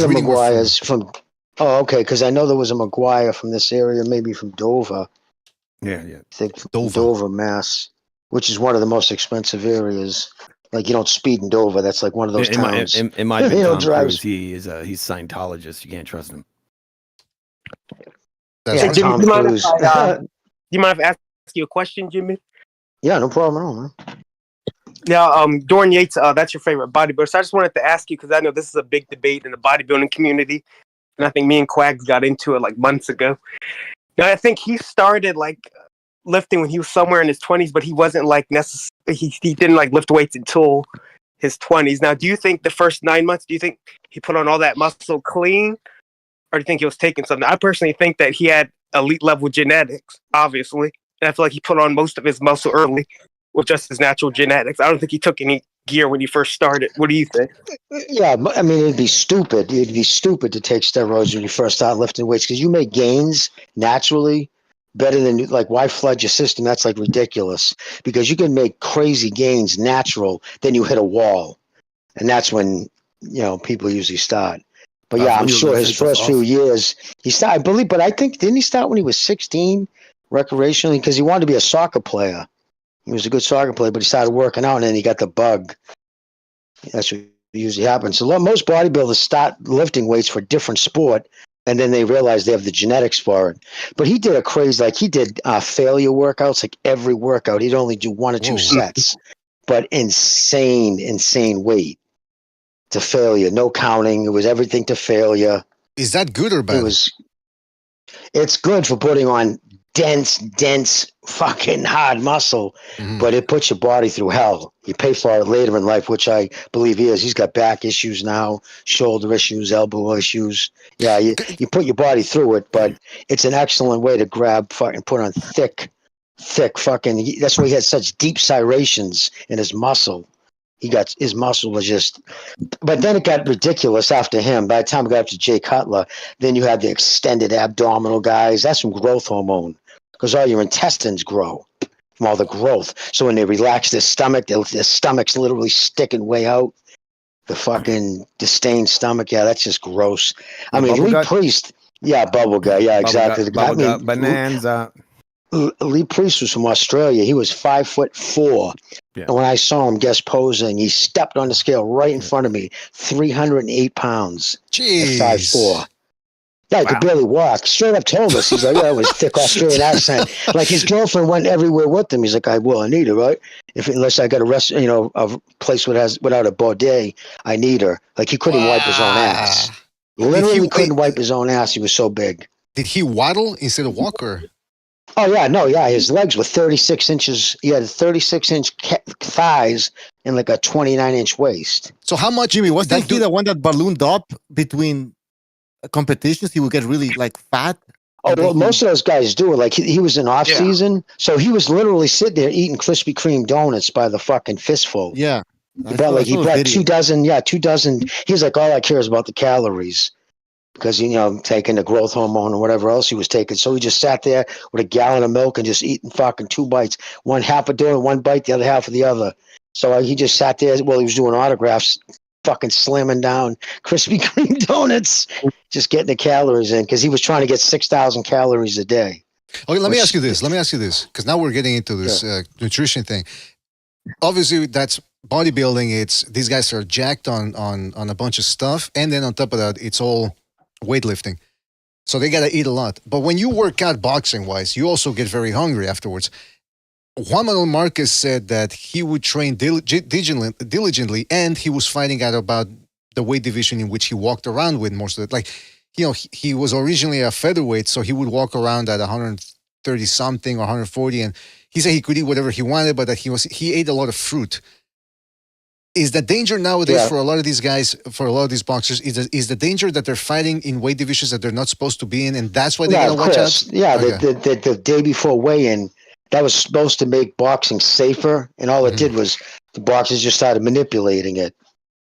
reading were from. Oh, okay, because I know there was a McGuire from this area, maybe from Dover. Yeah. I think Dover, Mass, which is one of the most expensive areas. Like, you don't speed in Dover. That's like one of those towns. It might be Tom Cruise. He's Scientologist. You can't trust him. Do you mind if I ask you a question, Jimmy? Yeah, no problem at all, man. Now, Dorian Yates, that's your favorite bodybuilder. So I just wanted to ask you, because I know this is a big debate in the bodybuilding community, and I think me and Quags got into it like months ago. Now, I think he started like lifting when he was somewhere in his 20s, but he wasn't like he didn't like lift weights until his 20s. Now, do you think the first 9 months, do you think he put on all that muscle clean, or do you think he was taking something? I personally think that he had elite level genetics, obviously, and I feel like he put on most of his muscle early with just his natural genetics. I don't think he took any gear when he first started. What do you think? Yeah, I mean, it'd be stupid. It'd be stupid to take steroids when you first start lifting weights because you make gains naturally better than, like, why flood your system? That's like ridiculous because you can make crazy gains natural, then you hit a wall. And that's when, people usually start. But yeah, I'm sure his first few years, he started, I believe, but I think, didn't he start when he was 16 recreationally? Because he wanted to be a soccer player. He was a good soccer player, but he started working out and then he got the bug. That's what usually happens. So most bodybuilders start lifting weights for a different sport and then they realize they have the genetics for it. But he did a crazy, like he did failure workouts, like every workout. He'd only do 1 or 2 sets, but insane weight to failure. No counting. It was everything to failure. Is that good or bad? It's good for putting on dense fucking hard muscle, but it puts your body through hell. You pay for it later in life, which I believe he is. He's got back issues now, shoulder issues, elbow issues. Yeah, you put your body through it, but it's an excellent way to grab fucking put on thick fucking. That's why he had such deep serrations in his muscle. His muscle was just, but then it got ridiculous after him. By the time it got up to Jay Cutler, then you had the extended abdominal guys. That's from growth hormone because all your intestines grow from all the growth. So when they relax their stomach, their stomach's literally sticking way out. The fucking disdained stomach. Yeah, that's just gross. I mean, Lee Priest. Yeah, bubble guy. Yeah, exactly. Bonanza. Lee Priest was from Australia. He was 5'4". Yeah. And when I saw him guest posing, he stepped on the scale right in front of me, 308 pounds. Jeez. 5'4". Yeah, he could barely walk. Straight up told us. He's like, yeah, it was thick Australian accent. Like his girlfriend went everywhere with him. He's like, I need her, right? Unless I got a place without a bidet, I need her. Like he couldn't wipe his own ass. He literally couldn't wipe his own ass. He was so big. Did he waddle instead of walk or? Oh, yeah, no, yeah. His legs were 36 inches. He had 36-inch thighs and like a 29-inch waist. So how much, Jimmy, was that he the one that ballooned up between competitions? He would get really like fat? Oh, well, most of those guys do it. Like he was in off season. So he was literally sitting there eating Krispy Kreme donuts by the fucking fistful. Yeah. He brought 2 dozen. He was like, all I care is about the calories. Because, taking the growth hormone or whatever else he was taking. So he just sat there with a gallon of milk and just eating fucking 2 bites. One half a donut, 1 bite, the other half of the other. So he just sat there while he was doing autographs, fucking slamming down Krispy Kreme donuts, just getting the calories in because he was trying to get 6,000 calories a day. Okay, let me ask you this, because now we're getting into this nutrition thing. Obviously, that's bodybuilding. These guys are jacked on a bunch of stuff. And then on top of that, it's all weightlifting, so they gotta eat a lot. But when you work out boxing wise, you also get very hungry afterwards. Juan Manuel Marquez said that he would train diligently, and he was finding out about the weight division in which he walked around with most of it. Like, he was originally a featherweight, so he would walk around at 130 something or 140, and he said he could eat whatever he wanted, but that he ate a lot of fruit. Is the danger nowadays for a lot of these guys, for a lot of these boxers, is the danger that they're fighting in weight divisions that they're not supposed to be in, and that's why they gotta watch out? Yeah, okay. the day before weigh-in, that was supposed to make boxing safer, and all it did was the boxers just started manipulating it.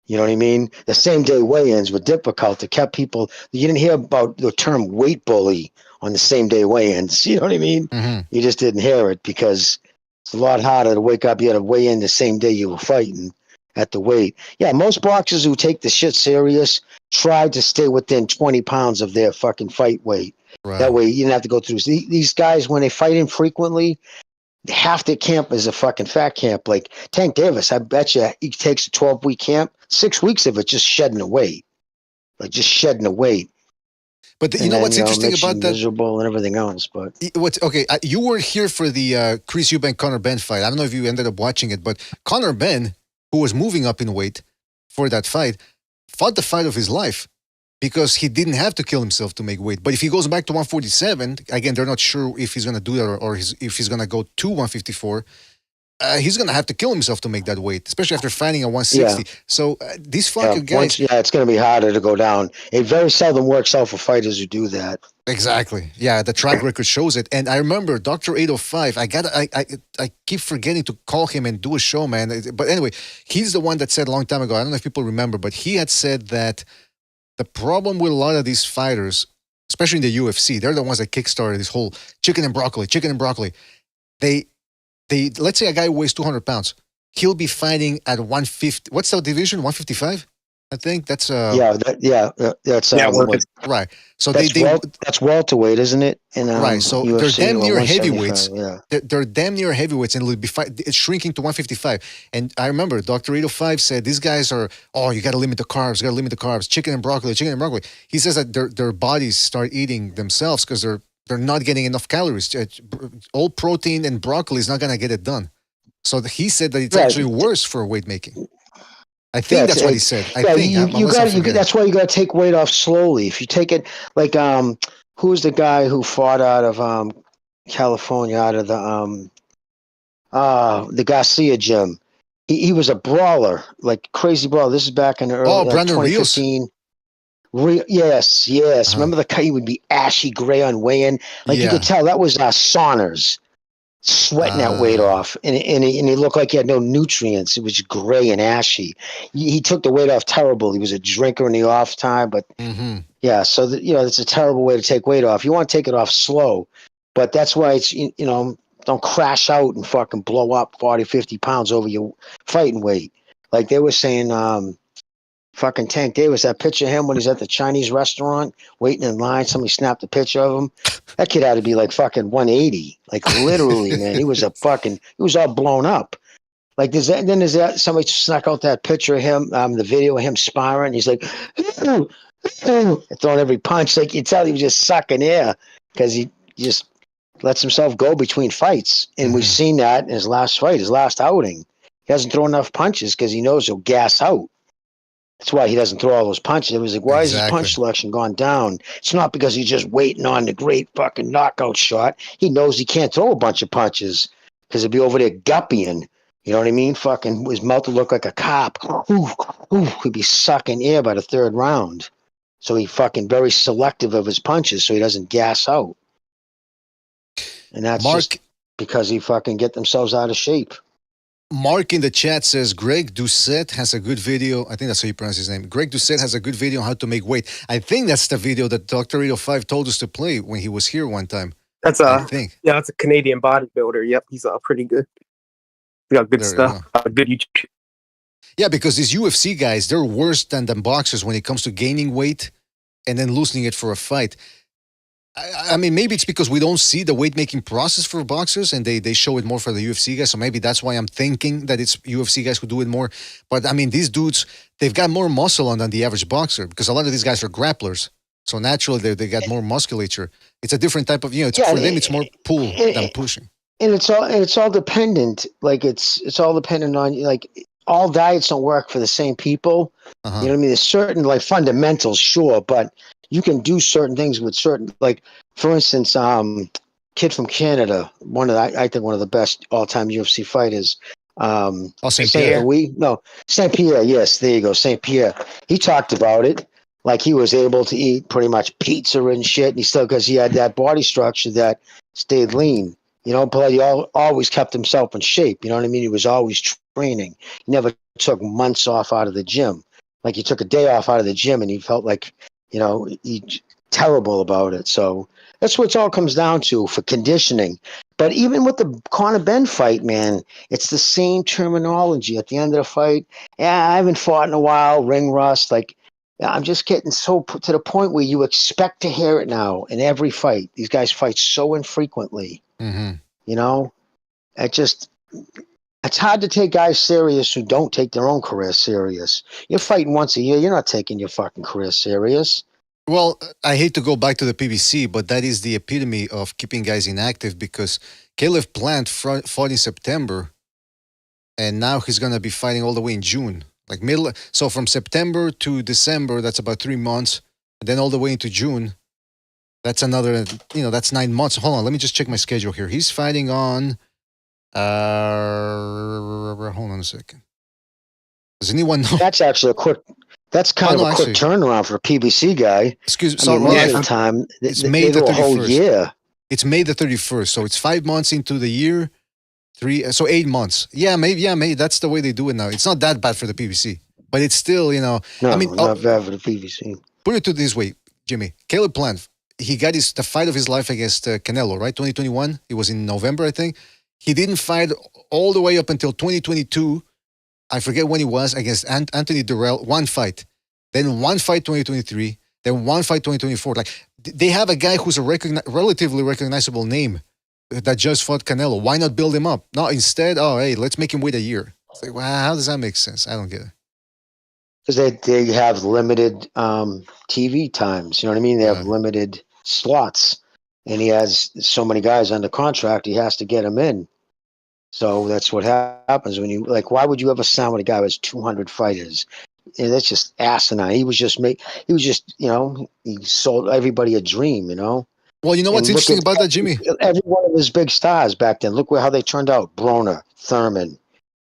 You know what I mean? The same day weigh-ins were difficult. It kept people. You didn't hear about the term weight bully on the same day weigh-ins. You know what I mean? Mm-hmm. You just didn't hear it because it's a lot harder to wake up. You had to weigh in the same day you were fighting at the weight. Yeah, most boxers who take the shit serious try to stay within 20 pounds of their fucking fight weight. Right. That way you didn't have to go through. These guys, when they fight infrequently, half their camp is a fucking fat camp. Like Tank Davis, I bet you he takes a 12-week camp, 6 weeks of it just shedding the weight. Like just shedding the weight. But what's interesting about that? Miserable and everything else. But you were here for the Chris Eubank Conor Benn fight. I don't know if you ended up watching it, but Conor Benn, who was moving up in weight for that fight, fought the fight of his life because he didn't have to kill himself to make weight. But if he goes back to 147, again, they're not sure if he's going to do that or if he's going to go to 154. He's going to have to kill himself to make that weight, especially after fighting at 160. Yeah. So these fucking guys... it's going to be harder to go down. It very seldom works out for fighters who do that. Exactly. Yeah, the track record shows it. And I remember Dr. 805, I keep forgetting to call him and do a show, man. But anyway, he's the one that said a long time ago, I don't know if people remember, but he had said that the problem with a lot of these fighters, especially in the UFC, they're the ones that kickstarted this whole chicken and broccoli. They let's say a guy who weighs 200 pounds, he'll be fighting at 150. What's the division? 155? I think that's that's right. So that's welterweight, isn't it? Right. So UFC, they're damn near heavyweights. Yeah. They're damn near heavyweights, and it's shrinking to 155. And I remember Dr. 805 said these guys are you got to limit the carbs, chicken and broccoli. He says that their bodies start eating themselves because they're not getting enough calories. All protein and broccoli is not going to get it done. So he said that it's actually worse for weight making. I think that's what he said. That's why you got to take weight off slowly. If you take it like who's the guy who fought out of California, out of the Garcia gym? He was a brawler, like crazy brawler. This is back in the early 2015. Yes. Remember the guy? He would be ashy gray on weigh-in. You could tell that was Saunders sweating that weight off, and he looked like he had no nutrients. It was gray and ashy. He took the weight off terrible. He was a drinker in the off time, but so it's a terrible way to take weight off. You want to take it off slow, but that's why it's don't crash out and fucking blow up 40, 50 pounds over your fighting weight. Like they were saying, fucking Tank Davis, that picture of him when he's at the Chinese restaurant waiting in line, somebody snapped a picture of him. That kid had to be like fucking 180. Like literally, man. He was all blown up. Like there's somebody snuck out that picture of him, the video of him sparring. He's like throwing every punch. Like you tell he was just sucking air because he just lets himself go between fights. And we've seen that in his last fight, his last outing. He hasn't thrown enough punches because he knows he'll gas out. That's why he doesn't throw all those punches. It was like, why is his punch selection gone down? It's not because he's just waiting on the great fucking knockout shot. He knows he can't throw a bunch of punches because he'll be over there guppying. You know what I mean? Fucking his mouth will look like a cop. He'd be sucking air by the third round. So he fucking very selective of his punches so he doesn't gas out. And that's just because he fucking get themselves out of shape. Mark in the chat says Greg Doucette has a good video. I think that's how you pronounce his name. Greg Doucette has a good video on how to make weight. I think that's the video that Dr. 805 told us to play when he was here one time. That's that's a Canadian bodybuilder. Yep, he's pretty good. He got good stuff. Good YouTube. Yeah, because these UFC guys, they're worse than the boxers when it comes to gaining weight and then losing it for a fight. I mean, maybe it's because we don't see the weight-making process for boxers and they show it more for the UFC guys. So maybe that's why I'm thinking that it's UFC guys who do it more. But, I mean, these dudes, they've got more muscle on than the average boxer because a lot of these guys are grapplers. So naturally, they got more musculature. It's a different type of, for them, it's more pull than pushing. And it's all dependent. Like, it's all dependent on, like, all diets don't work for the same people. You know what I mean? There's certain, like, fundamentals, sure, but you can do certain things with certain, like, for instance, kid from Canada, I think one of the best all-time UFC fighters. St. Pierre. St. Pierre. Yes, there you go, St. Pierre. He talked about it, like he was able to eat pretty much pizza and shit, and because he had that body structure that stayed lean. But he always kept himself in shape. You know what I mean? He was always training. He never took months off out of the gym. Like he took a day off out of the gym, and he felt like, he's terrible about it. So that's what it all comes down to for conditioning. But even with the Conor Benn fight, man, it's the same terminology at the end of the fight. Yeah, I haven't fought in a while, ring rust. Like, I'm just getting so to the point where you expect to hear it now in every fight. These guys fight so infrequently. It's hard to take guys serious who don't take their own career serious. You're fighting once a year. You're not taking your fucking career serious. Well, I hate to go back to the PBC, but that is the epitome of keeping guys inactive because Caleb Plant fought in September, and now he's going to be fighting all the way in June. Like middle. So from September to December, that's about 3 months. And then all the way into June, that's another, that's 9 months. Hold on, let me just check my schedule here. He's fighting on, hold on a second. Does anyone know? That's actually that's kind of a quick turnaround for a PBC guy. Excuse me. I mean, most of the time, it's they May the go a 31st. whole year. It's May the 31st. So it's 5 months into the year. 8 months. Yeah, maybe that's the way they do it now. It's not that bad for the PBC, but it's still, No, I mean, not bad for the PBC. Put it to this way, Jimmy. Caleb Plant, he got the fight of his life against Canelo, right? 2021. It was in November, I think. He didn't fight all the way up until 2022. I forget when it was, against Anthony Durrell. One fight. Then one fight 2023. Then one fight 2024. Like, they have a guy who's a relatively recognizable name that just fought Canelo. Why not build him up? No, instead, hey, let's make him wait a year. It's like, well, how does that make sense? I don't get it. Because they have limited TV times. You know what I mean? They have limited slots. And he has so many guys under contract, he has to get them in. So that's what happens when why would you ever sign with a guy who has 200 fighters? And that's just asinine. He sold everybody a dream, Well, you know what's interesting about that, Jimmy? Every one of his big stars back then. Look how they turned out. Broner, Thurman,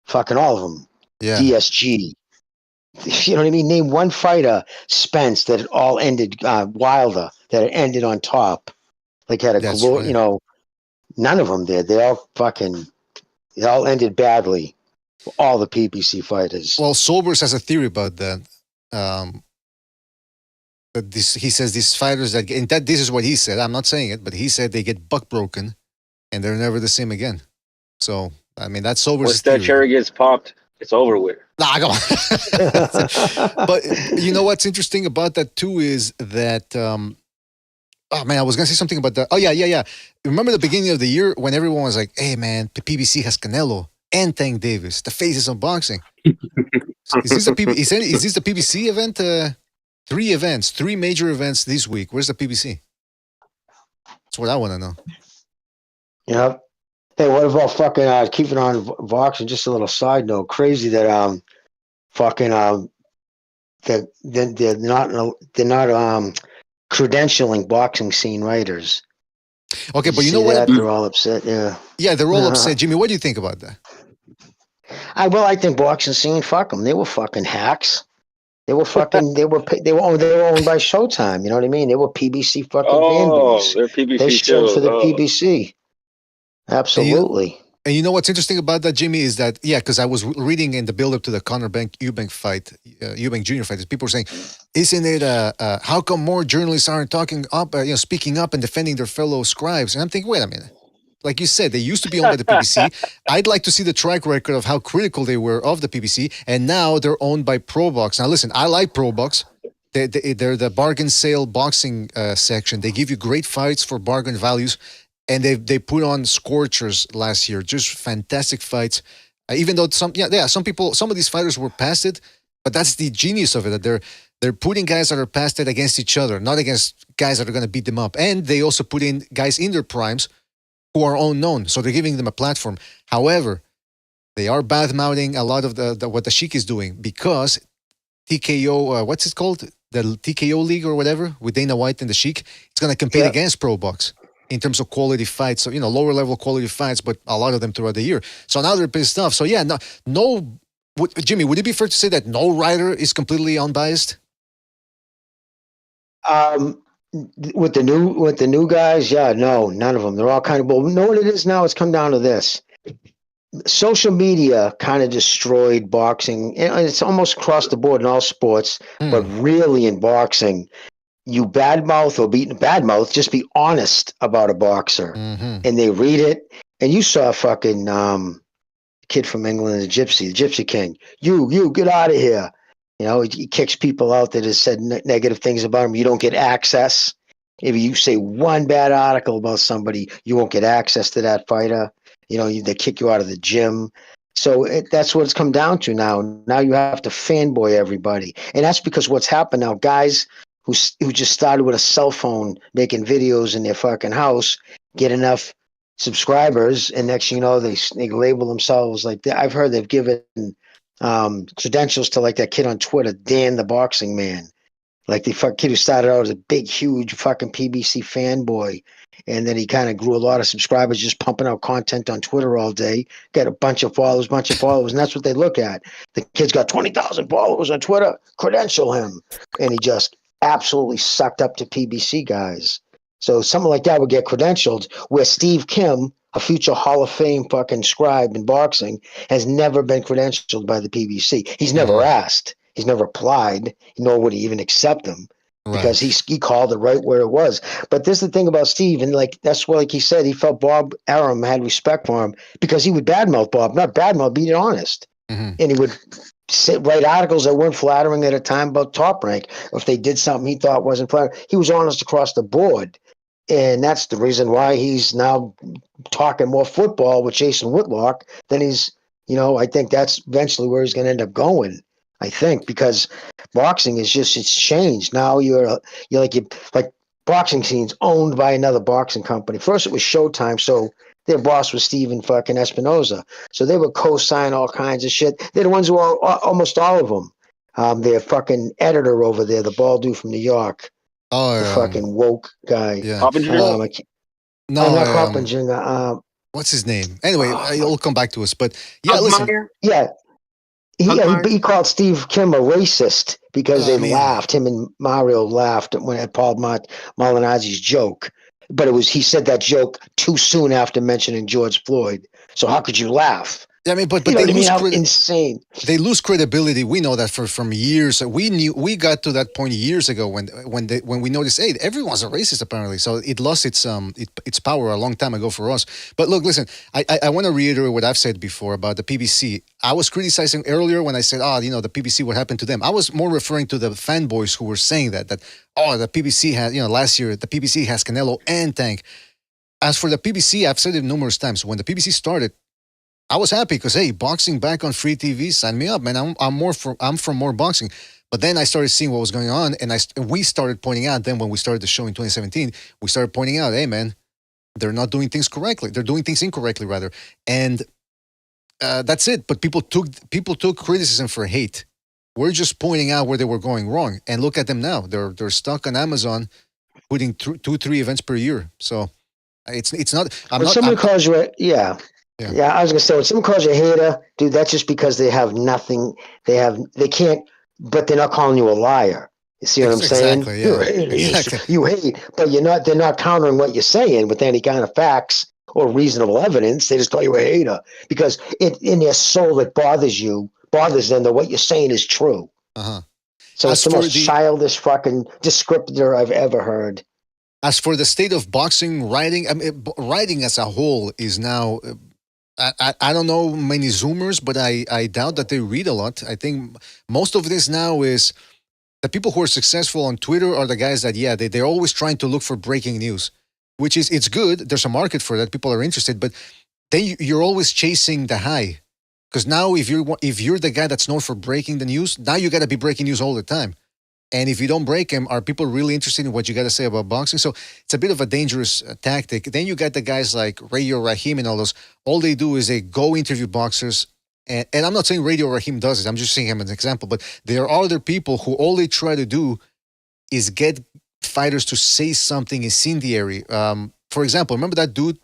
fucking all of them. Yeah. DSG. You know what I mean? Name one fighter, Spence, that it all ended, Wilder, that it ended on top. Like had a glory, none of them did. They all ended badly. All the PBC fighters. Well, Sobers has a theory about that. He says these fighters this is what he said. I'm not saying it, but he said they get buck broken, and they're never the same again. So I mean, that's Sobers' Once that cherry gets popped, it's over with. Nah, come on. But you know what's interesting about that too is that. Oh man, I was gonna say something about that. Oh yeah. Remember the beginning of the year when everyone was like, "Hey man, the PBC has Canelo and Tank Davis, the faces of boxing." Is this the PBC event? 3 events, 3 major events this week. Where's the PBC? That's what I want to know. Yep. Hey, what about fucking keeping on boxing? Just a little side note. Crazy that that they're not credentialing boxing scene writers. Okay, but you know what? They're all upset. Yeah. Yeah, they're all upset. Jimmy, what do you think about that? I think boxing scene. Fuck them. They were fucking hacks. They were fucking. They were owned by Showtime. You know what I mean? They were PBC fucking vandals. They're PBC. They stood for the PBC. Absolutely. And you know what's interesting about that, Jimmy, is that because I was reading in the build-up to the Conor Eubank fight, Eubank Jr. fight, people were saying, "Isn't it? How come more journalists aren't talking up, speaking up and defending their fellow scribes?" And I'm thinking, wait a minute. Like you said, they used to be owned by the PBC. I'd like to see the track record of how critical they were of the PBC, and now they're owned by ProBox. Now, listen, I like ProBox. They're the bargain sale boxing section. They give you great fights for bargain values, and they put on scorchers last year. Just fantastic fights. Even though some of these fighters were past it, but that's the genius of it. That they're putting guys that are past it against each other, not against guys that are going to beat them up. And they also put in guys in their primes who are unknown, so they're giving them a platform. However, they are bad-mouthing a lot of what the Sheik is doing because TKO, what's it called? The TKO League or whatever, with Dana White and the Sheik, it's going to compete against ProBox in terms of quality fights. So, lower-level quality fights, but a lot of them throughout the year. So now they're pissed off. So, yeah, Jimmy, would it be fair to say that no writer is completely unbiased? With the new guys, no, none of them. They're all kind of bull. You know what it is now? It's come down to this. Social media kind of destroyed boxing. It's almost across the board in all sports, but really in boxing, you badmouth or badmouth, just be honest about a boxer. And they read it. And you saw a fucking kid from England, the Gypsy King. You get out of here. He kicks people out that has said negative things about him. You don't get access. If you say one bad article about somebody, you won't get access to that fighter. They kick you out of the gym. So that's what it's come down to now. Now you have to fanboy everybody. And that's because what's happened now, guys who just started with a cell phone making videos in their fucking house, get enough subscribers, and next thing you know, they label themselves like that. I've heard they've given credentials to like that kid on Twitter, Dan the Boxing Man. Like the kid who started out as a big, huge fucking PBC fanboy. And then he kind of grew a lot of subscribers just pumping out content on Twitter all day. Got a bunch of followers. And that's what they look at. The kid's got 20,000 followers on Twitter. Credential him. And he just absolutely sucked up to PBC guys. So someone like that would get credentialed, where Steve Kim, a future Hall of Fame fucking scribe in boxing, has never been credentialed by the PBC. He's never asked. He's never applied, nor would he even accept them, because he called it right where it was. But this is the thing about Steve, and like that's what, like he said, he felt Bob Arum had respect for him because he would badmouth Bob, not badmouth, be honest, and he would write articles that weren't flattering at a time about Top Rank. Or if they did something he thought wasn't flattering, he was honest across the board, and that's the reason why he's now talking more football with Jason Whitlock than he's. I think that's eventually where he's going to end up going. I think because boxing is it's changed. Now you're like boxing scene's owned by another boxing company. First it was Showtime, so their boss was Steven fucking Espinoza. So they would co-sign all kinds of shit. They're the ones who are almost all of them. Their fucking editor over there, the bald dude from New York. The fucking woke guy. Yeah. Not Coppinger. What's his name? Anyway, it'll come back to us. But yeah, listen. Yeah. He called Steve Kim a racist because they laughed. Him and Mario laughed at Paul Molinazzi's joke. But he said that joke too soon after mentioning George Floyd. So how could you laugh? Yeah, I mean, but they lose insane. They lose credibility. We know that from years. We got to that point years ago when we noticed, hey, everyone's a racist apparently. So it lost its power a long time ago for us. But look, listen, I want to reiterate what I've said before about the PBC. I was criticizing earlier when I said, the PBC, what happened to them? I was more referring to the fanboys who were saying that the PBC has, last year the PBC has Canelo and Tank. As for the PBC, I've said it numerous times. When the PBC started, I was happy because, hey, boxing back on free TV, sign me up, man. I'm from more boxing. But then I started seeing what was going on, and we started pointing out. Then when we started the show in 2017, we started pointing out, hey, man, they're not doing things correctly. They're doing things incorrectly, rather. And that's it. But people took criticism for hate. We're just pointing out where they were going wrong. And look at them now. They're stuck on Amazon, putting 2-3 events per year. So it's not. Someone calls you Yeah, I was gonna say when someone calls you a hater, dude, that's just because they have nothing. They can't, but they're not calling you a liar. You see what I'm saying? Exactly, yeah. You're a hater. Exactly. You hate, but they're not countering what you're saying with any kind of facts or reasonable evidence. They just call you a hater because in their soul it bothers them that what you're saying is true. So it's the most childish fucking descriptor I've ever heard. As for the state of boxing, writing as a whole is now. I don't know many Zoomers, but I doubt that they read a lot. I think most of this now is the people who are successful on Twitter are the guys that, they're always trying to look for breaking news, which is, it's good. There's a market for that. People are interested, but then you're always chasing the high. Because now if you're the guy that's known for breaking the news, now you got to be breaking news all the time. And if you don't break them, are people really interested in what you got to say about boxing? So it's a bit of a dangerous tactic. Then you got the guys like Radio Rahim and all those. All they do is they go interview boxers. And I'm not saying Radio Rahim does it. I'm just saying him as an example. But there are other people who all they try to do is get fighters to say something incendiary. For example, remember that dude,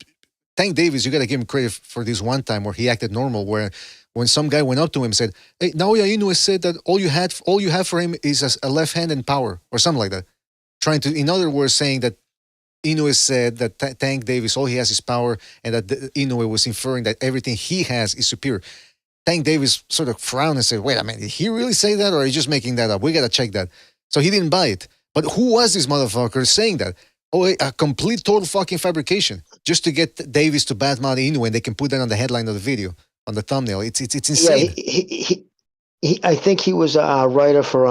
Tank Davis, you got to give him credit for this one time where he acted normal, where when some guy went up to him and said, hey, Naoya Inoue said that all you have for him is a left hand and power, or something like that. In other words, saying that Inoue said that Tank Davis, all he has is power, and that Inoue was inferring that everything he has is superior. Tank Davis sort of frowned and said, wait a minute, did he really say that, or are you just making that up? We got to check that. So he didn't buy it. But who was this motherfucker saying that? Oh, a complete total fucking fabrication, just to get Davis to badmouth Inoue, and they can put that on the headline of the video. On the thumbnail, it's insane. Yeah, I think he was a writer for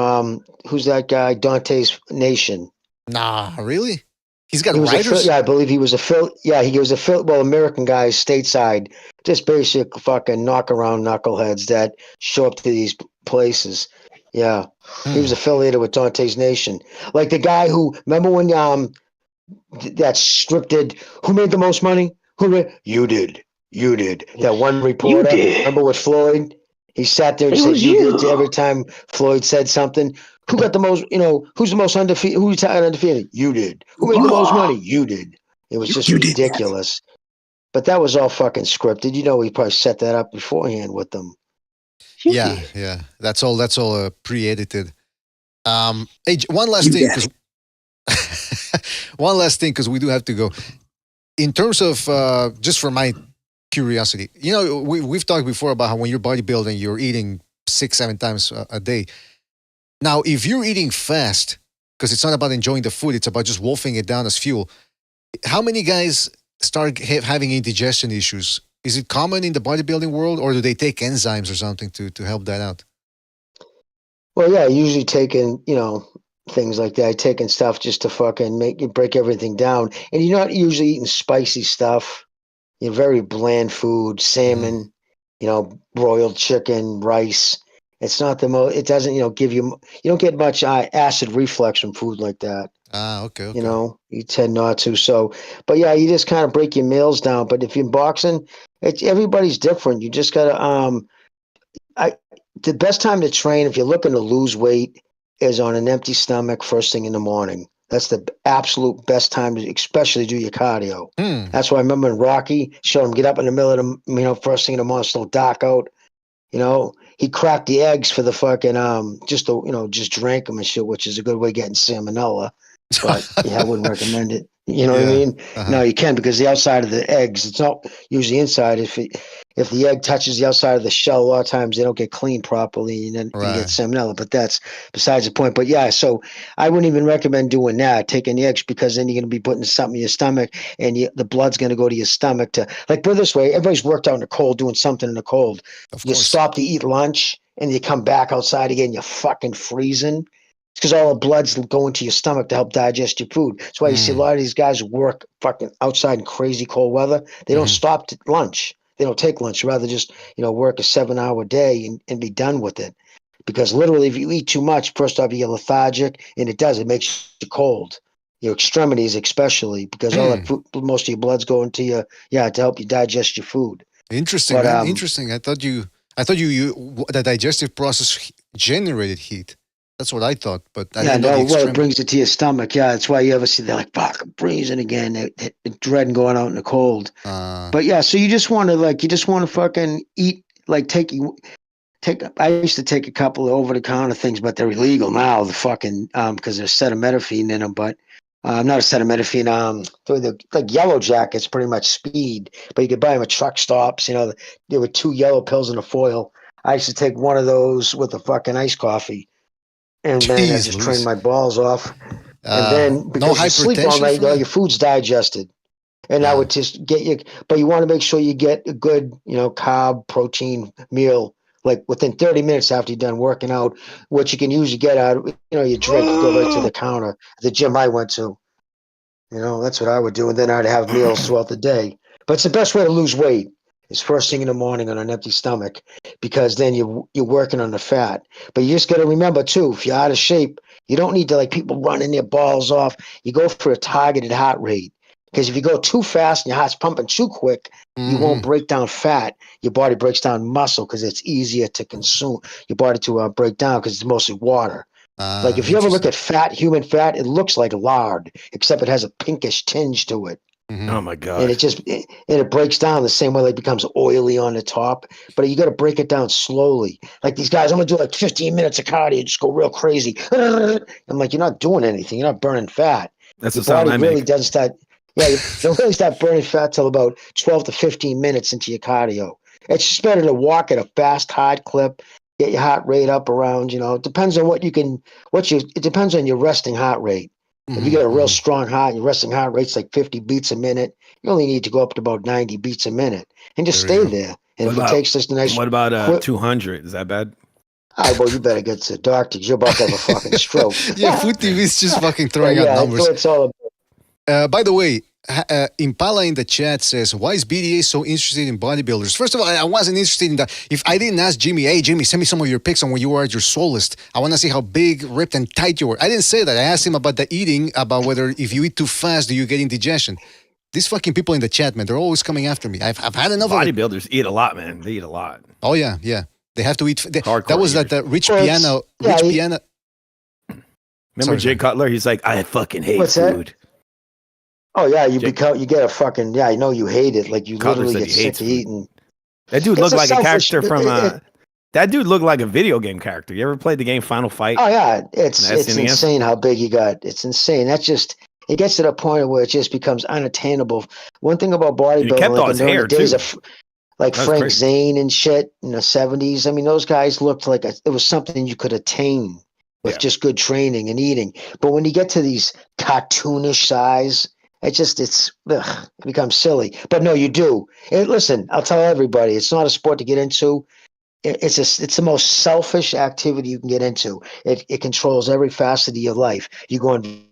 who's that guy? Dante's Nation. Nah, really? He's got writers. I believe he was American guys stateside, just basic fucking knock around knuckleheads that show up to these places. Yeah, he was affiliated with Dante's Nation. Like the guy who, remember when that scripted, who made the most money? You did. That one reporter, remember with Floyd? He sat there and said, you did every time Floyd said something. Who got the most, who's the most undefeated? Who retired undefeated? You did. Who made the most money? You did. It was just ridiculous. But that was all fucking scripted. He probably set that up beforehand with them. Yeah. That's all pre-edited. Hey, one last thing, because we do have to go. In terms of just for my curiosity, we've talked before about how when you're bodybuilding, you're eating 6-7 times a day. Now, if you're eating fast, because it's not about enjoying the food, it's about just wolfing it down as fuel. How many guys start having indigestion issues? Is it common in the bodybuilding world, or do they take enzymes or something to help that out? Well, yeah, usually taking, things like that, taking stuff just to fucking break everything down. And you're not usually eating spicy stuff. You're very bland food, salmon, broiled chicken, rice. It's not the most, it doesn't, give you don't get much acid reflux from food like that. Okay. You tend not to. So, but yeah, you just kind of break your meals down. But if you're boxing, everybody's different. You just gotta, the best time to train if you're looking to lose weight is on an empty stomach first thing in the morning. That's the absolute best time to especially do your cardio. That's why I remember in Rocky, showed him get up in the middle of the, first thing in the morning, still dark out. He cracked the eggs for the fucking, just drank them and shit, which is a good way of getting salmonella. But I wouldn't recommend it. You know what I mean? No, you can, because the outside of the eggs, it's not usually inside. If the egg touches the outside of the shell, a lot of times they don't get cleaned properly, and then you get salmonella. But that's besides the point. But yeah, so I wouldn't even recommend doing that, taking the eggs, because then you're going to be putting something in your stomach, and the blood's going to go to your stomach to, like, put it this way, everybody's worked out in the cold, doing something in the cold. You stop to eat lunch, and you come back outside again, you're fucking freezing. It's because all the blood's going to your stomach to help digest your food. That's why you see a lot of these guys work fucking outside in crazy cold weather. They don't stop to lunch. They don't take lunch. Rather just, work a 7-hour day and be done with it. Because literally, if you eat too much, first off, you get lethargic, and it makes you cold. Your extremities especially, because all that food, most of your blood's going to you, to help you digest your food. Interesting, man. Interesting. I thought you the digestive process generated heat. That's what I thought, but I didn't know it brings it to your stomach. Yeah, that's why you ever see they're like, fuck, I'm freezing again. They're dreading going out in the cold. But yeah, so you just want to fucking eat, like take. I used to take a couple of over-the-counter things, but they're illegal now. The fucking because there's acetaminophen in them, but not acetaminophen. Like Yellow Jackets, pretty much speed, but you could buy them at truck stops. There were 2 yellow pills in a foil. I used to take one of those with a fucking iced coffee. And then I just trained my balls off. And then because you sleep all night, your food's digested. And I would just get you, but you want to make sure you get a good, carb protein meal, like within 30 minutes after you're done working out, which you can usually get out of, you drink, go right to the counter at the gym I went to. That's what I would do. And then I'd have meals throughout the day. But it's the best way to lose weight. It's first thing in the morning on an empty stomach, because then you're working on the fat. But you just got to remember too, if you're out of shape, you don't need to, like, people running their balls off. You go for a targeted heart rate, because if you go too fast and your heart's pumping too quick, you won't break down fat. Your body breaks down muscle because it's easier to consume. Your body to break down because it's mostly water. Like if you ever look at human fat, it looks like lard, except it has a pinkish tinge to it. Oh my God. And it breaks down the same way, like, it becomes oily on the top, but you got to break it down slowly. Like these guys, I'm going to do like 15 minutes of cardio, just go real crazy. I'm like, you're not doing anything. You're not burning fat. That's the sound I really make. doesn't start. Yeah, you don't really start burning fat till about 12 to 15 minutes into your cardio. It's just better to walk at a fast, hard clip, get your heart rate up around, it depends on it depends on your resting heart rate. If you get a real strong heart and your resting heart rate's like 50 beats a minute, you only need to go up to about 90 beats a minute and just stay there. And if it takes just a nice. What about 200? Is that bad? Well, you better get to the doctor. You're about to have a fucking stroke. Yeah, Food TV is just fucking throwing out numbers. It's all by the way, Impala in the chat says, why is BDA so interested in bodybuilders? First of all, I wasn't interested in that. If I didn't ask Jimmy, hey, Jimmy, send me some of your pics on when you were at your Soulist. I want to see how big, ripped, and tight you were. I didn't say that. I asked him about the eating, about whether if you eat too fast, do you get indigestion? These fucking people in the chat, man, they're always coming after me. I've had enough of it. Bodybuilders eat a lot, man. They eat a lot. Oh, yeah, yeah. They have to eat. Hardcore that was eaters. that Rich Piano. Remember Jay Cutler? He's like, I fucking hate What's that? food. Oh yeah, you get a fucking yeah. I know you hate it. Like you Cutler literally said get he sick hates of food. eating. That dude It's looked a like a selfish- character from. That dude looked like a video game character. You ever played the game Final Fight? Oh yeah, it's That's in the insane how big he got. It's insane. That's just it gets to the point where it just becomes unattainable. One thing about And he bodybuilding, kept all like his in the hair, days too. of like That's Frank crazy. Zane and shit in the 70s. I mean, those guys looked like it was something you could attain with just good training and eating. But when you get to these cartoonish size, it becomes silly. But no, you do. Listen, I'll tell everybody, it's not a sport to get into. It's the most selfish activity you can get into. It controls every facet of your life. You go on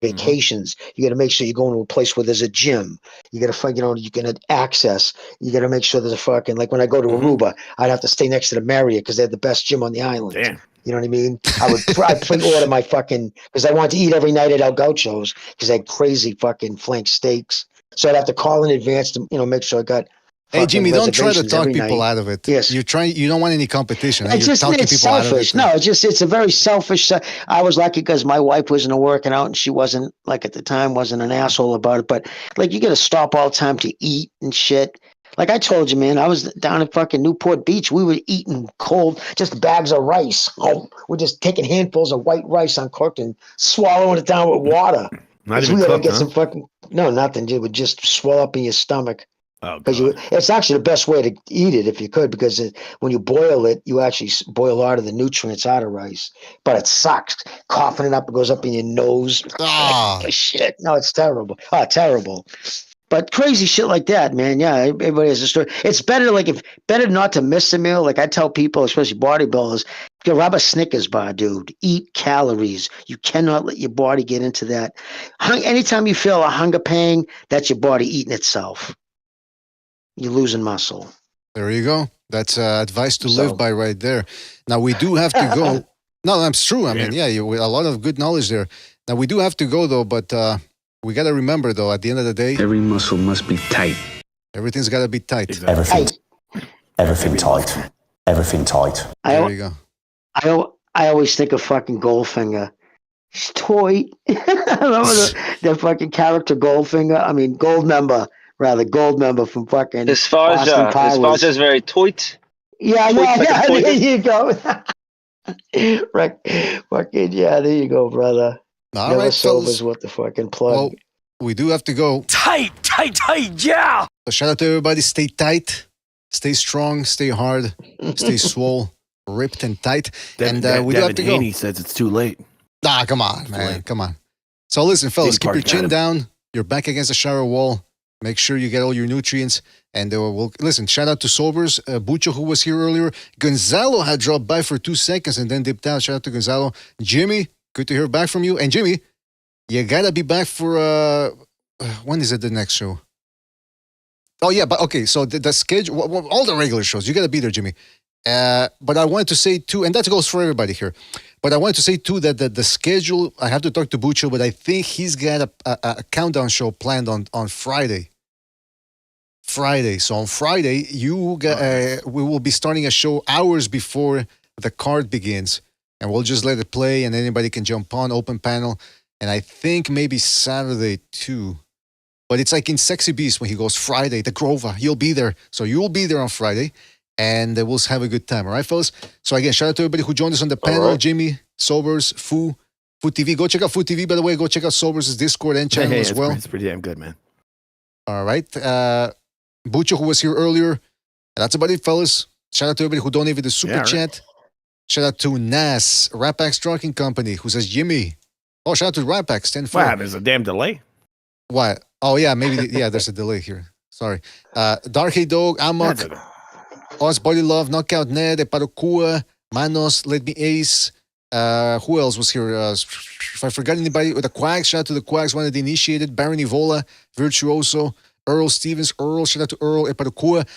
vacations. You got to make sure you're going to a place where there's a gym. You got to find, you can access. You got to make sure there's a fucking, like when I go to Aruba, I'd have to stay next to the Marriott because they had the best gym on the island. Damn. You know what I mean? I'd pre-order my fucking, because I wanted to eat every night at El Gaucho's because they had crazy fucking flank steaks. So I'd have to call in advance to, make sure I got. Hey, Jimmy, don't try to reservations talk every people night. out of it. Yes. You don't want any competition. You're It's talking people selfish. out of it. No, it's a very selfish. I was lucky because my wife wasn't working out and she wasn't, like at the time, wasn't an asshole about it. But like, you got to stop all the time to eat and shit. Like I told you, man, I was down at fucking Newport Beach. We were eating cold, just bags of rice. Oh, we're just taking handfuls of white rice uncooked and swallowing it down with water. Not 'Cause even we gotta cooked, get huh? some fucking nothing. It would just swell up in your stomach. Oh, Because it's actually the best way to eat it if you could, because when you boil it, you actually boil a lot of the nutrients out of rice. But it sucks. Coughing it up, it goes up in your nose. Ah. Shit. No, it's terrible. Oh, terrible. But crazy shit like that, man. Yeah, everybody has a story. It's better, better not to miss a meal. Like I tell people, especially bodybuilders, grab a Snickers bar, dude. Eat calories. You cannot let your body get into that. Anytime you feel a hunger pang, that's your body eating itself. You're losing muscle. There you go. That's advice to live by right there. Now, we do have to go. No, that's true. I mean, a lot of good knowledge there. Now, we do have to go, though, but we got to remember, though, at the end of the day, every muscle must be tight. Everything's got to be tight. Everything tight. Everything tight. There you go. I always think of fucking Goldfinger. He's tight. Remember the fucking character Goldfinger? I mean, Goldmember from fucking Austin Powers. Esparza is very toit. Yeah, there you go. Fucking, yeah, there you go, brother. All Never right, sobers fellas. what the fucking plug. Well, we do have to go. Tight, yeah. So shout out to everybody. Stay tight. Stay strong. Stay hard. Stay swole, ripped and tight. We do have to go. Haney says it's too late. Ah, come on, man. Come on. So listen, fellas, keep your chin down. You're back against the shower wall. Make sure you get all your nutrients. And we'll listen. Shout out to Sobers, Bucho, who was here earlier. Gonzalo had dropped by for 2 seconds and then dipped out. Shout out to Gonzalo. Jimmy, good to hear back from you. And Jimmy, you gotta be back for when is it the next show? Oh yeah, but okay. So the schedule, all the regular shows, you gotta be there, Jimmy. But I wanted to say too, and that goes for everybody here. But I wanted to say too that the schedule. I have to talk to Bucho, but I think he's got a countdown show planned on Friday. So on Friday, we will be starting a show hours before the card begins, and we'll just let it play, and anybody can jump on, open panel, and I think maybe Saturday too. But it's like in Sexy Beast when he goes Friday, the Grova, you'll be there. So you'll be there on Friday, and we'll have a good time. All right, fellas? So again, shout out to everybody who joined us on the panel. Right. Jimmy, Sobers, Fu TV. Go check out Fu TV, by the way. Go check out Sobers' Discord and channel as well. It's pretty damn good, man. All right. Bucho, who was here earlier. That's about it, fellas. Shout out to everybody who donated the super chat. Shout out to Nas, Rapax Trucking Company, who says, Jimmy. Oh, shout out to Rapax, 10-4. Wow, there's a damn delay. What? Oh, yeah, maybe. There's a delay here. Sorry. Dark Hey Dog, Amok, Oz Body Love, Knockout Ned, Eparokua, Manos, Let Me Ace, Who else was here? If I forgot anybody, the Quags, shout out to the Quags, one of the initiated. Baron Evola, Virtuoso, Earl Stevens, Earl, shout out to Earl, Eparukua,